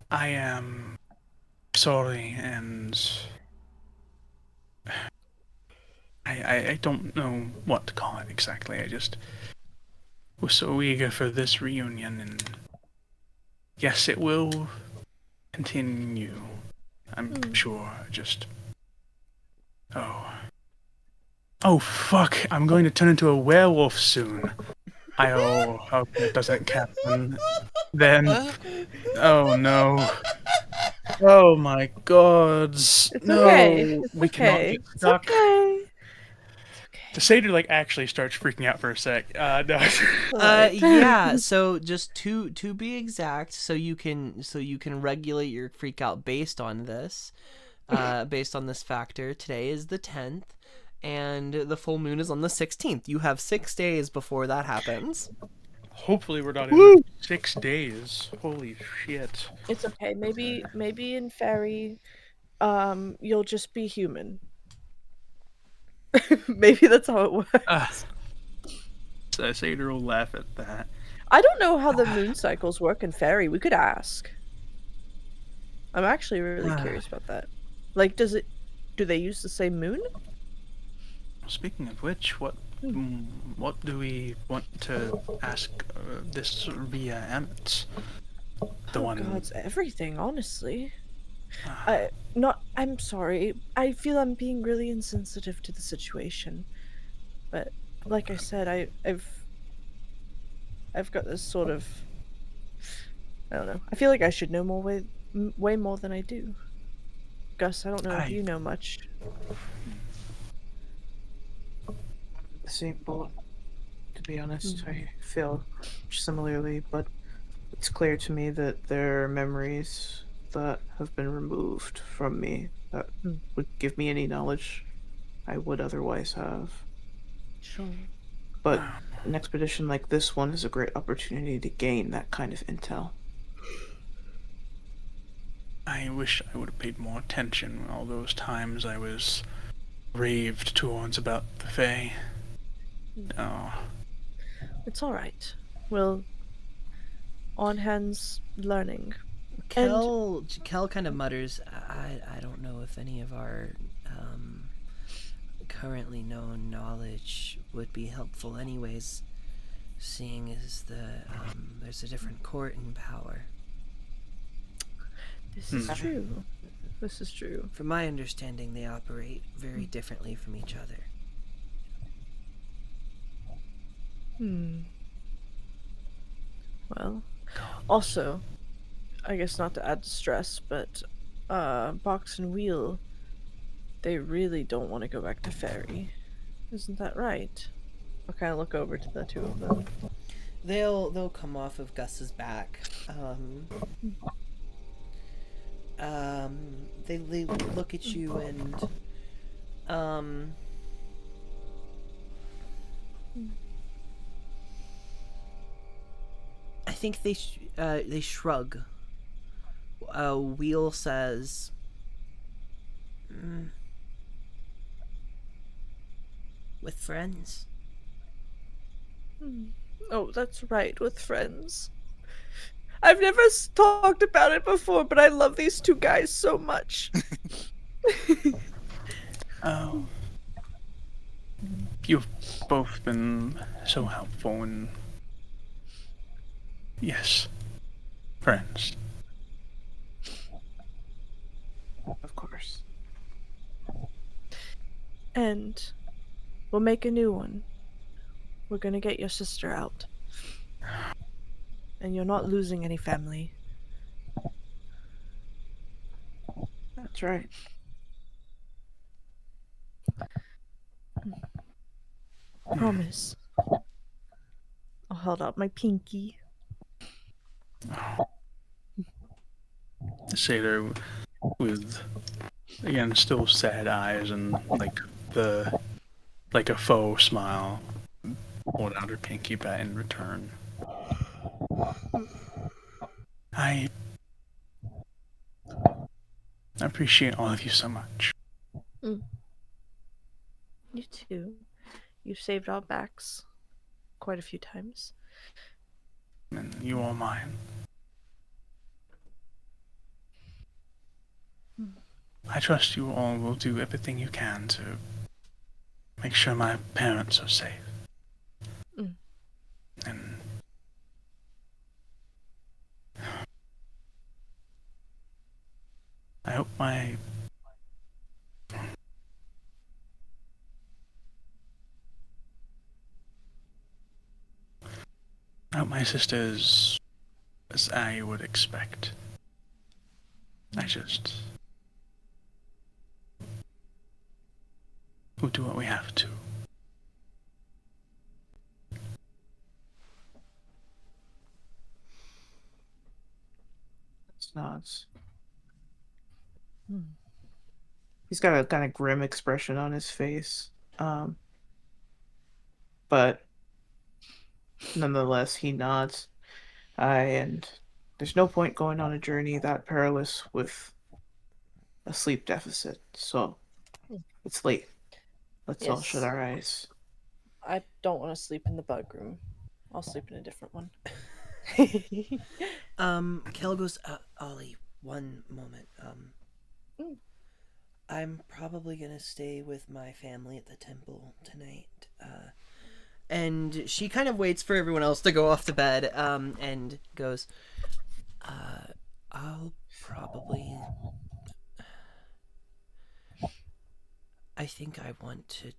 I am sorry, and I don't know what to call it exactly. I just was so eager for this reunion, and yes, it will continue. I'm sure. Just oh fuck! I'm going to turn into a werewolf soon. I hope that doesn't happen. Then, oh no. Oh my god. No, okay. we cannot get stuck. It's okay. The satyr actually starts freaking out for a sec. No. Yeah, so just to be exact, so you can regulate your freak out based on this. Based on this factor, today is the 10th and the full moon is on the 16th. You have 6 days before that happens. Hopefully we're not in 6 days. Holy shit. It's okay. Maybe in fairy, you'll just be human. Maybe that's how it works. So satyr will laugh at that. I don't know how the moon cycles work in fairy. We could ask. I'm actually really curious about that. Do they use the same moon? Speaking of which, what do we want to ask this via Emmett? God, it's everything, honestly. I'm sorry. I feel I'm being really insensitive to the situation. But like I said, I've got this sort of, I don't know. I feel like I should know way more than I do. Gus, I don't know if you know much. The same boat, to be honest. I feel similarly, but it's clear to me that there are memories that have been removed from me that would give me any knowledge I would otherwise have. Sure. But an expedition like this one is a great opportunity to gain that kind of intel. I wish I would have paid more attention all those times I was raved towards about the Fae. Oh. It's alright. We'll on hands learning. Kel kind of mutters, I don't know if any of our currently known knowledge would be helpful anyways, seeing as there's a different court in power. This is true. This is true. From my understanding, they operate very differently from each other. Well, also, I guess not to add stress, but Box and Wheel, they really don't want to go back to Fairy. Isn't that right? I'll kind of look over to the two of them. They'll come off of Gus's back. They look at you and I think they shrug. Wheel says, "With friends." Oh, that's right, with friends. I've never talked about it before, but I love these two guys so much. Oh. You've both been so helpful and... Yes. Friends. Of course. And we'll make a new one. We're gonna get your sister out. And you're not losing any family. That's right. Promise. I'll hold out my pinky. The sailor with, again, still sad eyes and like a faux smile, hold out her pinky back in return. I appreciate all of you so much. You too. You've saved our backs quite a few times. And you all mine. I trust you all will do everything you can to make sure my parents are safe. And I hope my sister is as I would expect. We'll do what we have to. It's nods. He's got a kind of grim expression on his face. But nonetheless, he nods. And there's no point going on a journey that perilous with a sleep deficit. So it's late. Let's all shut Yes. our eyes. I don't want to sleep in the bug room. I'll sleep in a different one. Kel goes, Ollie, one moment. I'm probably gonna stay with my family at the temple tonight. And she kind of waits for everyone else to go off to bed, and goes, I'll probably... I think I want to,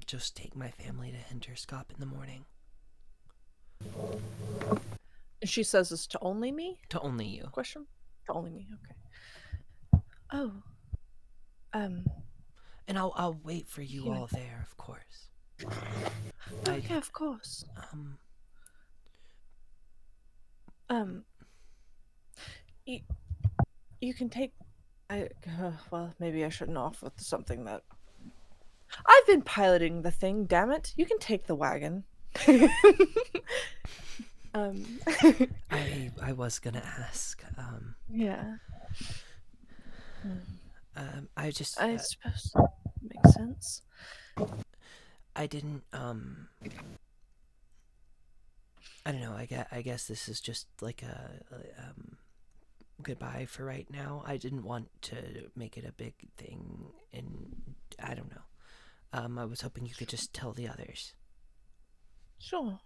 just take my family to Hinterskop in the morning. She says this to only me? To only you. Question? To only me, okay. Oh. And I'll wait for you all there, of course. Yeah, of course. You can take... well, maybe I shouldn't offer something that... I've been piloting the thing, damn it. You can take the wagon. I was gonna ask. Yeah. I just... I suppose that makes sense. I didn't, I don't know, I guess this is just like a goodbye for right now. I didn't want to make it a big thing, and I don't know. I was hoping you could just tell the others. Sure.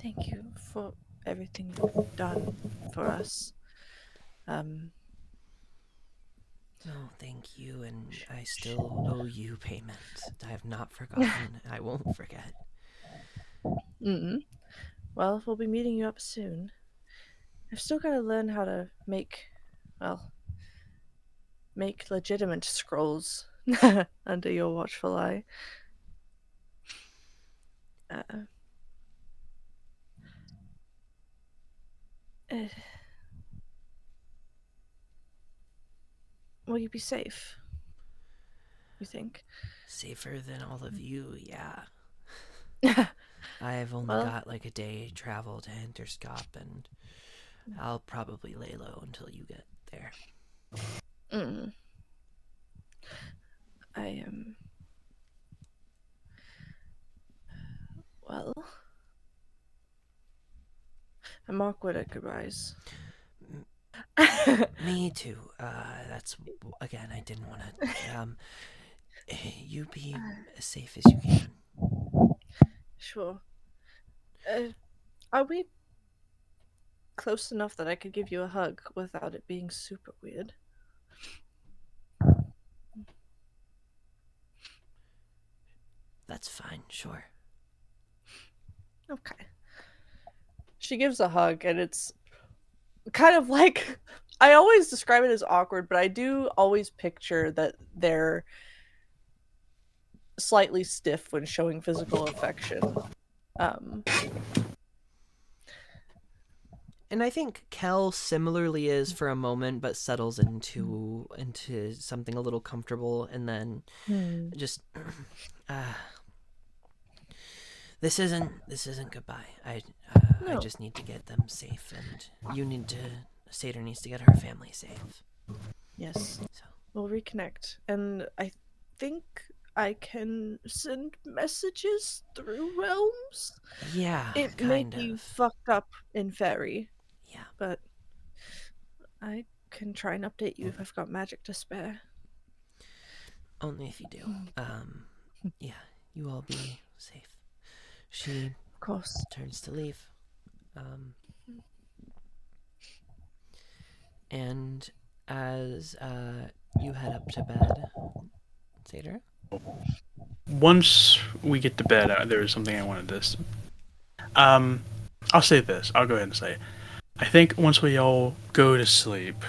Thank you for everything you've done for us. No, thank you, and I still owe you payment. I have not forgotten. I won't forget. Well, we'll be meeting you up soon. I've still got to learn how to make legitimate scrolls under your watchful eye. Will you be safe? You think? Safer than all of you, yeah. I've only Well- got like a day travel to Interscop, and I'll probably lay low until you get there. I am. Well, I'm awkward at goodbyes. Me too. That's again. I didn't want to. You be as safe as you can. Sure. Are we close enough that I could give you a hug without it being super weird? That's fine. Sure. Okay. She gives a hug, and it's kind of like I always describe it as awkward, but I do always picture that they're slightly stiff when showing physical affection. And I think Kel similarly is for a moment, but settles into something a little comfortable, and then just this isn't goodbye. I No. just need to get them safe, and Satyr needs to get her family safe. Yes. So We'll reconnect, and I think I can send messages through realms. yeah, It may kind be of. fucked up in fairy, Yeah. but I can try and update you if I've got magic to spare. Only if you do. Yeah, you all be safe. She Of course. turns to leave. And as you head up to bed, Satyr? Once we get to bed, there was something I wanted to. I'll say this. I'll go ahead and say it. I think once we all go to sleep,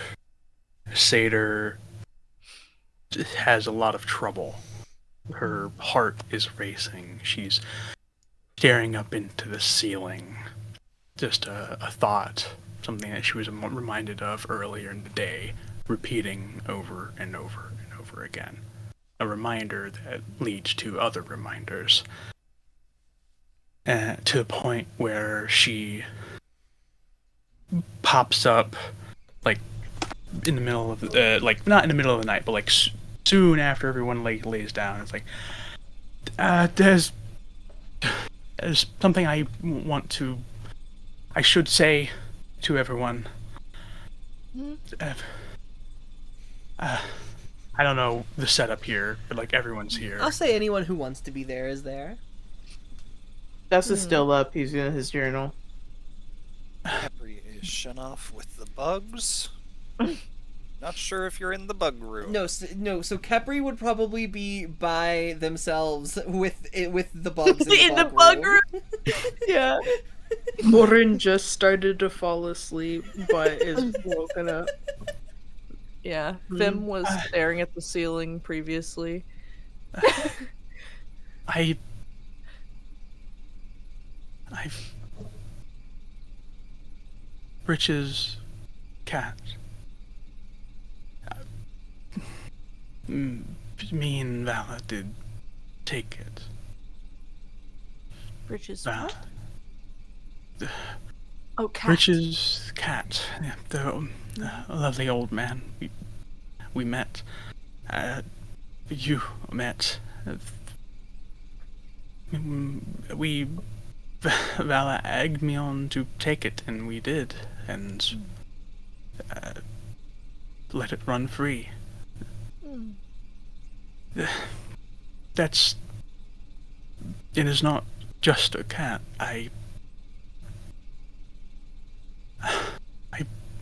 Satyr has a lot of trouble. Her heart is racing. She's staring up into the ceiling. Just a thought, something that she was reminded of earlier in the day, repeating over and over and over again. A reminder that leads to other reminders. To the point where she pops up, like, in the middle of, like, not in the middle of the night, but, like, soon after everyone lays down. It's like, there's something I should say to everyone. I don't know the setup here, but, like, everyone's here. I'll say anyone who wants to be there is there. Dust is still up. He's in his journal. Apprehension off with the bugs. Not sure if you're in the bug room. No. So Kepri would probably be by themselves with the bugs in the bug room. Yeah. Morin just started to fall asleep, but is woken up. Yeah. Vim was staring at the ceiling previously. Rich's cat. Me and Vala did take it. Bridges. Vala. Oh, cat. Rich's cat. Yeah, the lovely old man we met. You met. Vala egged me on to take it, and we did, and let it run free. It is not just a cat. I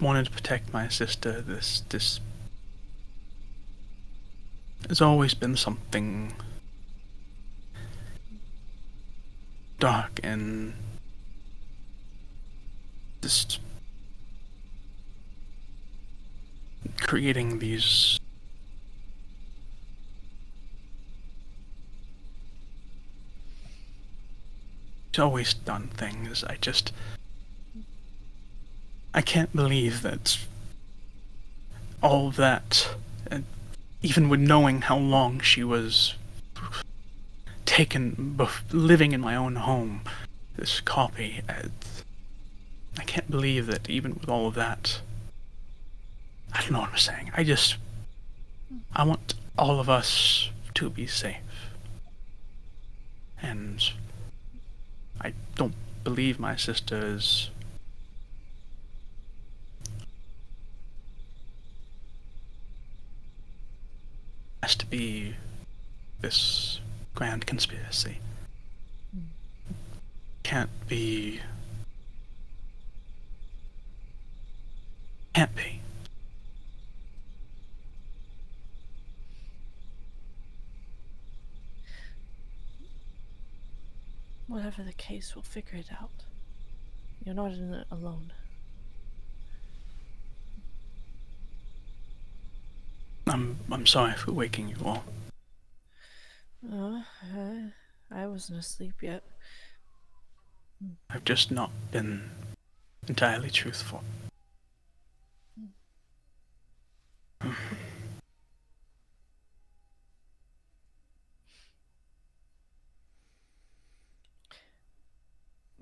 wanted to protect my sister. This has always been something dark and just creating these always done things. I can't believe that all of that, and even with knowing how long she was taken, living in my own home, this copy, I can't believe that even with all of that, I don't know what I'm saying. I want all of us to be safe. And I don't believe my sister is has to be this grand conspiracy. Can't be. Whatever the case, we'll figure it out. You're not in it alone. I'm sorry for waking you all. I wasn't asleep yet. I've just not been entirely truthful.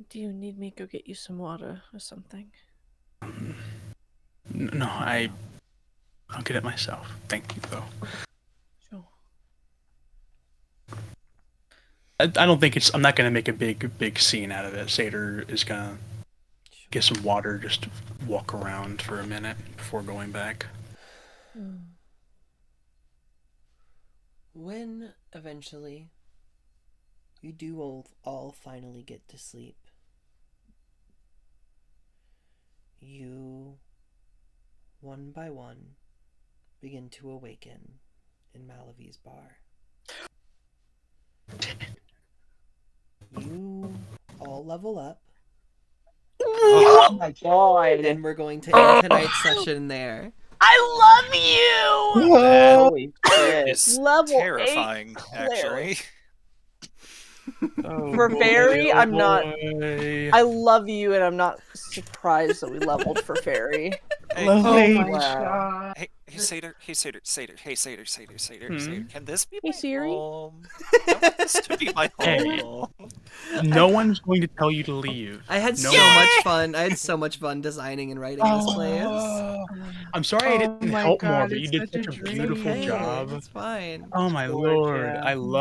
Do you need me to go get you some water or something? No, I'll get it myself. Thank you, though. Sure. I don't think I'm not gonna make a big scene out of it. Seder is gonna get some water, just walk around for a minute before going back. When eventually you do all finally get to sleep, you, one by one, begin to awaken in Malavi's bar. You all level up. Oh my god! And we're going to end tonight's session there. I love you! Holy shit. It's Level 8 terrifying, actually. For Fairy, I'm not. I love you, and I'm not surprised that we leveled for Fairy. Hey, Oh Lovely. my Wow. god. hey, Seder, can this be Hey, my Siri? home? I want this to be my Hey. home. No one's going to tell you to leave. I had No so one. much fun. I had so much fun designing and writing this place. I'm sorry I Oh didn't my help more, God, but you it's did such such a a beautiful dream. job. It's fine. Oh my Gorge, lord, yeah. I love